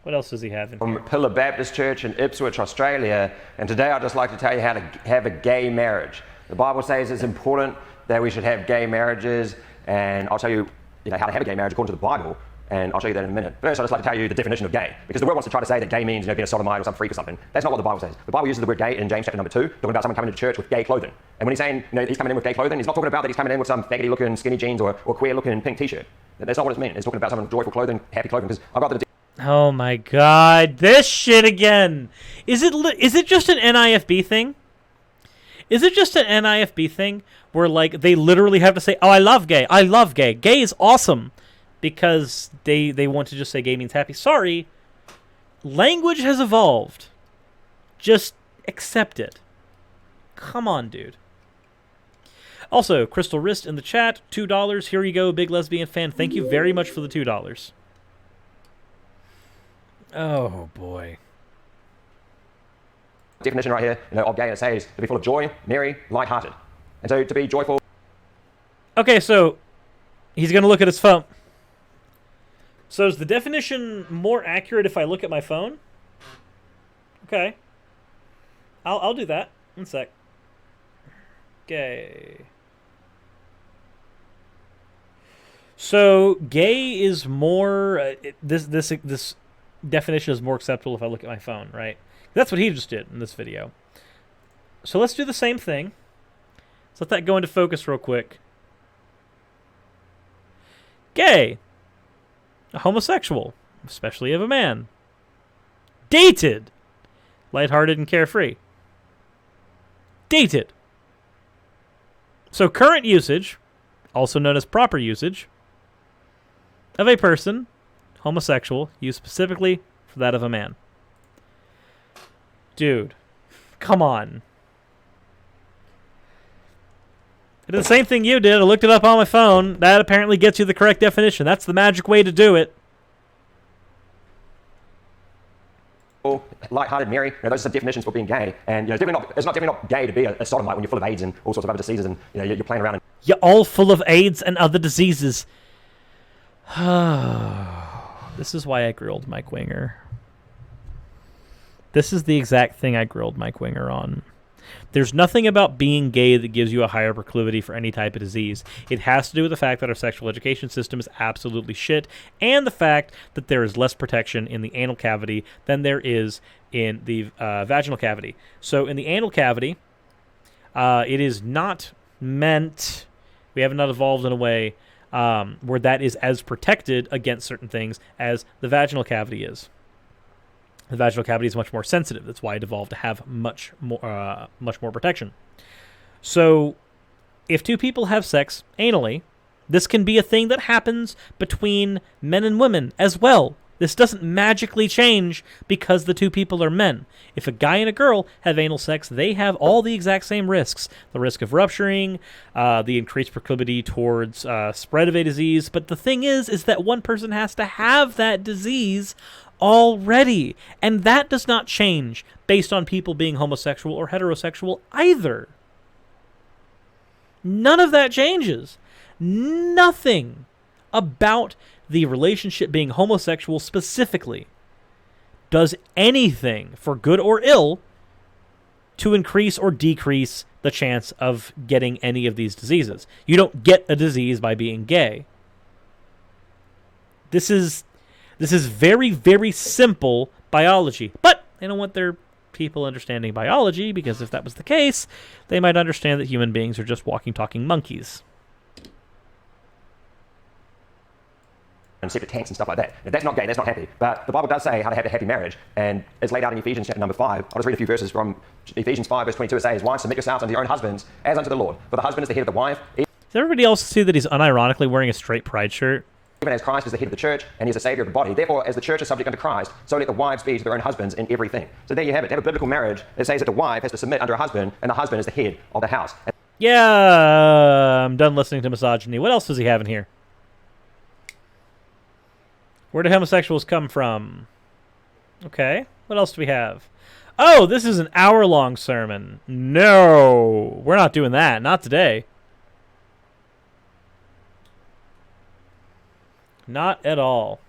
S1: what else does he have in here?
S11: From Pillar Baptist Church in Ipswich, Australia, and today I'd just like to tell you how to have a gay marriage. The Bible says it's important that we should have gay marriages, and I'll tell you, how to have a gay marriage according to the Bible, and I'll show you that in a minute. First, I'd just like to tell you the definition of gay, because the world wants to try to say that gay means being a sodomite or some freak or something. That's not what the Bible says. The Bible uses the word gay in James chapter number 2, talking about someone coming to church with gay clothing. And when he's saying he's coming in with gay clothing, he's not talking about that he's coming in with some faggoty-looking skinny jeans or queer-looking pink t-shirt. That's not what it means. It's talking about someone joyful clothing, happy clothing, because I've got the...
S1: Oh my god, this shit again. Is it just an NIFB thing? Is it just an NIFB thing where, like, they literally have to say, oh, I love gay. I love gay. Gay is awesome. Because they want to just say gay means happy. Sorry. Language has evolved. Just accept it. Come on, dude. Also, Crystal Wrist in the chat, $2. Here you go, big lesbian fan. Thank you very much for the $2. Oh, boy.
S11: Definition right here, of gay, it says to be full of joy, merry, light-hearted. And so to be joyful...
S1: Okay, so he's going to look at his phone. So is the definition more accurate if I look at my phone? Okay. I'll do that. One sec. Gay. So gay is more... This definition is more acceptable if I look at my phone, right? That's what he just did in this video. So let's do the same thing. Let's let that go into focus real quick. Gay. A homosexual, especially of a man. Dated. Lighthearted and carefree. Dated. So current usage, also known as proper usage, of a person, homosexual, used specifically for that of a man. Dude, come on. I did the same thing you did. I looked it up on my phone. That apparently gets you the correct definition. That's the magic way to do it.
S11: Light-hearted, merry, those are some definitions for being gay. And it's definitely not gay to be a sodomite when you're full of AIDS and all sorts of other diseases, and you're playing around.
S1: You're all full of AIDS and other diseases. This is why I grilled Mike Winger. This is the exact thing I grilled Mike Winger on. There's nothing about being gay that gives you a higher proclivity for any type of disease. It has to do with the fact that our sexual education system is absolutely shit, and the fact that there is less protection in the anal cavity than there is in the vaginal cavity. So in the anal cavity, it is not meant, we have not evolved in a way where that is as protected against certain things as the vaginal cavity is. The vaginal cavity is much more sensitive. That's why it evolved to have much more protection. So, if two people have sex anally, this can be a thing that happens between men and women as well. This doesn't magically change because the two people are men. If a guy and a girl have anal sex, they have all the exact same risks. The risk of rupturing, the increased proclivity towards spread of a disease. But the thing is that one person has to have that disease already, and that does not change based on people being homosexual or heterosexual either. None of that changes. Nothing about the relationship being homosexual specifically does anything for good or ill to increase or decrease the chance of getting any of these diseases. You don't get a disease by being gay. This is very, very simple biology. But they don't want their people understanding biology, because if that was the case, they might understand that human beings are just walking, talking monkeys.
S11: And separate tanks and stuff like that. Now, that's not gay, that's not happy. But the Bible does say how to have a happy marriage, and it's laid out in Ephesians chapter number 5. I'll just read a few verses from Ephesians 5, verse 22. It says, "Wives, submit yourselves unto your own husbands, as unto the Lord. For the husband is the head of the wife."
S1: Does everybody else see that he's unironically wearing a straight pride shirt?
S11: Even as Christ is the head of the church, and he is the Savior of the body. Therefore, as the church is subject unto Christ, so let the wives be to their own husbands in everything. So there you have it. To have a biblical marriage, it says that the wife has to submit under a husband, and the husband is the head of the house.
S1: Yeah, I'm done listening to misogyny. What else does he have in here? Where do homosexuals come from? Okay, what else do we have? Oh, this is an hour-long sermon. No, we're not doing that. Not today. Not at all.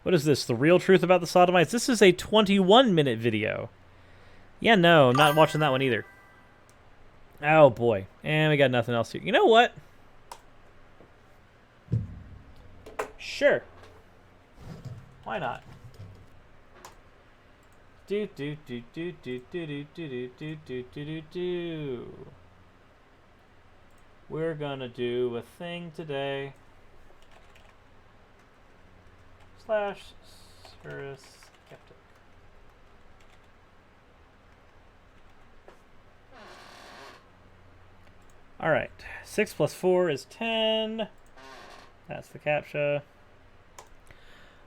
S1: What is this? The real truth about the sodomites? This is a 21-minute video. Yeah, no, not watching that one either. Oh, boy. And we got nothing else here. You know what? Sure. Why not? Do. We're gonna do a thing today. /Skeptic. All right, 6 plus 4 is 10. That's the CAPTCHA.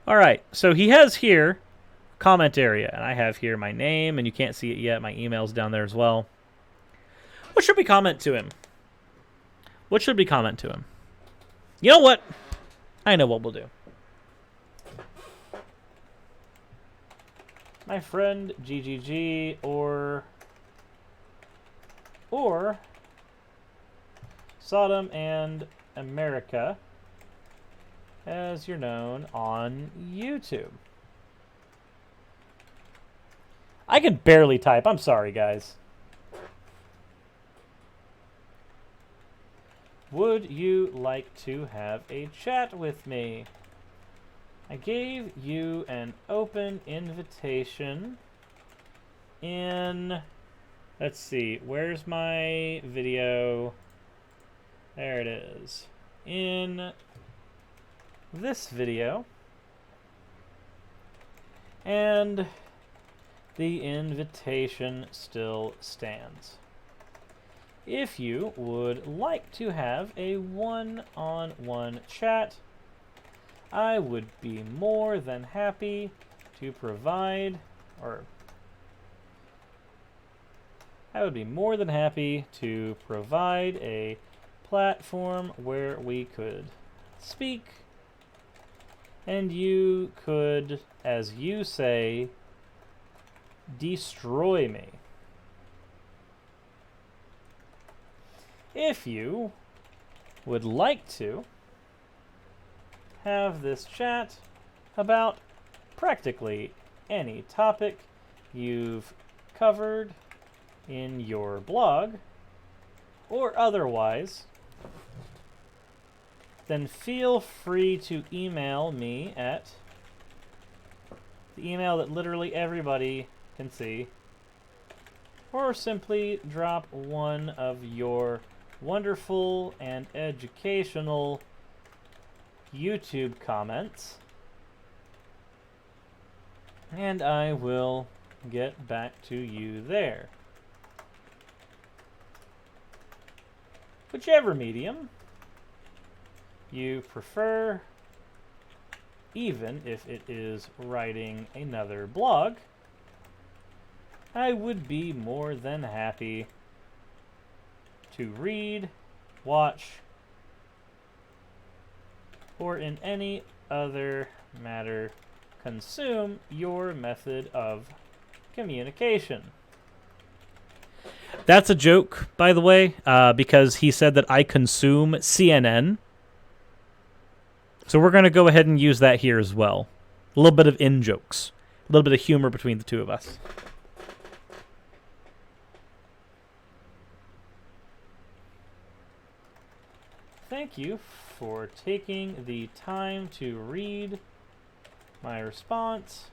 S1: All right, so he has here comment area, and I have here my name, and you can't see it yet. My email's down there as well. What should we comment to him? What should we comment to him? You know what? I know what we'll do. My friend GGG or Sodom and America, as you're known on YouTube. I can barely type. I'm sorry, guys. Would you like to have a chat with me? I gave you an open invitation in Let's see. Where's my video? There it is. In this video. And the invitation still stands. If you would like to have a one-on-one chat, I would be more than happy to provide, I would be more than happy to provide a platform where we could speak and you could, as you say, destroy me. If you would like to have this chat about practically any topic you've covered in your blog or otherwise, then feel free to email me at the email that literally everybody can see, or simply drop one of your wonderful and educational YouTube comments, and I will get back to you there. Whichever medium you prefer, even if it is writing another blog, I would be more than happy to read, watch, or in any other matter consume your method of communication. That's a joke, by the way, because he said that I consume CNN. So we're going to go ahead and use that here as well. A little bit of in-jokes. A little bit of humor between the two of us. Thank you for taking the time to read my response.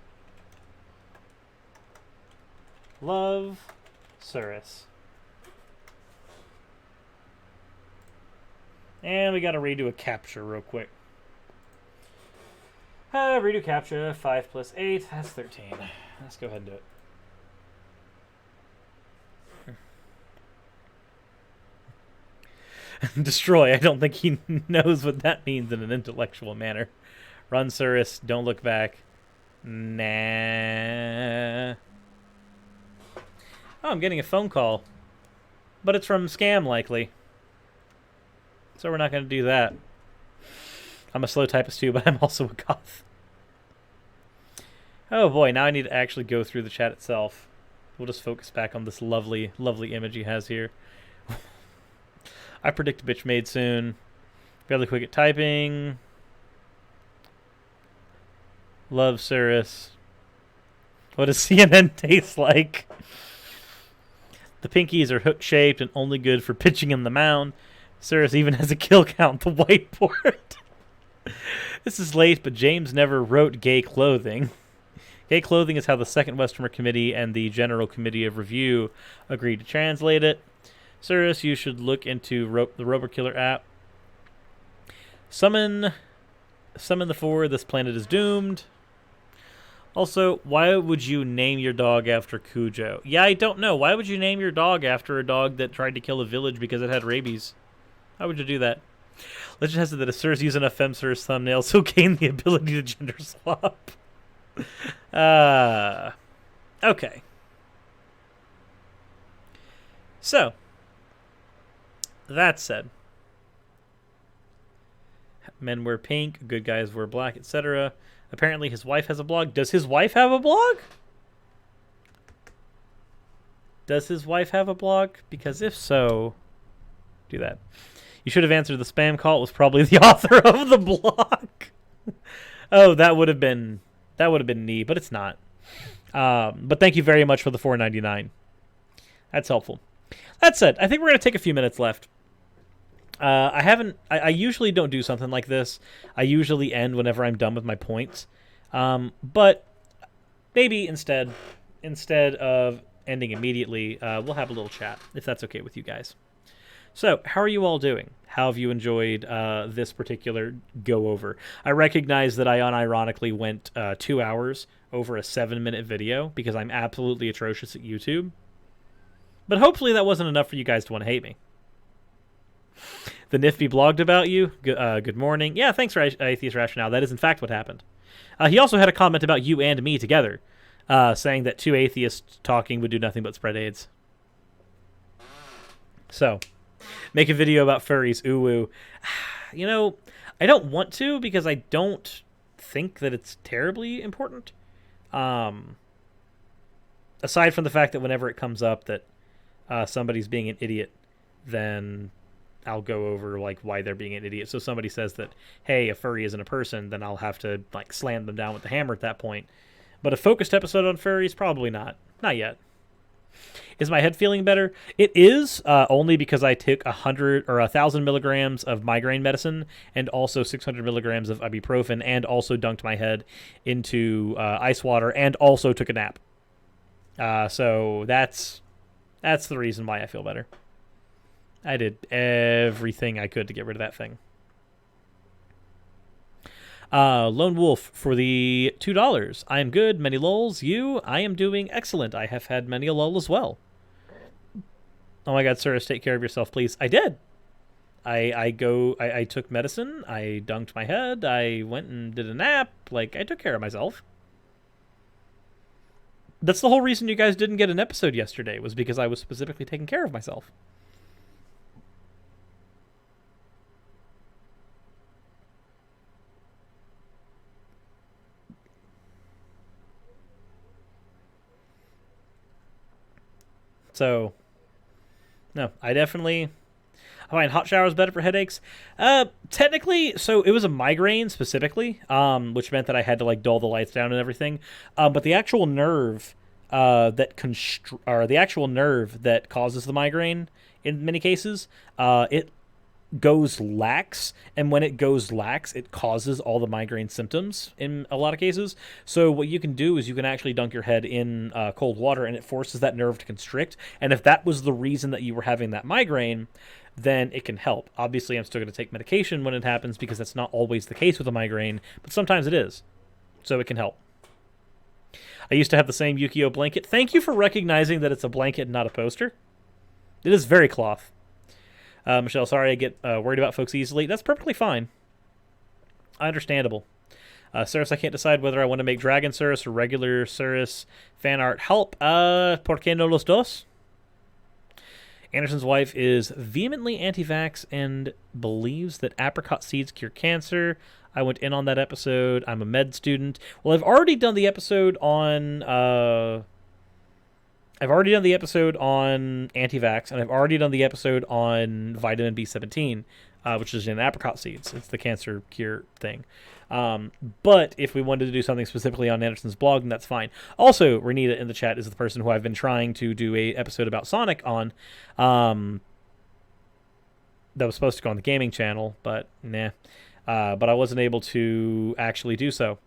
S1: Love, Surus. And we got to redo a capture real quick. Redo captcha, 5 plus 8, that's 13. Let's go ahead and do it. Destroy, I don't think he knows what that means in an intellectual manner. Run, Surus, don't look back. Nah. Oh, I'm getting a phone call. But it's from Scam, likely. So we're not going to do that. I'm a slow typist too, but I'm also a goth. Oh boy, now I need to actually go through the chat itself. We'll just focus back on this lovely, lovely image he has here. I predict a bitch made soon. Fairly quick at typing. Love Surus. What does CNN taste like? The pinkies are hook-shaped and only good for pitching in the mound. Surus even has a kill count, the whiteboard. This is late, but James never wrote gay clothing. Gay clothing is how the Second Westerner Committee and the General Committee of Review agreed to translate it. Surus, you should look into the Robot Killer app. Summon the four. This planet is doomed. Also, why would you name your dog after Cujo? Yeah, I don't know. Why would you name your dog after a dog that tried to kill a village because it had rabies? Why would you do that? Legend has it that a Surus using a FemSurus thumbnail so gain the ability to gender swap. Okay. So, that said, men wear pink, good guys wear black, etc. Apparently his wife has a blog. Does his wife have a blog? Does his wife have a blog? Because if so, do that. You should have answered the spam call. It was probably the author of the blog. Oh, that would have been neat, but it's not. But thank you very much for the $4.99. That's helpful. That said, I think we're going to take a few minutes left. I usually don't do something like this. I usually end whenever I'm done with my points. But maybe instead of ending immediately, we'll have a little chat, if that's okay with you guys. So, how are you all doing? How have you enjoyed this particular go-over? I recognize that I unironically went 2 hours over a 7-minute video because I'm absolutely atrocious at YouTube. But hopefully that wasn't enough for you guys to want to hate me. The NIFB blogged about you. Good morning. Yeah, thanks, Atheist Rationale. That is, in fact, what happened. He also had a comment about you and me together, saying that 2 atheists talking would do nothing but spread AIDS. So, make a video about furries. Ooh. You know, I don't want to because I don't think that it's terribly important. Aside from the fact that whenever it comes up that somebody's being an idiot, then I'll go over like why they're being an idiot. So if somebody says that, hey, a furry isn't a person, then I'll have to like slam them down with the hammer at that point. But a focused episode on furries, probably not. Not yet. Is my head feeling better? It is, only because I took 100 or 1,000 milligrams of migraine medicine and also 600 milligrams of ibuprofen and also dunked my head into ice water and also took a nap. So that's the reason why I feel better. I did everything I could to get rid of that thing. Lone Wolf for the $2. I am good. Many lols. You? I am doing excellent. I have had many a lol as well. Oh my god, Cirrus, take care of yourself, please. I did. I took medicine. I dunked my head. I went and did a nap. Like, I took care of myself. That's the whole reason you guys didn't get an episode yesterday, was because I was specifically taking care of myself. So, no, I find hot showers better for headaches. Technically, so it was a migraine specifically, which meant that I had to like dull the lights down and everything. But the actual nerve that causes the migraine in many cases, it goes lax, and when it goes lax, it causes all the migraine symptoms in a lot of cases. So what you can do is you can actually dunk your head in cold water, and it forces that nerve to constrict. And if that was the reason that you were having that migraine, then it can help. Obviously, I'm still going to take medication when it happens because that's not always the case with a migraine, but sometimes it is. So it can help. I used to have the same Yukio blanket. Thank you for recognizing that it's a blanket and not a poster. It is very cloth. Michelle, sorry I get worried about folks easily. That's perfectly fine. Understandable. Cirrus, I can't decide whether I want to make Dragon Cirrus or regular Cirrus fan art. Help. ¿Por qué no los dos? Anderson's wife is vehemently anti-vax and believes that apricot seeds cure cancer. I went in on that episode. I'm a med student. Well, I've already done the episode on anti-vax, and I've already done the episode on vitamin B17, which is in apricot seeds. It's the cancer cure thing. But if we wanted to do something specifically on Anderson's blog, then that's fine. Also, Renita in the chat is the person who I've been trying to do a episode about Sonic on, that was supposed to go on the gaming channel, but nah. But I wasn't able to actually do so.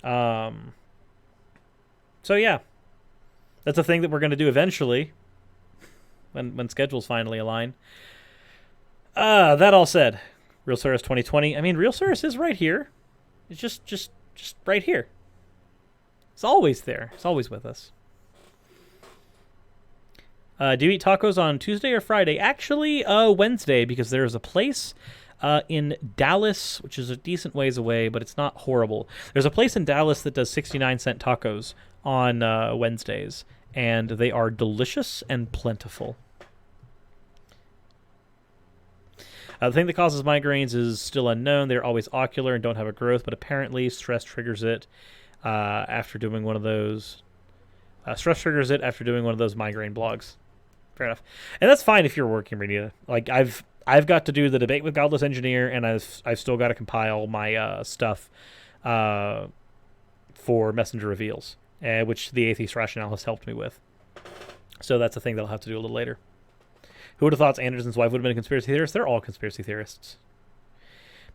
S1: So yeah. That's a thing that we're going to do eventually, when schedules finally align. That all said, Real Cirrus 2020. I mean, Real Cirrus is right here. It's just right here. It's always there. It's always with us. Do you eat tacos on Tuesday or Friday? Actually, Wednesday, because there is a place in Dallas, which is a decent ways away, but it's not horrible. There's a place in Dallas that does 69-cent tacos on Wednesdays, and they are delicious and plentiful. The thing that causes migraines is still unknown. They're always ocular and don't have a growth, but apparently stress triggers it after doing one of those. Stress triggers it after doing one of those migraine blogs. Fair enough, and that's fine if you're working, Renita. Like I've got to do the debate with Godless Engineer, and I've still got to compile my stuff for Messenger Reveals, which the Atheist Rationale has helped me with. So that's a thing that I'll have to do a little later. Who would have thought Anderson's wife would have been a conspiracy theorist? They're all conspiracy theorists.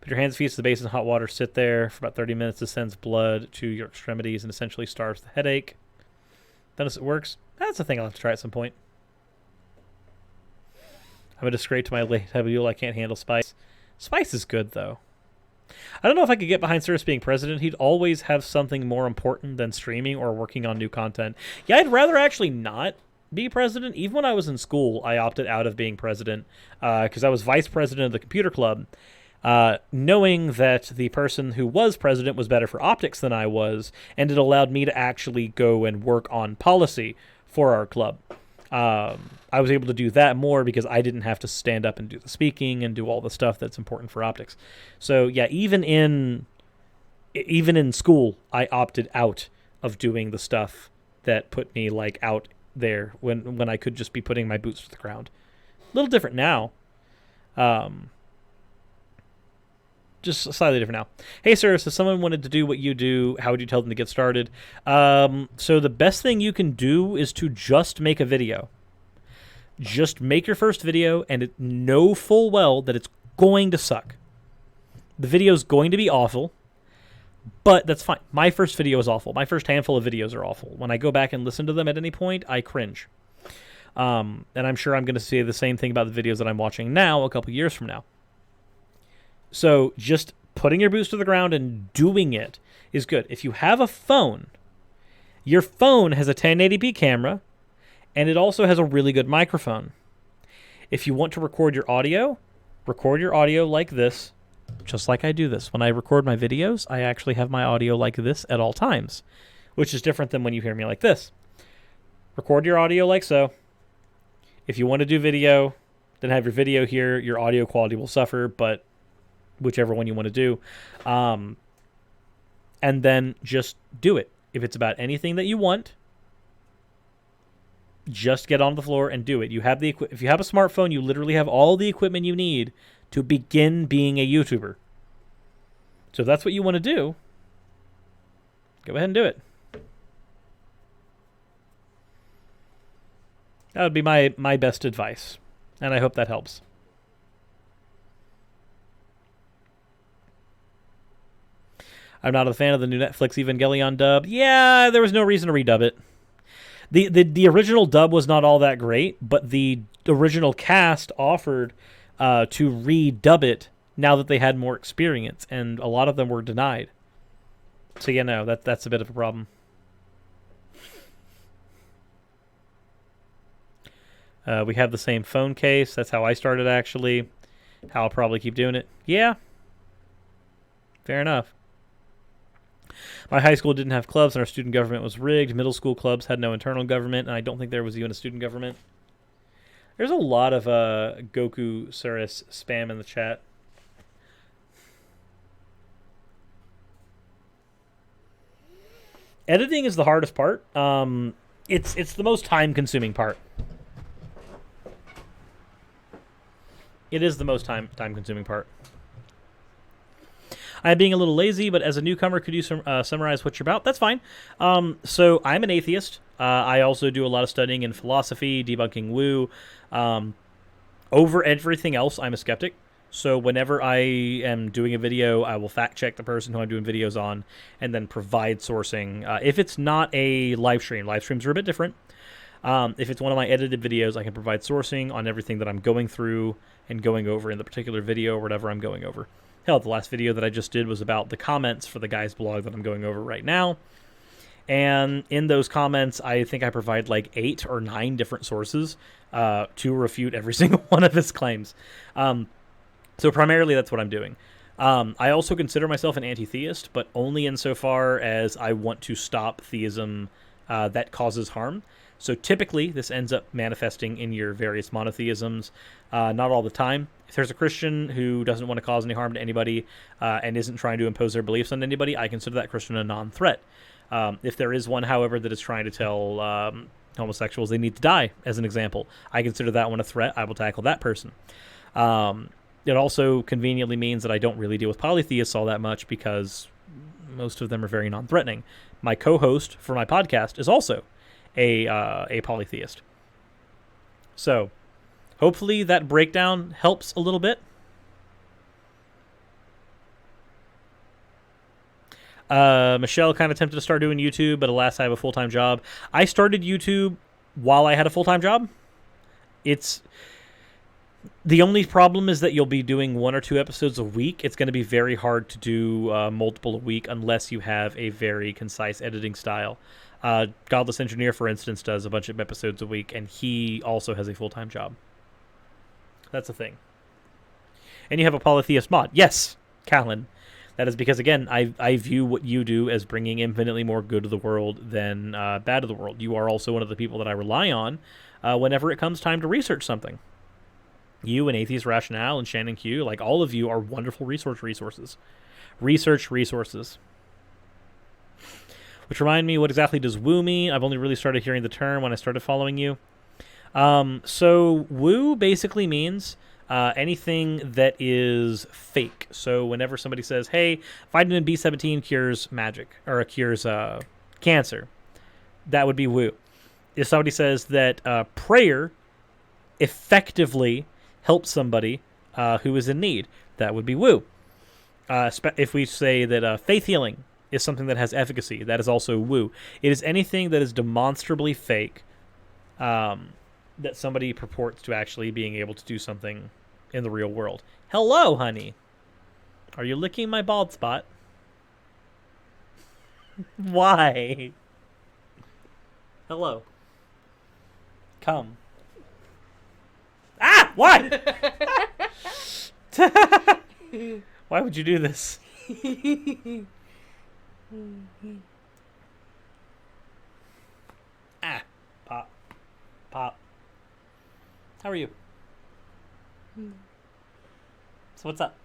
S1: Put your hands and feet to the base in hot water. Sit there for about 30 minutes. This sends blood to your extremities and essentially starves the headache. Then it works. That's a thing I'll have to try at some point. I'm a disgrace to my late Hebule. I can't handle Spice. Spice is good, though. I don't know if I could get behind Cirrus being president. He'd always have something more important than streaming or working on new content. Yeah, I'd rather actually not be president. Even when I was in school, I opted out of being president because I was vice president of the computer club, knowing that the person who was president was better for optics than I was, and it allowed me to actually go and work on policy for our club. I was able to do that more because I didn't have to stand up and do the speaking and do all the stuff that's important for optics. So yeah, even in school, I opted out of doing the stuff that put me like out there when I could just be putting my boots to the ground. A little different now. Just slightly different now. Hey, sir, so someone wanted to do what you do, how would you tell them to get started? So the best thing you can do is to just make a video. Just make your first video and know full well that it's going to suck. The video's going to be awful, but that's fine. My first video is awful. My first handful of videos are awful. When I go back and listen to them at any point, I cringe. And I'm sure I'm going to say the same thing about the videos that I'm watching now a couple years from now. So just putting your boots to the ground and doing it is good. If you have a phone, your phone has a 1080p camera, and it also has a really good microphone. If you want to record your audio like this, just like I do this. When I record my videos, I actually have my audio like this at all times, which is different than when you hear me like this. Record your audio like so. If you want to do video, then have your video here. Your audio quality will suffer, but whichever one you want to do. And then just do it. If it's about anything that you want, just get on the floor and do it. You have if you have a smartphone, you literally have all the equipment you need to begin being a YouTuber. So if that's what you want to do, go ahead and do it. That would be my best advice, and I hope that helps. I'm not a fan of the new Netflix Evangelion dub. Yeah, there was no reason to redub it. The original dub was not all that great, but the original cast offered to redub it now that they had more experience, and a lot of them were denied. So yeah, no, that's a bit of a problem. We have the same phone case. That's how I started, actually. How I'll probably keep doing it. Yeah. Fair enough. My high school didn't have clubs, and our student government was rigged. Middle school clubs had no internal government, and I don't think there was even a student government. There's a lot of Goku Cirrus spam in the chat. Editing is the hardest part. It's the most time-consuming part. It is the most time-consuming part. I'm being a little lazy, but as a newcomer, could you summarize what you're about? That's fine. So I'm an atheist. I also do a lot of studying in philosophy, debunking woo. Over everything else, I'm a skeptic. So whenever I am doing a video, I will fact check the person who I'm doing videos on and then provide sourcing. If it's not a live streams are a bit different. If it's one of my edited videos, I can provide sourcing on everything that I'm going through and going over in the particular video or whatever I'm going over. Hell, the last video that I just did was about the comments for the guy's blog that I'm going over right now. And in those comments, I think I provide like 8 or 9 different sources to refute every single one of his claims. So primarily that's what I'm doing. I also consider myself an anti-theist, but only insofar as I want to stop theism that causes harm. So typically this ends up manifesting in your various monotheisms, not all the time. If there's a Christian who doesn't want to cause any harm to anybody and isn't trying to impose their beliefs on anybody, I consider that Christian a non-threat. If there is one, however, that is trying to tell homosexuals they need to die, as an example, I consider that one a threat. I will tackle that person. It also conveniently means that I don't really deal with polytheists all that much because most of them are very non-threatening. My co-host for my podcast is also a polytheist. So hopefully that breakdown helps a little bit. Michelle kind of tempted to start doing YouTube, but alas, I have a full-time job. I started YouTube while I had a full-time job. It's the only problem is that you'll be doing 1 or 2 episodes a week. It's going to be very hard to do multiple a week unless you have a very concise editing style. Godless Engineer, for instance, does a bunch of episodes a week, and he also has a full-time job. That's a thing. And you have a polytheist mod. Yes, Callan. That is because, again, I view what you do as bringing infinitely more good to the world than bad to the world. You are also one of the people that I rely on whenever it comes time to research something. You and Atheist Rationale and Shannon Q, like all of you are wonderful resources. Research resources. Which remind me, what exactly does woo mean? I've only really started hearing the term when I started following you. So woo basically means anything that is fake. So whenever somebody says, hey, vitamin B17 cures magic, or cures cancer, that would be woo. If somebody says that prayer effectively helps somebody who is in need, that would be woo. If we say that faith healing is something that has efficacy, that is also woo. It is anything that is demonstrably fake that somebody purports to actually being able to do something in the real world. Hello, honey. Are you licking my bald spot? Why? Hello. Come. Ah! Why? Why would you do this? Ah. Pop. Pop. How are you? So what's up?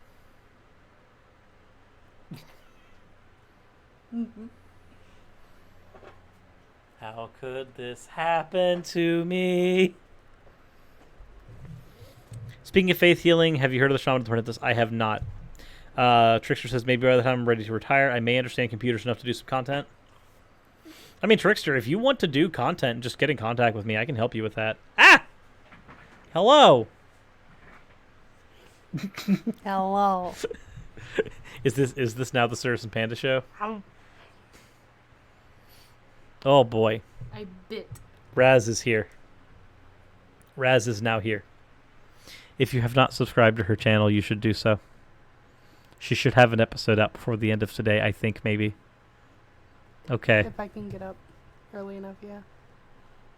S1: How could this happen to me? Speaking of faith healing, have you heard of the Shaman of the Apprentice? I have not. Trickster says, maybe by the time I'm ready to retire, I may understand computers enough to do some content. I mean, Trickster, if you want to do content and just get in contact with me, I can help you with that. Ah! Hello!
S10: Hello.
S1: Is this now the Cirrus and Panda show? Oh boy.
S10: I bit.
S1: Raz is here. Raz is now here. If you have not subscribed to her channel, you should do so. She should have an episode out before the end of today, I think, maybe. Okay.
S10: If I can get up early enough, yeah.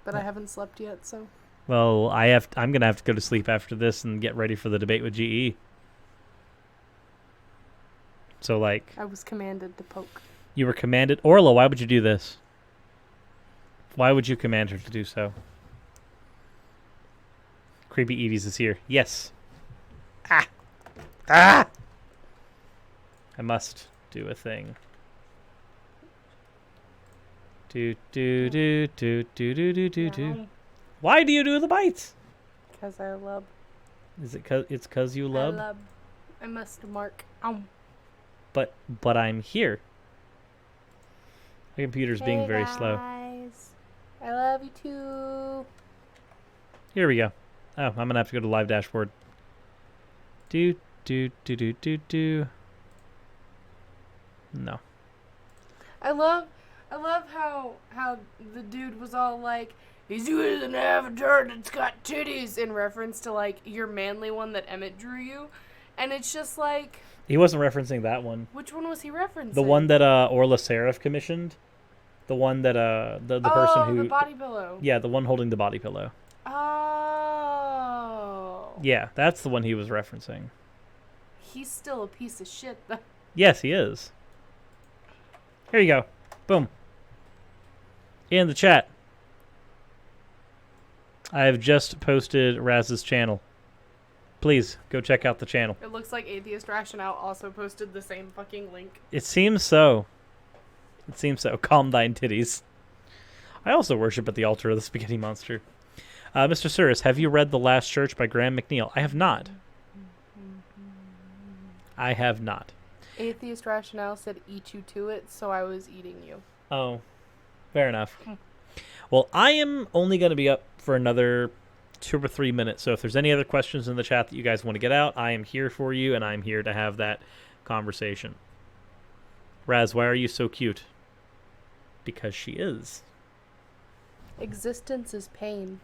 S10: But I haven't slept yet, so.
S1: Well, I'm gonna have to go to sleep after this and get ready for the debate with GE. So, like...
S10: I was commanded to poke.
S1: You were commanded? Orla, why would you do this? Why would you command her to do so? Creepy Edie's is here. Yes. Ah! Ah! I must do a thing. Do do do do do do do do do. Why do you do the bites?
S10: Because I love.
S1: Is it it's cause you love?
S10: I love. I must mark.
S1: But I'm here. My computer's being very slow.
S10: I love you too.
S1: Here we go. Oh, I'm gonna have to go to live dashboard. Do do do do do do. No.
S10: I love how the dude was all like, he's using an avatar that's got titties in reference to like your manly one that Emmett drew you, and it's just like.
S1: He wasn't referencing that one.
S10: Which one was he referencing?
S1: The one that Orla Seraph commissioned. The one that the person who
S10: the body pillow.
S1: Yeah, the one holding the body pillow.
S10: Oh.
S1: Yeah, that's the one he was referencing.
S10: He's still a piece of shit though.
S1: Yes, he is. Here you go. Boom. In the chat. I have just posted Raz's channel. Please, go check out the channel.
S10: It looks like Atheist Rationale also posted the same fucking link.
S1: It seems so. It seems so. Calm thine titties. I also worship at the altar of the spaghetti monster. Mr. Cirrus, have you read The Last Church by Graham McNeil? I have not. I have not.
S10: Atheist Rationale said eat you to it, so I was eating you.
S1: Oh, fair enough. Well, I am only going to be up for another 2 or 3 minutes, so if there's any other questions in the chat that you guys want to get out, I am here for you, and I'm here to have that conversation. Raz, why are you so cute? Because she is.
S10: Existence is pain.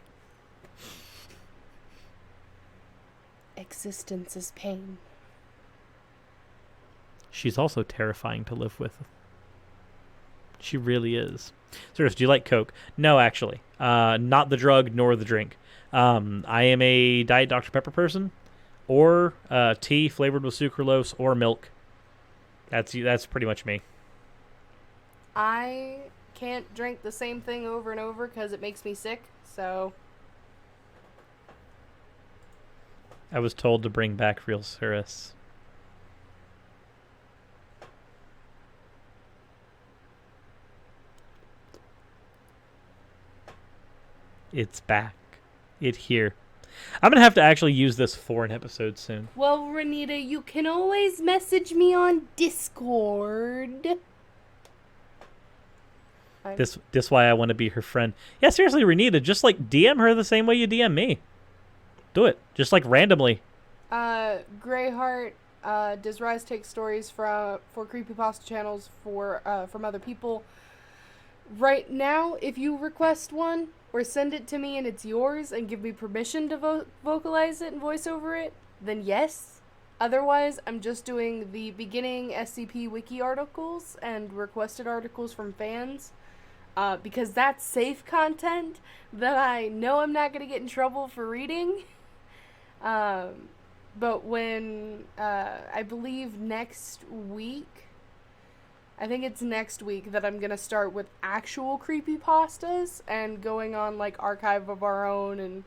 S10: Existence is pain.
S1: She's also terrifying to live with. She really is. Seriously, do you like Coke? No, actually. Not the drug nor the drink. I am a Diet Dr. Pepper person, or tea flavored with sucralose or milk. That's pretty much me.
S10: I can't drink the same thing over and over because it makes me sick, so...
S1: I was told to bring back real Cirrus. It's back. It here. I'm going to have to actually use this for an episode soon.
S10: Well, Renita, you can always message me on Discord.
S1: This why I want to be her friend. Yeah, seriously, Renita, just like DM her the same way you DM me. Do it. Just like randomly.
S10: Greyheart, does Rise take stories for creepypasta channels from other people? Right now, if you request one or send it to me and it's yours and give me permission to vocalize it and voice over it, then yes. Otherwise, I'm just doing the beginning SCP wiki articles and requested articles from fans. Because that's safe content that I know I'm not going to get in trouble for reading. But when, I believe next week, I think it's next week that I'm going to start with actual creepypastas and going on like Archive of Our Own and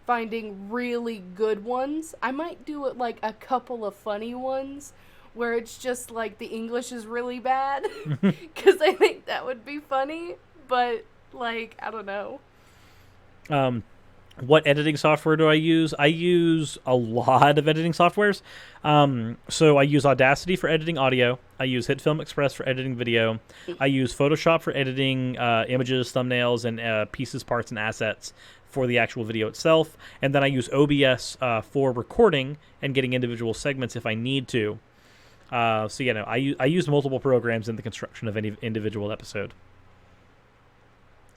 S10: finding really good ones. I might do it like a couple of funny ones where it's just like the English is really bad because I think that would be funny, but like, I don't know.
S1: What editing software do I use? I use a lot of editing softwares. So I use Audacity for editing audio. I use HitFilm Express for editing video. I use Photoshop for editing images, thumbnails, and pieces, parts, and assets for the actual video itself. And then I use OBS for recording and getting individual segments if I need to. So yeah, no, I use multiple programs in the construction of any individual episode.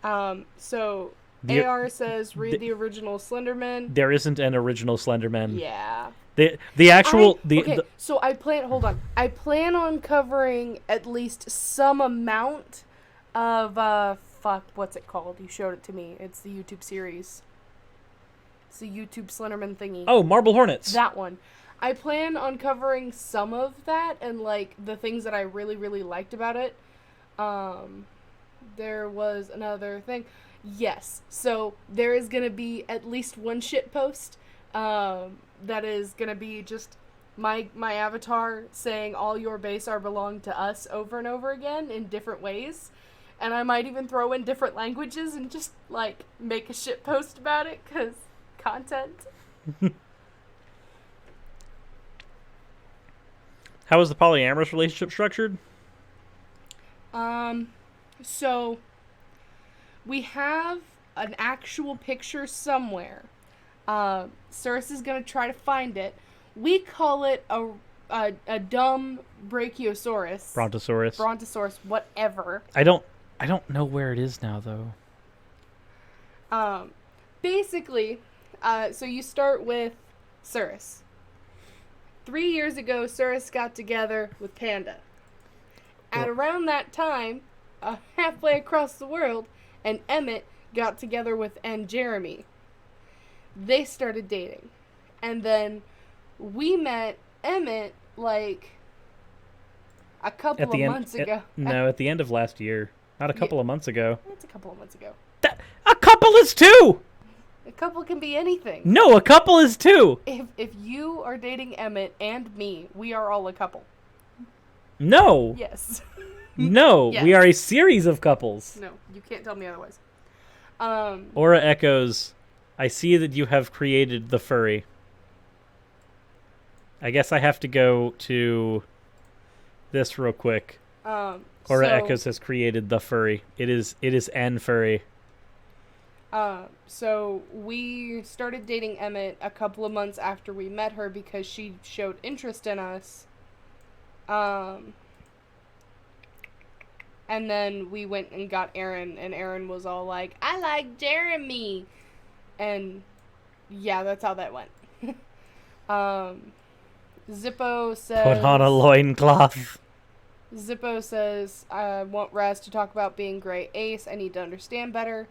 S10: So AR says read the original Slenderman.
S1: There isn't an original Slenderman.
S10: Yeah.
S1: The actual
S10: so I plan on covering at least some amount of what's it called? You showed it to me. It's the YouTube series. It's the YouTube Slenderman thingy.
S1: Oh, Marble Hornets.
S10: That one. I plan on covering some of that and like the things that I really, really liked about it. There was another thing. Yes. So there is going to be at least one shit post that is going to be just my avatar saying all your base are belong to us over and over again in different ways. And I might even throw in different languages and just like make a shit post about it because content.
S1: How is the polyamorous relationship structured?
S10: So we have an actual picture somewhere. Cirrus is gonna try to find it. We call it a dumb Brachiosaurus. Brontosaurus, whatever.
S1: I don't know where it is now though.
S10: Basically, so you start with Cirrus. 3 years ago, Cirrus got together with Panda. At around that time, halfway across the world, and Emmett got together with Jeremy. They started dating. And then we met Emmett like a couple of months ago.
S1: At the end of last year. Not a couple of months ago.
S10: It's a couple of months ago.
S1: A couple is two!
S10: A couple can be anything.
S1: No, a couple is two!
S10: If you are dating Emmett and me, we are all a couple.
S1: No!
S10: Yes.
S1: No, yes. We are a series of couples.
S10: No, you can't tell me otherwise.
S1: Aura echoes, I see that you have created the furry. I guess I have to go to this real quick. Aura Echoes has created the furry. It is an furry.
S10: So we started dating Emmett a couple of months after we met her because she showed interest in us. And then we went and got Aaron, and Aaron was all like, I like Jeremy. And yeah, that's how that went. Zippo says...
S1: Put on a loincloth.
S10: Zippo says, I want Raz to talk about being gray ace. I need to understand better.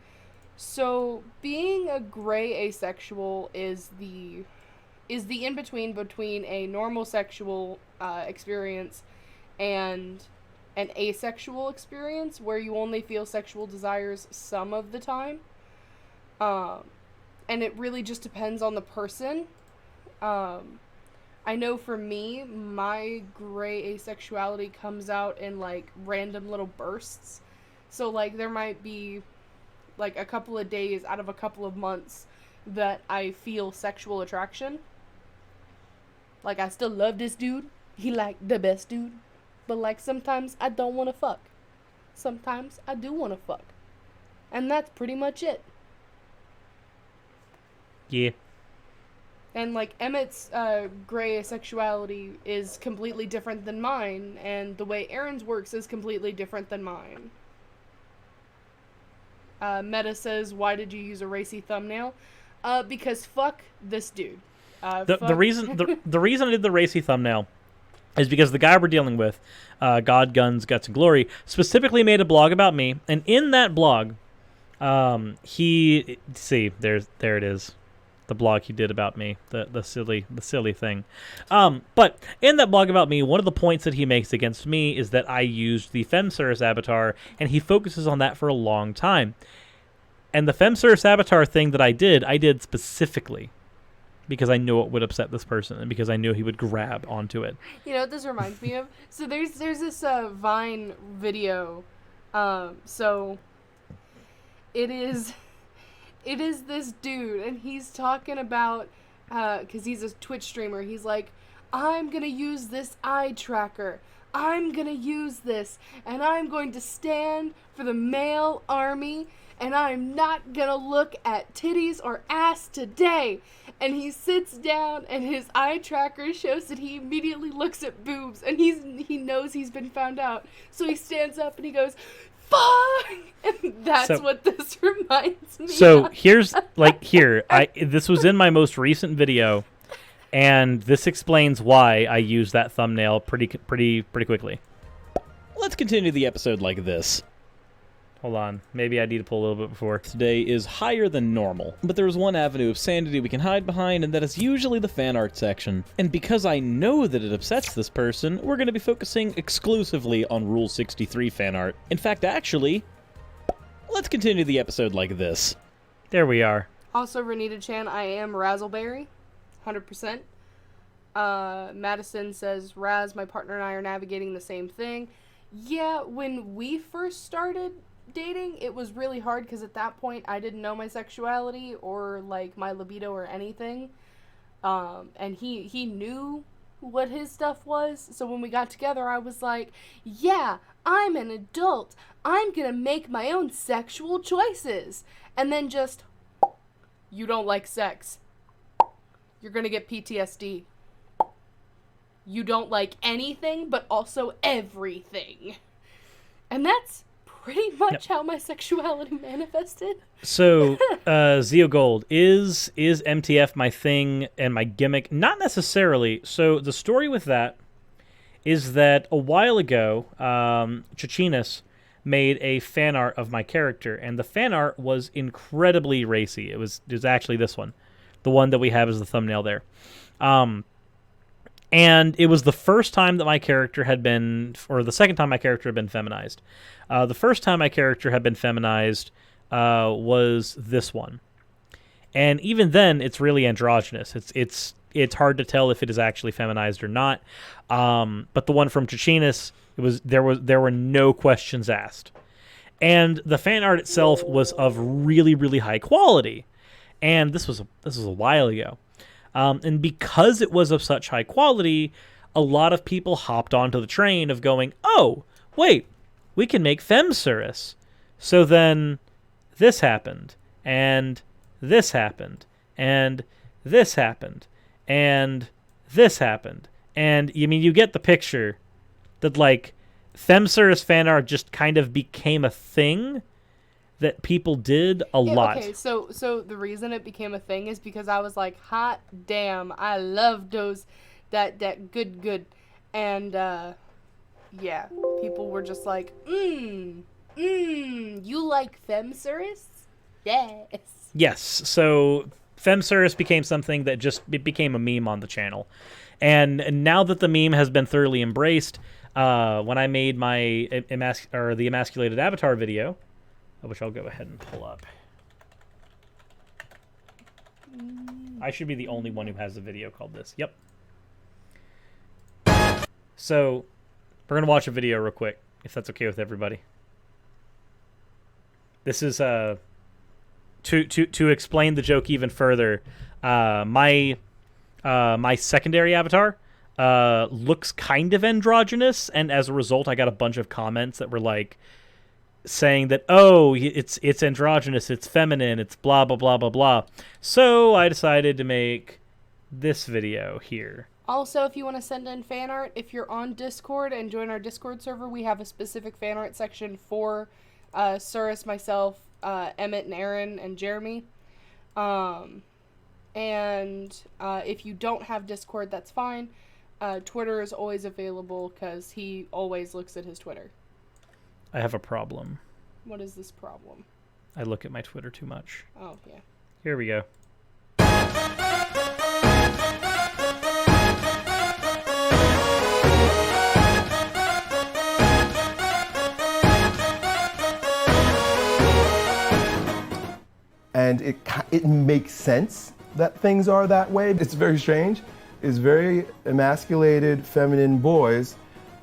S10: So, being a gray asexual is the in-between between a normal sexual experience and an asexual experience where you only feel sexual desires some of the time. And it really just depends on the person. I know for me, my gray asexuality comes out in, like, random little bursts. So, like, there might be, like, a couple of days out of a couple of months that I feel sexual attraction. Like, I still love this dude. He, like, the best dude. But, like, sometimes I don't want to fuck. Sometimes I do want to fuck. And that's pretty much it.
S1: Yeah.
S10: And, like, Emmett's gray asexuality is completely different than mine, and the way Aaron's works is completely different than mine. Meta says, why did you use a racy thumbnail? Because fuck this dude.
S1: The reason I did the racy thumbnail is because the guy we're dealing with, God, Guns, Guts, and Glory, specifically made a blog about me, and in that blog, there it is. The blog he did about me, the silly thing. But in that blog about me, one of the points that he makes against me is that I used the FemSurus avatar, and he focuses on that for a long time. And the FemSurus avatar thing that I did specifically because I knew it would upset this person, and because I knew he would grab onto it.
S10: You know what this reminds me of? So there's this Vine video. So it is this dude, and he's talking about, because he's a Twitch streamer, he's like, I'm going to use this eye tracker. I'm going to use this, and I'm going to stand for the male army, and I'm not going to look at titties or ass today. And he sits down, and his eye tracker shows that he immediately looks at boobs, and he knows he's been found out. So he stands up, and he goes, fuck! And that's what this reminds me of.
S1: This was in my most recent video, and this explains why I used that thumbnail pretty quickly.
S5: Let's continue the episode like this.
S1: Hold on. Maybe I need to pull a little bit before.
S5: Today is higher than normal, but there is one avenue of sanity we can hide behind, and that is usually the fan art section. And because I know that it upsets this person, we're going to be focusing exclusively on Rule 63 fan art. In fact, actually, let's continue the episode like this.
S1: There we are.
S10: Also, Renita Chan, I am Razzleberry. 100%. Madison says, Raz, my partner and I are navigating the same thing. Yeah, when we first started dating, it was really hard because at that point I didn't know my sexuality or like my libido or anything. And he knew what his stuff was. So when we got together, I was like, yeah, I'm an adult. I'm gonna make my own sexual choices. And then just, you don't like sex. You're gonna get PTSD. You don't like anything, but also everything. And that's pretty much how my sexuality manifested.
S1: So, Zeo Gold, is MTF my thing and my gimmick? Not necessarily. So, the story with that is that a while ago, Chichinus made a fan art of my character, and the fan art was incredibly racy. It was actually this one. The one that we have as the thumbnail there. And it was the first time that my character had been, or the second time my character had been feminized. The first time my character had been feminized was this one. And even then, it's really androgynous. It's hard to tell if it is actually feminized or not. But the one from Chichinus, there were no questions asked. And the fan art itself was of really, really high quality. And this was a while ago. And because it was of such high quality, a lot of people hopped onto the train of going, oh, wait, we can make FemSurus. So then this happened, and this happened, and this happened, and this happened. And, you get the picture that, like, Themsaurus fan art just kind of became a thing that people did a lot.
S10: Okay, so the reason it became a thing is because I was like, hot damn, I love those, that good. And, yeah, people were just like, you like Themsaurus? Yes.
S1: Yes, so Themsaurus became something that it became a meme on the channel. And now that the meme has been thoroughly embraced, when I made my the emasculated avatar video, which I'll go ahead and pull up. I should be the only one who has a video called this. Yep. So, we're going to watch a video real quick, if that's okay with everybody. This is, to explain the joke even further, my secondary avatar looks kind of androgynous, and as a result, I got a bunch of comments that were like, saying that, oh, it's androgynous, it's feminine, it's blah, blah, blah, blah, blah. So I decided to make this video here.
S10: Also, if you want to send in fan art, if you're on Discord and join our Discord server, we have a specific fan art section for Surus, myself, Emmett, and Aaron, and Jeremy. And if you don't have Discord, that's fine. Twitter is always available because he always looks at his Twitter.
S1: I have a problem.
S10: What is this problem?
S1: I look at my Twitter too much.
S10: Oh, yeah.
S1: Here we go.
S12: And it makes sense that things are that way. It's very strange. It's very emasculated, feminine boys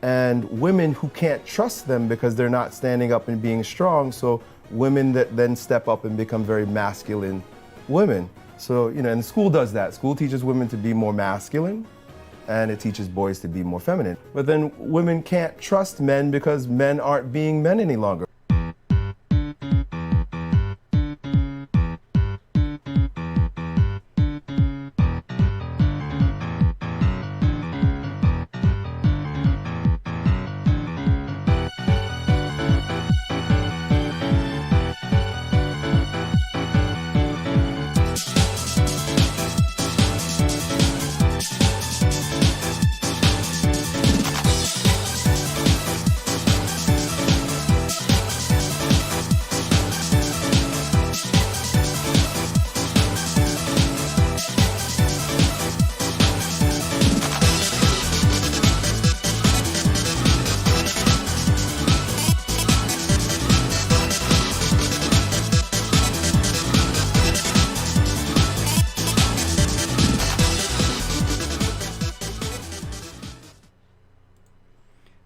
S12: and women who can't trust them because they're not standing up and being strong. So women that then step up and become very masculine women. So, and school does that. School teaches women to be more masculine and it teaches boys to be more feminine. But then women can't trust men because men aren't being men any longer.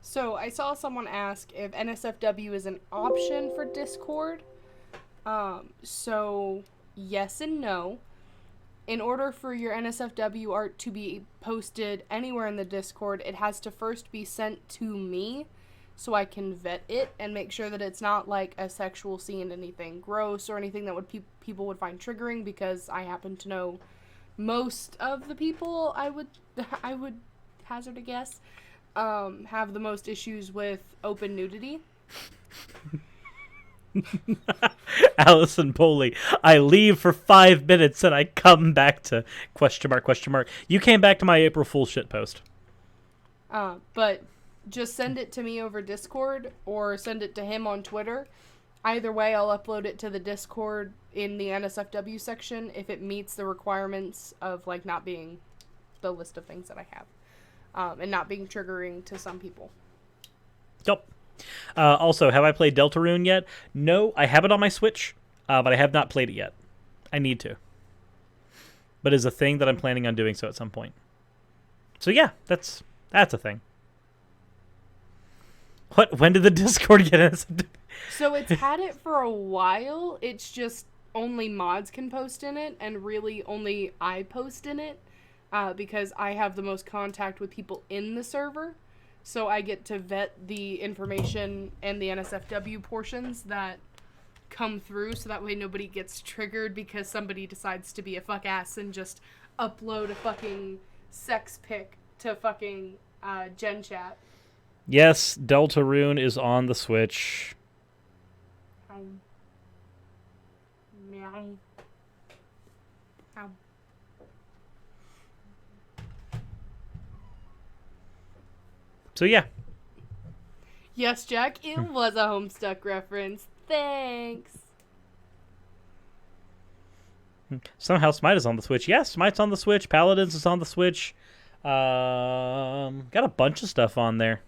S10: So I saw someone ask if NSFW is an option for Discord. So yes and no. In order for your NSFW art to be posted anywhere in the Discord, it has to first be sent to me so I can vet it and make sure that it's not like a sexual scene, anything gross or anything that would people would find triggering, because I happen to know most of the people I would hazard a guess have the most issues with open nudity.
S1: Allison Poley, I leave for 5 minutes and I come back to ... You came back to my April Fool's shit post.
S10: But just send it to me over Discord or send it to him on Twitter. Either way, I'll upload it to the Discord in the NSFW section if it meets the requirements of like not being the list of things that I have. And not being triggering to some people.
S1: Yep. Also, have I played Deltarune yet? No, I have it on my Switch, but I have not played it yet. I need to. But it's a thing that I'm planning on doing so at some point. So yeah, that's a thing. What? When did the Discord get us?
S10: So it's had it for a while. It's just only mods can post in it, and really only I post in it. Because I have the most contact with people in the server, so I get to vet the information and the NSFW portions that come through, so that way nobody gets triggered because somebody decides to be a fuck ass and just upload a fucking sex pic to fucking Gen Chat.
S1: Yes, Deltarune is on the Switch. So yeah.
S10: Yes, Jack, it was a Homestuck reference. Thanks.
S1: Somehow Smite is on the Switch. Yes, Smite's on the Switch. Paladins is on the Switch. Got a bunch of stuff on there.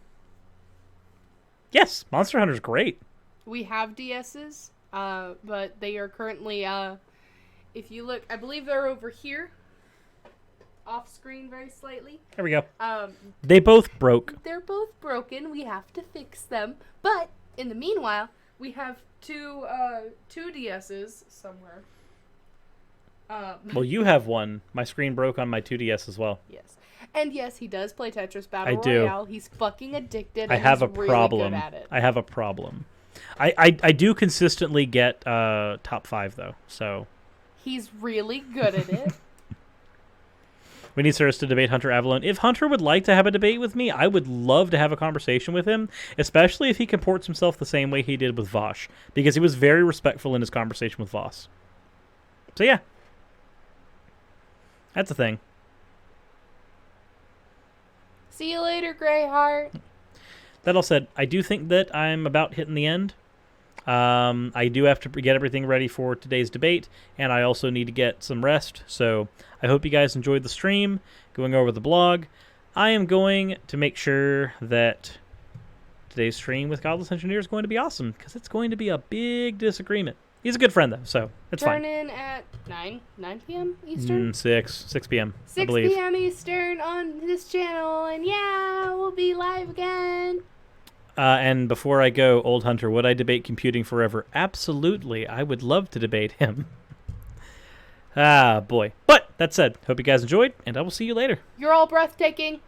S1: Yes, Monster Hunter's great.
S10: We have DSs, but they are currently, if you look, I believe they're over here. Off screen very slightly.
S1: There we go. They both broke.
S10: They're both broken. We have to fix them. But in the meanwhile, we have two DSs somewhere.
S1: Well, you have one. My screen broke on my 2DS as well.
S10: Yes. And yes, he does play Tetris Battle
S1: I do.
S10: Royale. He's fucking addicted.
S1: I have a
S10: he's really
S1: problem.
S10: good at it.
S1: I have a problem. I do consistently get top 5 though. So
S10: he's really good at it.
S1: We need Cirrus to debate Hunter Avalon. If Hunter would like to have a debate with me, I would love to have a conversation with him, especially if he comports himself the same way he did with Vosh, because he was very respectful in his conversation with Voss. So yeah. That's a thing.
S10: See you later, Greyheart.
S1: That all said, I do think that I'm about hitting the end. I do have to get everything ready for today's debate, and I also need to get some rest. So I hope you guys enjoyed the stream, going over the blog. I am going to make sure that today's stream with Godless Engineer is going to be awesome, because it's going to be a big disagreement. He's a good friend, though, so it's fine.
S10: Turn in at 9 p.m. Eastern?
S1: 6 p.m., I
S10: 6
S1: believe.
S10: p.m. Eastern on this channel, and yeah, we'll be live again.
S1: And before I go, Old Hunter, would I debate computing forever? Absolutely. I would love to debate him. Ah, boy. But, that said, hope you guys enjoyed, and I will see you later.
S10: You're all breathtaking.